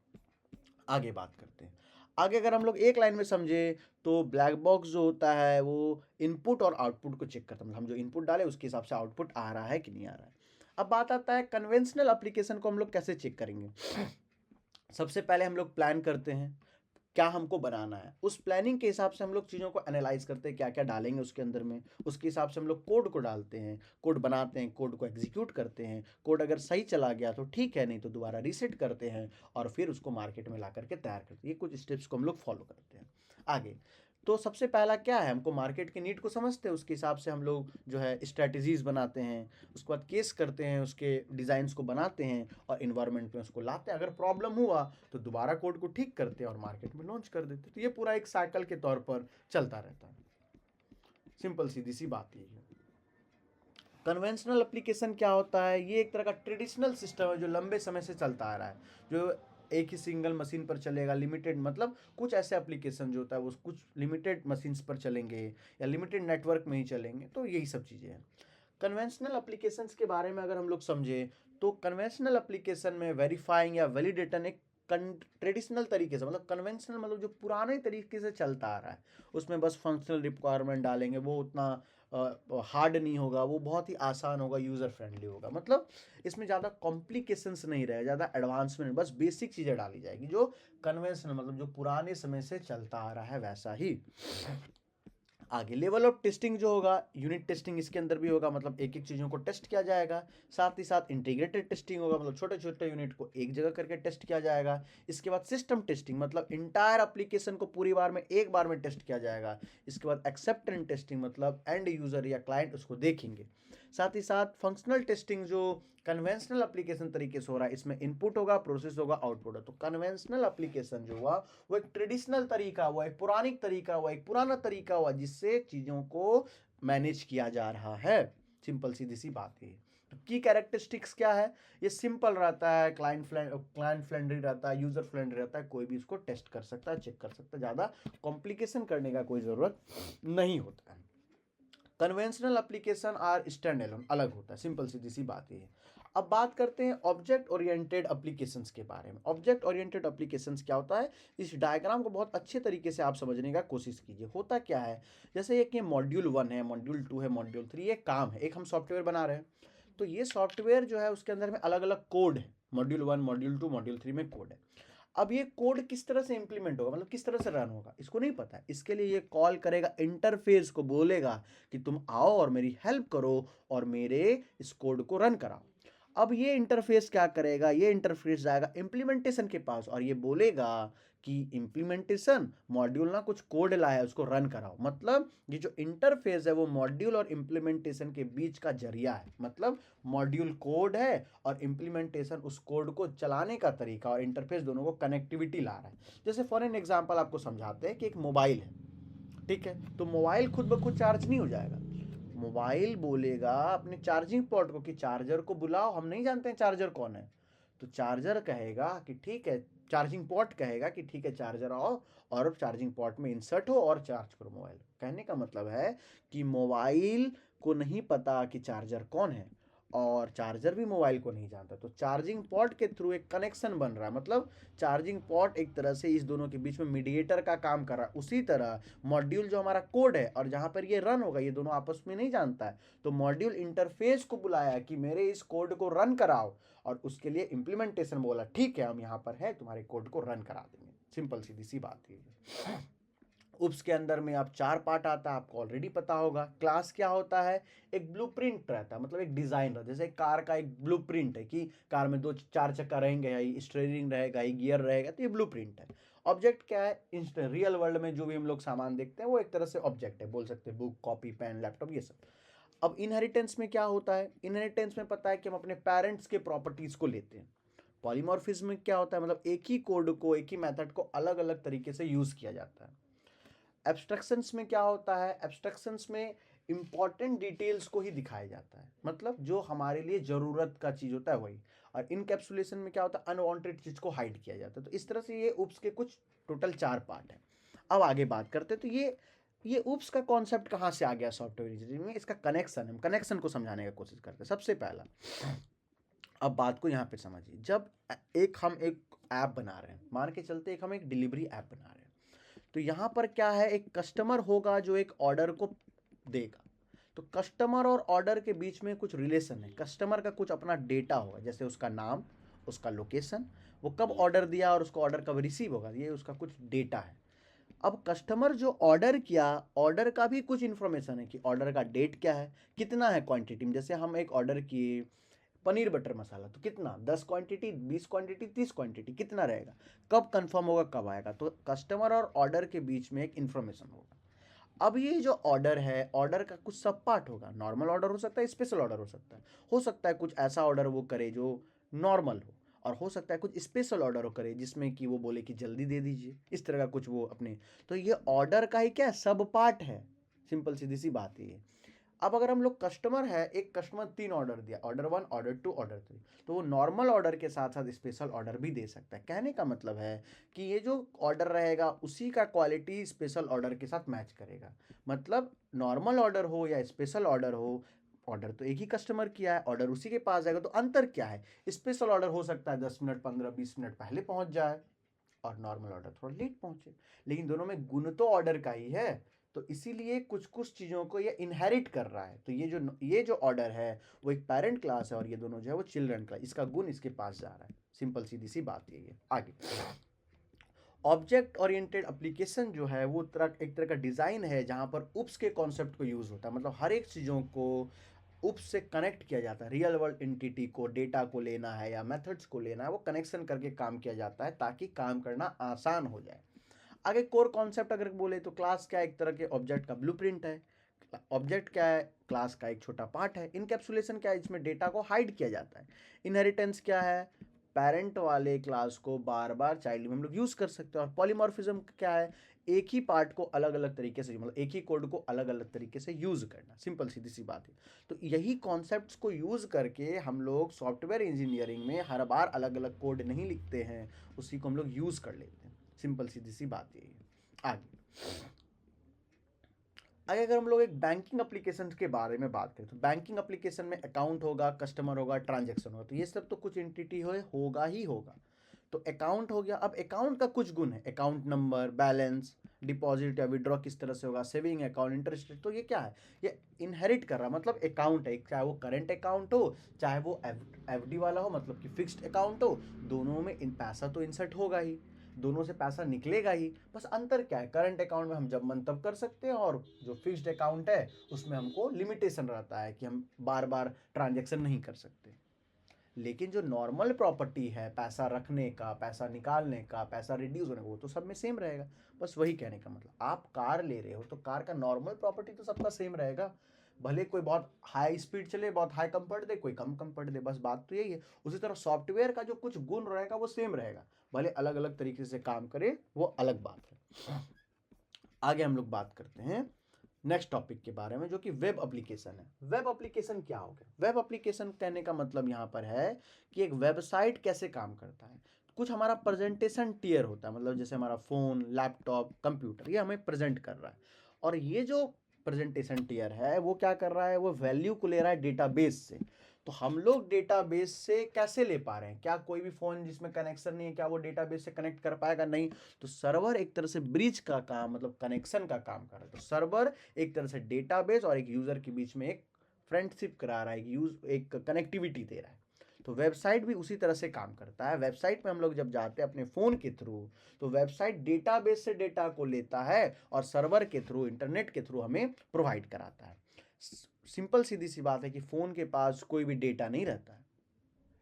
आगे बात करते हैं। आगे अगर हम लोग एक लाइन में समझे तो ब्लैक बॉक्स जो होता है वो इनपुट और आउटपुट को चेक करता है, मतलब हम जो इनपुट डाले उसके हिसाब से आउटपुट आ रहा है कि नहीं आ रहा है। अब बात आता है कन्वेंशनल एप्लीकेशन को हम लोग कैसे चेक करेंगे। सबसे पहले हम लोग प्लान करते हैं क्या हमको बनाना है, उस प्लानिंग के हिसाब से हम लोग चीज़ों को एनालाइज करते हैं क्या क्या डालेंगे उसके अंदर में, उसके हिसाब से हम लोग कोड को डालते हैं, कोड बनाते हैं, कोड को एग्जीक्यूट करते हैं। कोड अगर सही चला गया तो ठीक है, नहीं तो दोबारा रीसेट करते हैं और फिर उसको मार्केट में ला करके तैयार करते हैं। ये कुछ स्टेप्स को हम लोग फॉलो करते हैं। आगे तो सबसे पहला क्या है, हमको मार्केट के नीड को समझते हैं, उसके हिसाब से हम लोग जो है स्ट्रैटेजीज बनाते हैं, उसके बाद केस करते हैं, उसके डिज़ाइंस को बनाते हैं और इन्वायरमेंट में उसको लाते हैं। अगर प्रॉब्लम हुआ तो दोबारा कोड को ठीक करते हैं और मार्केट में लॉन्च कर देते हैं। तो ये पूरा एक साइकिल के तौर पर चलता रहता है। सिंपल सीधी सी बात यही है। कन्वेंशनल एप्लीकेशन क्या होता है, ये एक तरह का ट्रेडिशनल सिस्टम है जो लंबे समय से चलता आ रहा है, जो एक ही सिंगल मशीन पर चलेगा, लिमिटेड, मतलब कुछ ऐसे एप्लीकेशन जो होता है वो कुछ लिमिटेड मशीन्स पर चलेंगे या लिमिटेड नेटवर्क में ही चलेंगे। तो यही सब चीज़ें हैं। कन्वेंशनल एप्लीकेशंस के बारे में अगर हम लोग समझे तो कन्वेंशनल एप्लीकेशन में वेरीफाइंग या वैलिडेशन एक ट्रेडिशनल तरीके से, मतलब कन्वेंशनल मतलब जो पुराने तरीके से चलता आ रहा है, उसमें बस फंक्शनल रिक्वायरमेंट डालेंगे, वो उतना हार्ड नहीं होगा, वो बहुत ही आसान होगा, यूज़र फ्रेंडली होगा। मतलब इसमें ज़्यादा कॉम्प्लिकेशंस नहीं रहे, ज़्यादा एडवांसमेंट, बस बेसिक चीज़ें डाली जाएगी जो कन्वेंशनल मतलब जो पुराने समय से चलता आ रहा है वैसा ही। आगे लेवल ऑफ टेस्टिंग जो होगा, यूनिट टेस्टिंग इसके अंदर भी होगा, मतलब एक एक चीज़ों को टेस्ट किया जाएगा। साथ ही साथ इंटीग्रेटेड टेस्टिंग होगा, मतलब छोटे छोटे यूनिट को एक जगह करके टेस्ट किया जाएगा। इसके बाद सिस्टम टेस्टिंग, मतलब इंटायर एप्लीकेशन को पूरी बार में एक बार में टेस्ट किया जाएगा। इसके बाद एक्सेप्टेंस टेस्टिंग, मतलब एंड यूज़र या क्लाइंट उसको देखेंगे। साथ ही साथ फंक्शनल टेस्टिंग जो कन्वेंशनल एप्लीकेशन तरीके से हो रहा है, इसमें इनपुट होगा, प्रोसेस होगा, आउटपुट होगा। तो कन्वेंशनल एप्लीकेशन जो हुआ वो एक ट्रेडिशनल तरीका हुआ, एक पौराणिक तरीका हुआ, एक पुराना तरीका हुआ जिससे चीज़ों को मैनेज किया जा रहा है। सिंपल सीधी सी बात है। तो की कैरेक्टरिस्टिक्स क्या है, ये सिंपल रहता है, क्लाइंट फ्रेंडली रहता है, यूजर फ्रेंडली रहता है, कोई भी इसको टेस्ट कर सकता है, चेक कर सकता है, ज़्यादा कॉम्प्लिकेशन करने का कोई ज़रूरत नहीं होता है। Conventional application are standalone, अलग होता है, सिंपल सीधी सी बात ये है। अब बात करते हैं ऑब्जेक्ट ओरिएंटेड एप्लीकेशंस के बारे में। ऑब्जेक्ट ओरिएंटेड एप्लीकेशंस क्या होता है, इस डायग्राम को बहुत अच्छे तरीके से आप समझने का कोशिश कीजिए। होता क्या है, जैसे एक ये मॉड्यूल 1 है, मॉड्यूल 2 है, मॉड्यूल 3, ये काम है, एक हम सॉफ्टवेयर बना रहे हैं। तो ये सॉफ्टवेयर जो है उसके अंदर में अलग अलग कोड है, मॉड्यूल 1, मॉड्यूल 2, मॉड्यूल 3 में कोड है। अब ये कोड किस तरह से इंप्लीमेंट होगा, मतलब किस तरह से रन होगा, इसको नहीं पता है। इसके लिए ये कॉल करेगा इंटरफेस को, बोलेगा कि तुम आओ और मेरी हेल्प करो और मेरे इस कोड को रन कराओ। अब ये इंटरफेस क्या करेगा, ये इंटरफेस जाएगा इम्प्लीमेंटेशन के पास और ये बोलेगा कि इम्प्लीमेंटेशन मॉड्यूल ना कुछ कोड लाया है, उसको रन कराओ। मतलब ये जो इंटरफेस है वो मॉड्यूल और इम्प्लीमेंटेशन के बीच का जरिया है। मतलब मॉड्यूल कोड है और इम्प्लीमेंटेशन उस कोड को चलाने का तरीका, और इंटरफेस दोनों को कनेक्टिविटी ला रहा है। जैसे फॉर एन एग्जांपल आपको समझाते हैं कि एक मोबाइल है, ठीक है, तो मोबाइल खुद ब खुद चार्ज नहीं हो जाएगा। मोबाइल बोलेगा अपने चार्जिंग पोर्ट को कि चार्जर को बुलाओ, हम नहीं जानते हैं चार्जर कौन है। तो चार्जर कहेगा कि ठीक है, चार्जिंग पोर्ट कहेगा कि ठीक है चार्जर आओ और चार्जिंग पोर्ट में इंसर्ट हो और चार्ज करो मोबाइल। कहने का मतलब है कि मोबाइल को नहीं पता कि चार्जर कौन है और चार्जर भी मोबाइल को नहीं जानता। तो चार्जिंग पोर्ट के थ्रू एक कनेक्शन बन रहा है, मतलब चार्जिंग पोर्ट एक तरह से इस दोनों के बीच में मीडिएटर का काम कर रहा है। उसी तरह मॉड्यूल जो हमारा कोड है और जहाँ पर ये रन होगा, ये दोनों आपस में नहीं जानता है। तो मॉड्यूल इंटरफेस को बुलाया कि मेरे इस कोड को रन कराओ और उसके लिए इम्प्लीमेंटेशन बोला ठीक है हम यहाँ पर है, तुम्हारे कोड को रन करा देंगे। सिंपल सीधी सी बात है। उप्स के अंदर में आप 4 पार्ट आता है, आपको ऑलरेडी पता होगा। क्लास क्या होता है, एक ब्लूप्रिंट रहता है, मतलब एक डिज़ाइन रहता है। जैसे कार का एक ब्लूप्रिंट है कि कार में 2-4 चक्का रहेंगे, या स्टीयरिंग रहेगा, ये गियर रहेगा, तो ये ब्लूप्रिंट है। ऑब्जेक्ट क्या है, रियल वर्ल्ड में जो भी हम लोग सामान देखते हैं वो एक तरह से ऑब्जेक्ट है, बोल सकते हैं बुक, कॉपी, पेन, लैपटॉप, ये सब। अब इनहेरिटेंस में क्या होता है, इनहेरिटेंस में पता है कि हम अपने पेरेंट्स के प्रॉपर्टीज़ को लेते हैं। पॉलीमॉर्फिज्म में क्या होता है, मतलब एक ही कोड को, एक ही मेथड को अलग अलग तरीके से यूज़ किया जाता है। एब्स्ट्रैक्शंस में क्या होता है, एब्स्ट्रैक्शंस में इंपॉर्टेंट डिटेल्स को ही दिखाया जाता है, मतलब जो हमारे लिए ज़रूरत का चीज़ होता है वही। और इनकैप्सुलेशन में क्या होता है, अनवांटेड चीज़ को हाइड किया जाता है। तो इस तरह से ये उप्स के कुछ टोटल 4 पार्ट हैं। अब आगे बात करते हैं, तो ये उप्स का कॉन्सेप्ट कहाँ से आ गया सॉफ्टवेयर इंजीनियरिंग में, इसका कनेक्शन, हम कनेक्शन को समझाने का कोशिश करते हैं। सबसे पहला, अब बात को यहाँ पे समझिए। जब हम एक ऐप बना रहे हैं, मान के चलते हम एक डिलीवरी ऐप बना रहे हैं, तो यहाँ पर क्या है, एक कस्टमर होगा जो एक ऑर्डर को देगा। तो कस्टमर और ऑर्डर के बीच में कुछ रिलेशन है। कस्टमर का कुछ अपना डेटा होगा, जैसे उसका नाम, उसका लोकेशन, वो कब ऑर्डर दिया और उसको ऑर्डर कब रिसीव होगा, ये उसका कुछ डेटा है। अब कस्टमर जो ऑर्डर किया, ऑर्डर का भी कुछ इन्फॉर्मेशन है कि ऑर्डर का डेट क्या है, कितना है क्वांटिटी में। जैसे हम एक ऑर्डर किए पनीर बटर मसाला, तो कितना, 10 क्वांटिटी, 20 क्वांटिटी, 30 क्वांटिटी, कितना रहेगा, कब कंफर्म होगा, कब आएगा। तो कस्टमर और ऑर्डर के बीच में एक इन्फॉर्मेशन होगा। अब ये जो ऑर्डर है, ऑर्डर का कुछ सब पार्ट होगा। नॉर्मल ऑर्डर हो सकता है, स्पेशल ऑर्डर हो सकता है कुछ ऐसा ऑर्डर वो करे जो नॉर्मल हो, और हो सकता है कुछ स्पेशल ऑर्डर हो करे जिसमें कि वो बोले कि जल्दी दे दीजिए, इस तरह का कुछ वो अपने। तो ये ऑर्डर का ही क्या सब पार्ट है, सिंपल सीधी सी बात है ये। अब अगर हम लोग कस्टमर है, एक कस्टमर 3 ऑर्डर दिया, ऑर्डर 1, ऑर्डर 2, ऑर्डर 3, तो वो नॉर्मल ऑर्डर के साथ साथ स्पेशल ऑर्डर भी दे सकता है। कहने का मतलब है कि ये जो ऑर्डर रहेगा उसी का क्वालिटी स्पेशल ऑर्डर के साथ मैच करेगा। मतलब नॉर्मल ऑर्डर हो या स्पेशल ऑर्डर हो, ऑर्डर तो एक ही कस्टमर किया है, ऑर्डर उसी के पास जाएगा, तो अंतर क्या है, स्पेशल ऑर्डर हो सकता है 10 मिनट, 15, 20 मिनट पहले पहुंच जाए और नॉर्मल ऑर्डर थोड़ा लेट पहुंचे, लेकिन दोनों में गुण तो ऑर्डर का ही है। तो इसीलिए कुछ कुछ चीज़ों को ये इनहेरिट कर रहा है। तो ये जो ऑर्डर है वो एक पेरेंट क्लास है और ये दोनों जो है वो चिल्ड्रन क्लास, इसका गुण इसके पास जा रहा है। सिंपल सीधी सी बात ये है। आगे ऑब्जेक्ट ओरिएंटेड एप्लीकेशन जो है वो एक तरह का डिज़ाइन है जहाँ पर उप्स के कॉन्सेप्ट को यूज़ होता है, मतलब हर एक चीज़ों को उप्स से कनेक्ट किया जाता है। रियल वर्ल्ड एंटिटी को, डेटा को लेना है या मेथड्स को लेना है, वो कनेक्शन करके काम किया जाता है ताकि काम करना आसान हो जाए। आगे कोर कॉन्सेप्ट अगर बोले तो क्लास क्या है, एक तरह के ऑब्जेक्ट का ब्लूप्रिंट है। ऑब्जेक्ट क्या है, क्लास का एक छोटा पार्ट है। इनकैप्सुलेशन क्या है, इसमें डेटा को हाइड किया जाता है। इनहेरिटेंस क्या है, पेरेंट वाले क्लास को बार बार चाइल्ड में हम लोग यूज़ कर सकते हैं। और पॉलीमॉर्फिज्म क्या है, एक ही पार्ट को अलग अलग तरीके से, मतलब एक ही कोड को अलग अलग तरीके से यूज़ करना। सिंपल सीधी सी बात है। तो यही कॉन्सेप्ट्स को यूज़ करके हम लोग सॉफ्टवेयर इंजीनियरिंग में हर बार अलग अलग कोड नहीं लिखते हैं, उसी को हम लोग यूज़ कर लेते हैं। सिंपल सीधी सी बात यही है। आगे अगर हम लोग एक बैंकिंग एप्लीकेशन के बारे में बात करें तो बैंकिंग एप्लीकेशन में अकाउंट होगा, कस्टमर होगा, ट्रांजैक्शन होगा, तो ये सब तो कुछ एंटिटी होगा ही होगा। तो अकाउंट हो गया। अब अकाउंट का कुछ गुण है, अकाउंट नंबर, बैलेंस, डिपॉजिट या विड्रॉ किस तरह से होगा, सेविंग अकाउंट, इंटरेस्ट रेट। तो ये क्या है, ये इनहेरिट कर रहा है, मतलब अकाउंट है, चाहे वो करंट अकाउंट हो, चाहे वो एफडी वाला हो, मतलब कि फिक्स्ड अकाउंट हो, दोनों में इन पैसा तो इंसर्ट होगा ही, दोनों से पैसा निकलेगा ही। बस अंतर क्या है, करंट अकाउंट में हम जब मन तब कर सकते हैं, और जो फिक्स्ड अकाउंट है उसमें हमको लिमिटेशन रहता है कि हम बार बार ट्रांजेक्शन नहीं कर सकते। लेकिन जो नॉर्मल प्रॉपर्टी है, पैसा रखने का, पैसा निकालने का, पैसा रिड्यूस होने का, वो तो सब में सेम रहेगा। बस वही कहने का मतलब, आप कार ले रहे हो तो कार का नॉर्मल प्रॉपर्टी तो सबका सेम रहेगा। भले कोई बहुत हाई स्पीड चले, बहुत हाई कंफर्ट दे, कोई कम कंफर्ट दे, बस बात तो यही है। उसी तरह सॉफ्टवेयर का जो कुछ गुण रहेगा वो सेम रहेगा, भले अलग अलग तरीके से काम करे, वो अलग बात है। आगे हम लोग बात करते हैं नेक्स्ट टॉपिक के बारे में, जो कि वेब एप्लीकेशन है। वेब एप्लीकेशन क्या हो गया, वेब एप्लीकेशन कहने का मतलब यहाँ पर है कि एक वेबसाइट कैसे काम करता है। कुछ हमारा प्रेजेंटेशन टियर होता है, मतलब जैसे हमारा फ़ोन, लैपटॉप, कंप्यूटर, ये हमें प्रेजेंट कर रहा है। और ये जो प्रेजेंटेशन टियर है वो क्या कर रहा है, वो वैल्यू को ले रहा है डेटाबेस से। तो हम लोग डेटाबेस से कैसे ले पा रहे हैं, क्या कोई भी फ़ोन जिसमें कनेक्शन नहीं है, क्या वो डेटाबेस से कनेक्ट कर पाएगा? नहीं। तो सर्वर एक तरह से ब्रिज का काम, मतलब कनेक्शन का काम कर रहा है। तो सर्वर एक तरह से डेटाबेस और एक यूज़र के बीच में एक फ्रेंडशिप करा रहा है, एक कनेक्टिविटी दे रहा है। तो वेबसाइट भी उसी तरह से काम करता है। वेबसाइट में हम लोग जब जाते हैं अपने फ़ोन के थ्रू, तो वेबसाइट डेटाबेस से डेटा को लेता है और सर्वर के थ्रू, इंटरनेट के थ्रू हमें प्रोवाइड कराता है। सिंपल सीधी सी बात है कि फ़ोन के पास कोई भी डेटा नहीं रहता है,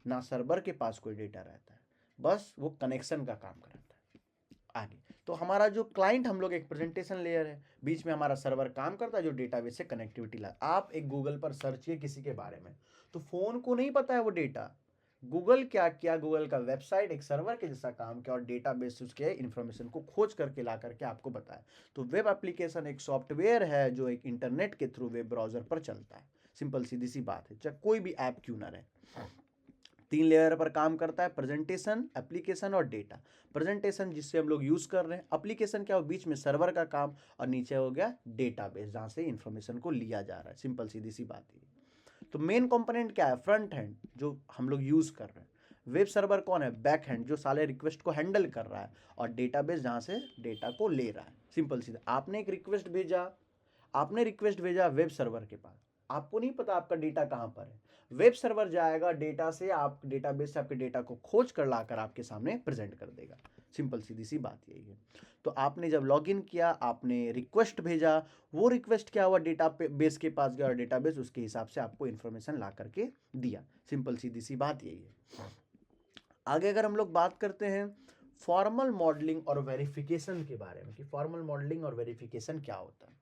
ना सर्वर के पास कोई डेटा रहता है, बस वो कनेक्शन का काम कराता है। आगे तो हमारा जो क्लाइंट, हम लोग एक प्रेजेंटेशन लेयर है, बीच में हमारा सर्वर काम करता है जो डेटाबेस से कनेक्टिविटी ला। आप एक गूगल पर सर्च किए किसी के बारे में, तो फ़ोन को नहीं पता है वो डेटा। गूगल क्या किया, गूगल का वेबसाइट एक सर्वर के जैसा काम किया और डेटाबेस से उसके इन्फॉर्मेशन को खोज करके ला करके आपको बताया। तो वेब एप्लीकेशन एक सॉफ्टवेयर है जो एक इंटरनेट के थ्रू वेब ब्राउज़र पर चलता है। सिंपल सीधी सी बात है, चाहे कोई भी ऐप क्यों ना रहे। 3 लेयर पर काम करता है, प्रेजेंटेशन, एप्लीकेशन और डेटा। प्रेजेंटेशन जिससे हम लोग यूज़ कर रहे हैं, एप्लीकेशन क्या हो, बीच में सर्वर का काम, और नीचे हो गया डेटाबेस जहाँ से इन्फॉर्मेशन को लिया जा रहा है। सिंपल सीधी सी बात है। तो मेन कंपोनेंट क्या है, फ्रंट हैंड जो हम लोग यूज़ कर रहे हैं। वेब सर्वर कौन है, बैक हैंड जो सारे रिक्वेस्ट को हैंडल कर रहा है, और डेटाबेस जहाँ से डेटा को ले रहा है। सिंपल सीधा, आपने रिक्वेस्ट भेजा वेब सर्वर के पास, आपको नहीं पता आपका डेटा कहाँ पर है। वेब सर्वर जाएगा, डेटा से आप डेटाबेस से आपके डेटा को खोज कर लाकर आपके सामने प्रेजेंट कर देगा। सिंपल सीधी सी बात यही है। तो आपने जब लॉगिन किया, आपने रिक्वेस्ट भेजा, वो रिक्वेस्ट क्या हुआ, डेटा बेस के पास गया और डेटाबेस उसके हिसाब से आपको इन्फॉर्मेशन ला करके दिया। सिंपल सीधी सी बात यही है। आगे अगर हम लोग बात करते हैं फॉर्मल मॉडलिंग और वेरिफिकेशन के बारे में, कि फॉर्मल मॉडलिंग और वेरिफिकेशन क्या होता है।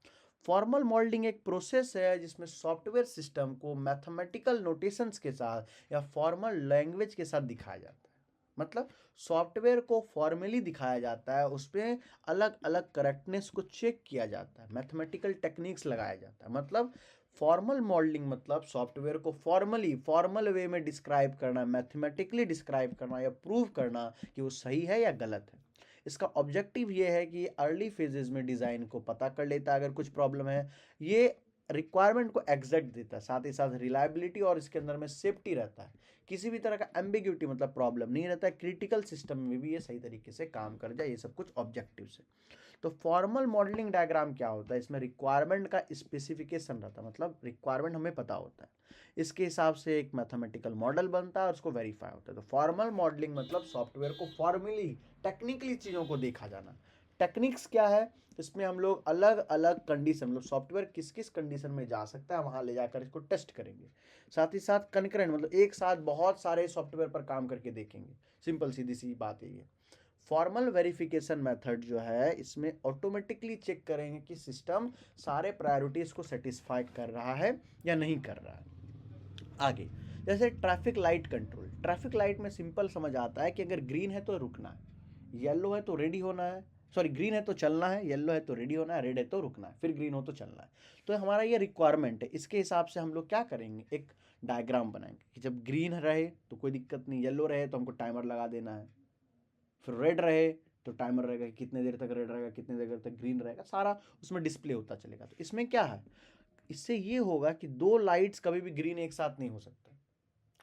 फॉर्मल मॉडलिंग एक प्रोसेस है जिसमें सॉफ्टवेयर सिस्टम को मैथमेटिकल नोटेशंस के साथ या फॉर्मल लैंग्वेज के साथ दिखाया जाता है। मतलब सॉफ्टवेयर को फॉर्मली दिखाया जाता है, उसमें अलग अलग करेक्टनेस को चेक किया जाता है, मैथमेटिकल टेक्निक्स लगाया जाता है। मतलब फॉर्मल मॉडलिंग मतलब सॉफ्टवेयर को फॉर्मल वे में डिस्क्राइब करना, मैथमेटिकली डिस्क्राइब करना या प्रूव करना कि वो सही है या गलत है। इसका ऑब्जेक्टिव ये है कि अर्ली फेजेस में डिज़ाइन को पता कर लेता है अगर कुछ प्रॉब्लम है। ये रिक्वायरमेंट को एग्जैक्ट देता है, साथ ही साथ रिलायबिलिटी और इसके अंदर में सेफ्टी रहता है, किसी भी तरह का एम्बिग्यूटी मतलब प्रॉब्लम नहीं रहता है, क्रिटिकल सिस्टम में भी ये सही तरीके से काम कर जाए, ये सब कुछ ऑब्जेक्टिव्स है। तो फॉर्मल मॉडलिंग डायग्राम क्या होता है, इसमें रिक्वायरमेंट का स्पेसिफिकेशन रहता है, मतलब रिक्वायरमेंट हमें पता होता है, इसके हिसाब से एक मैथमेटिकल मॉडल बनता है और उसको वेरीफाई होता है। तो फॉर्मल मॉडलिंग मतलब सॉफ्टवेयर को फॉर्मली टेक्निकली चीज़ों को देखा जाना। टेक्निक्स क्या है, इसमें हम लोग अलग अलग कंडीशन, मतलब सॉफ्टवेयर किस किस कंडीशन में जा सकता है वहां ले जाकर इसको टेस्ट करेंगे। साथ ही साथ कनकरेंट मतलब एक साथ बहुत सारे सॉफ्टवेयर पर काम करके देखेंगे। सिंपल सीधी सी बात यही है। फॉर्मल वेरिफिकेशन मेथड जो है इसमें ऑटोमेटिकली चेक करेंगे कि सिस्टम सारे प्रायोरिटीज को सेटिस्फाई कर रहा है या नहीं कर रहा है। आगे जैसे traffic light control, traffic light में सिंपल समझ आता है कि अगर ग्रीन है तो रुकना है, येलो है तो रेडी होना है, सॉरी ग्रीन है तो चलना है, येलो है तो रेडी होना है, रेड है तो रुकना है, फिर ग्रीन हो तो चलना है। तो हमारा ये रिक्वायरमेंट है, इसके हिसाब से हम लोग क्या करेंगे, एक डायग्राम बनाएंगे कि जब ग्रीन रहे तो कोई दिक्कत नहीं, येलो रहे तो हमको टाइमर लगा देना है, फिर रेड रहे तो टाइमर रहेगा कि कितने देर तक रेड रहेगा, कितने देर तक ग्रीन रहेगा, सारा उसमें डिस्प्ले होता चलेगा। तो इसमें क्या है, इससे ये होगा कि दो लाइट्स कभी भी ग्रीन एक साथ नहीं हो सकता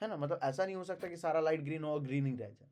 है ना, मतलब ऐसा नहीं हो सकता कि सारा लाइट ग्रीन हो और ग्रीन ही रह जाए,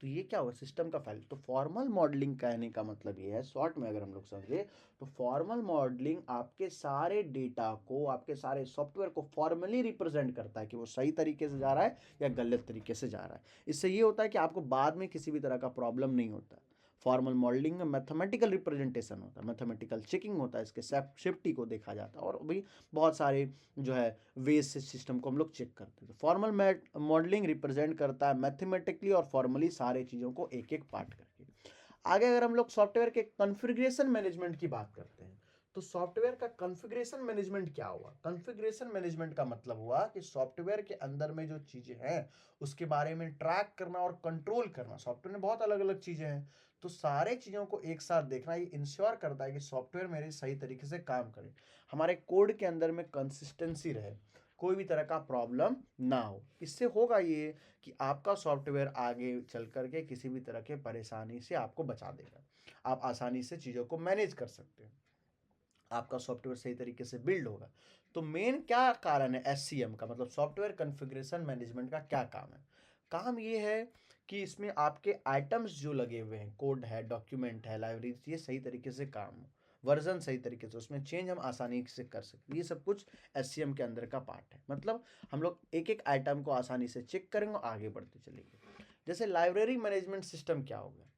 तो ये क्या होगा, सिस्टम का फेल। तो फॉर्मल मॉडलिंग कहने का मतलब ये है, शॉर्ट में अगर हम लोग समझे तो फॉर्मल मॉडलिंग आपके सारे डेटा को, आपके सारे सॉफ्टवेयर को फॉर्मली रिप्रेजेंट करता है कि वो सही तरीके से जा रहा है या गलत तरीके से जा रहा है। इससे ये होता है कि आपको बाद में किसी भी तरह का प्रॉब्लम नहीं होता। फॉर्मल मॉडलिंग में मैथमेटिकल रिप्रेजेंटेशन होता है, मैथमेटिकल चेकिंग होता है, इसके सेफ्टी को देखा जाता है, और भी बहुत सारे जो है वेज से सिस्टम को हम लोग चेक करते हैं। तो फॉर्मल मॉडलिंग रिप्रेजेंट करता है मैथमेटिकली और फॉर्मली सारे चीज़ों को एक एक पार्ट करके। आगे अगर हम लोग सॉफ्टवेयर के कॉन्फ़िगरेशन मैनेजमेंट की बात करते हैं, तो सॉफ्टवेयर का कॉन्फ़िगरेशन मैनेजमेंट क्या हुआ, कॉन्फ़िगरेशन मैनेजमेंट का मतलब हुआ कि सॉफ्टवेयर के अंदर में जो चीज़ें हैं उसके बारे में ट्रैक करना और कंट्रोल करना। सॉफ्टवेयर में बहुत अलग अलग चीज़ें हैं, तो सारे चीज़ों को एक साथ देखना, ये इंश्योर करता है कि सॉफ्टवेयर मेरे सही तरीके से काम करे, हमारे कोड के अंदर में कंसिस्टेंसी रहे, कोई भी तरह का प्रॉब्लम ना हो। इससे होगा ये कि आपका सॉफ्टवेयर आगे चल करके किसी भी तरह के परेशानी से आपको बचा देगा, आप आसानी से चीज़ों को मैनेज कर सकते हैं, आपका सॉफ्टवेयर सही तरीके से बिल्ड होगा। तो मेन क्या कारण है एससीएम का, मतलब सॉफ्टवेयर कॉन्फ़िगरेशन मैनेजमेंट का क्या काम है, काम ये है कि इसमें आपके आइटम्स जो लगे हुए हैं, कोड है, डॉक्यूमेंट है, लाइब्रेरी, ये सही तरीके से काम हो, वर्जन सही तरीके से, उसमें चेंज हम आसानी से कर सकते, ये सब कुछ एससीएम के अंदर का पार्ट है। मतलब हम लोग एक एक आइटम को आसानी से चेक करेंगे और आगे बढ़ते चलेंगे। जैसे लाइब्रेरी मैनेजमेंट सिस्टम क्या होगा,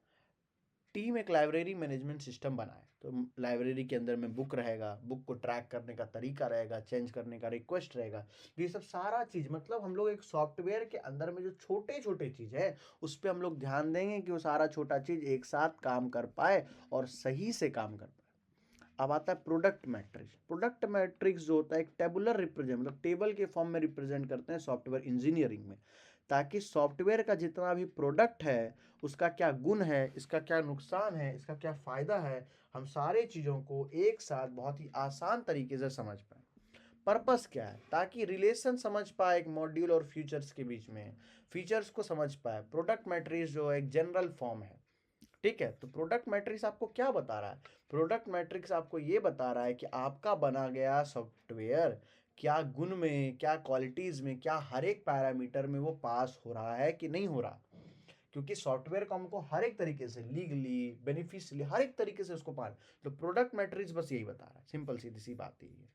टीम एक लाइब्रेरी मैनेजमेंट सिस्टम बनाए, तो लाइब्रेरी के अंदर में बुक रहेगा, बुक को ट्रैक करने का तरीका रहेगा, चेंज करने का रिक्वेस्ट रहेगा, तो ये सब सारा चीज़, मतलब हम लोग एक सॉफ्टवेयर के अंदर में जो छोटे छोटे चीज़ है उस पर हम लोग ध्यान देंगे कि वो सारा छोटा चीज़ एक साथ काम कर पाए और सही से काम कर पाए। अब आता है प्रोडक्ट मैट्रिक्स। प्रोडक्ट मैट्रिक्स जो होता है एक टेबुलर रिप्रेजेंट, मतलब टेबल के फॉर्म में रिप्रेजेंट करते हैं सॉफ्टवेयर इंजीनियरिंग में, ताकि सॉफ्टवेयर का जितना भी प्रोडक्ट है उसका क्या गुण है, इसका क्या नुकसान है, इसका क्या फ़ायदा है, हम सारे चीज़ों को एक साथ बहुत ही आसान तरीके से समझ पाए। पर्पस क्या है, ताकि रिलेशन समझ पाए एक मॉड्यूल और फीचर्स के बीच में, फीचर्स को समझ पाए। प्रोडक्ट मैट्रिक्स जो एक जनरल फॉर्म है, ठीक है। तो प्रोडक्ट मैट्रिक्स आपको क्या बता रहा है, प्रोडक्ट मैट्रिक्स आपको ये बता रहा है कि आपका बना गया सॉफ्टवेयर क्या गुण में, क्या क्वालिटीज में, क्या हर एक पैरामीटर में वो पास हो रहा है कि नहीं हो रहा, क्योंकि सॉफ्टवेयर को हमको हर एक तरीके से लीगली, बेनिफिशियली, हर एक तरीके से उसको पार, तो प्रोडक्ट मैट्रिक्स बस यही बता रहा है, सिंपल सीधी सी बात यही है।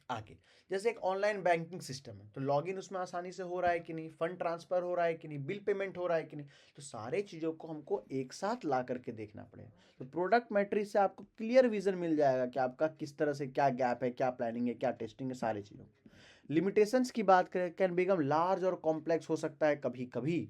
आगे जैसे एक ऑनलाइन बैंकिंग सिस्टम है, तो लॉगिन उसमें आसानी से हो रहा है कि नहीं, फंड ट्रांसफर हो रहा है कि नहीं, बिल पेमेंट हो रहा है कि नहीं, तो सारे चीज़ों को हमको एक साथ ला करके देखना पड़ेगा। तो प्रोडक्ट मैट्रिक्स से आपको क्लियर विजन मिल जाएगा कि आपका किस तरह से क्या गैप है, क्या प्लानिंग है, क्या टेस्टिंग है, सारी चीज़ों की। लिमिटेशंस की बात करें, कैन बिकम लार्ज और कॉम्प्लेक्स हो सकता है कभी कभी।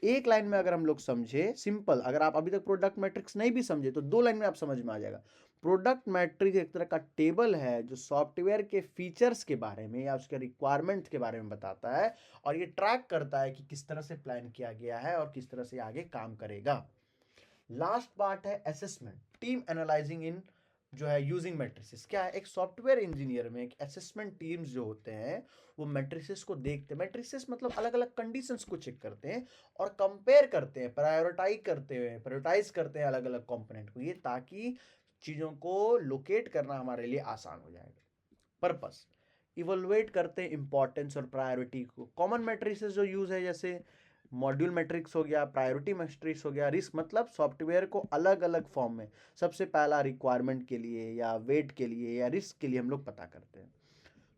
एक लाइन में अगर हम लोग समझे सिंपल, अगर आप अभी तक प्रोडक्ट मैट्रिक्स नहीं भी समझे तो दो लाइन में आप समझ में आ जाएगा। प्रोडक्ट मैट्रिक्स एक तरह का टेबल है जो सॉफ्टवेयर के फीचर्स के बारे में या उसके रिक्वायरमेंट के बारे में बताता है, और ये ट्रैक करता है कि किस तरह से प्लान किया गया है और किस तरह से आगे काम करेगा। लास्ट पार्ट है असेसमेंट, टीम एनालाइजिंग इन जो है यूजिंग मैट्रिसेस। क्या है, एक सॉफ्टवेयर इंजीनियर में एक असेसमेंट टीम्स जो होते हैं वो मैट्रिसेस को देखते हैं, मैट्रिसेस मतलब अलग अलग कंडीशंस को चेक करते हैं और कंपेयर करते हैं, प्रायोरिटाइज करते हैं अलग अलग कंपोनेंट को, ये ताकि चीज़ों को लोकेट करना हमारे लिए आसान हो जाएगा। पर्पस, इवोल्युएट करते हैं इंपॉर्टेंस और प्रायोरिटी को। कॉमन मैट्रिसेस जो यूज है जैसे मॉड्यूल मैट्रिक्स हो गया, प्रायोरिटी मैट्रिक्स हो गया, रिस्क मतलब सॉफ्टवेयर को अलग अलग फॉर्म में सबसे पहला रिक्वायरमेंट के लिए या वेट के लिए या रिस्क के लिए हम लोग पता करते हैं।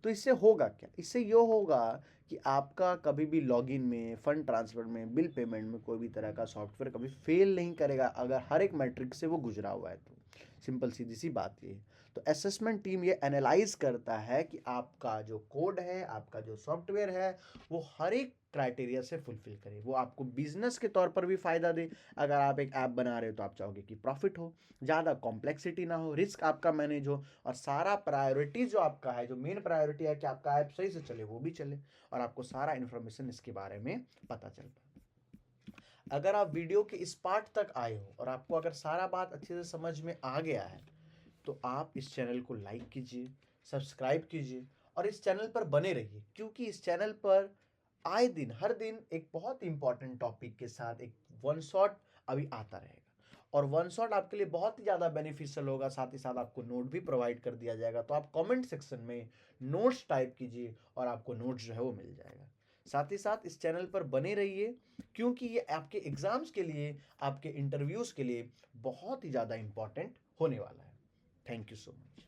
तो इससे होगा क्या, इससे ये होगा कि आपका कभी भी लॉगिन में, फंड ट्रांसफर में, बिल पेमेंट में कोई भी तरह का सॉफ्टवेयर कभी फेल नहीं करेगा अगर हर एक मैट्रिक से वो गुजरा हुआ है। तो सिंपल सीधी सी बात ये है। तो असेसमेंट टीम ये एनालाइज करता है कि आपका जो कोड है, आपका जो सॉफ्टवेयर है, वो हर एक क्राइटेरिया से फुलफिल करे, वो आपको बिजनेस के तौर पर भी फायदा दे। अगर आप एक ऐप बना रहे हो तो आप चाहोगे कि प्रॉफिट हो, ज़्यादा कॉम्प्लेक्सिटी ना हो, रिस्क आपका मैनेज हो, और सारा प्रायोरिटी जो आपका है, जो मेन प्रायोरिटी है कि आपका ऐप सही से चले, वो भी चले, और आपको सारा इन्फॉर्मेशन इसके बारे में पता चल पाए। अगर आप वीडियो के इस पार्ट तक आए हो और आपको अगर सारा बात अच्छे से समझ में आ गया है, तो आप इस चैनल को लाइक कीजिए, सब्सक्राइब कीजिए और इस चैनल पर बने रहिए, क्योंकि इस चैनल पर आए दिन, हर दिन एक बहुत इंपॉर्टेंट टॉपिक के साथ एक वन शॉट अभी आता रहेगा। और वन शॉट आपके लिए बहुत ही ज़्यादा बेनिफिशियल होगा, साथ ही साथ आपको नोट भी प्रोवाइड कर दिया जाएगा। तो आप कमेंट सेक्शन में नोट्स टाइप कीजिए और आपको नोट्स जो है वो मिल जाएगा। साथ ही साथ इस चैनल पर बने रहिए, क्योंकि ये आपके एग्जाम्स के लिए, आपके इंटरव्यूज़ के लिए बहुत ही ज़्यादा इंपॉर्टेंट होने वाला है। Thank you so much.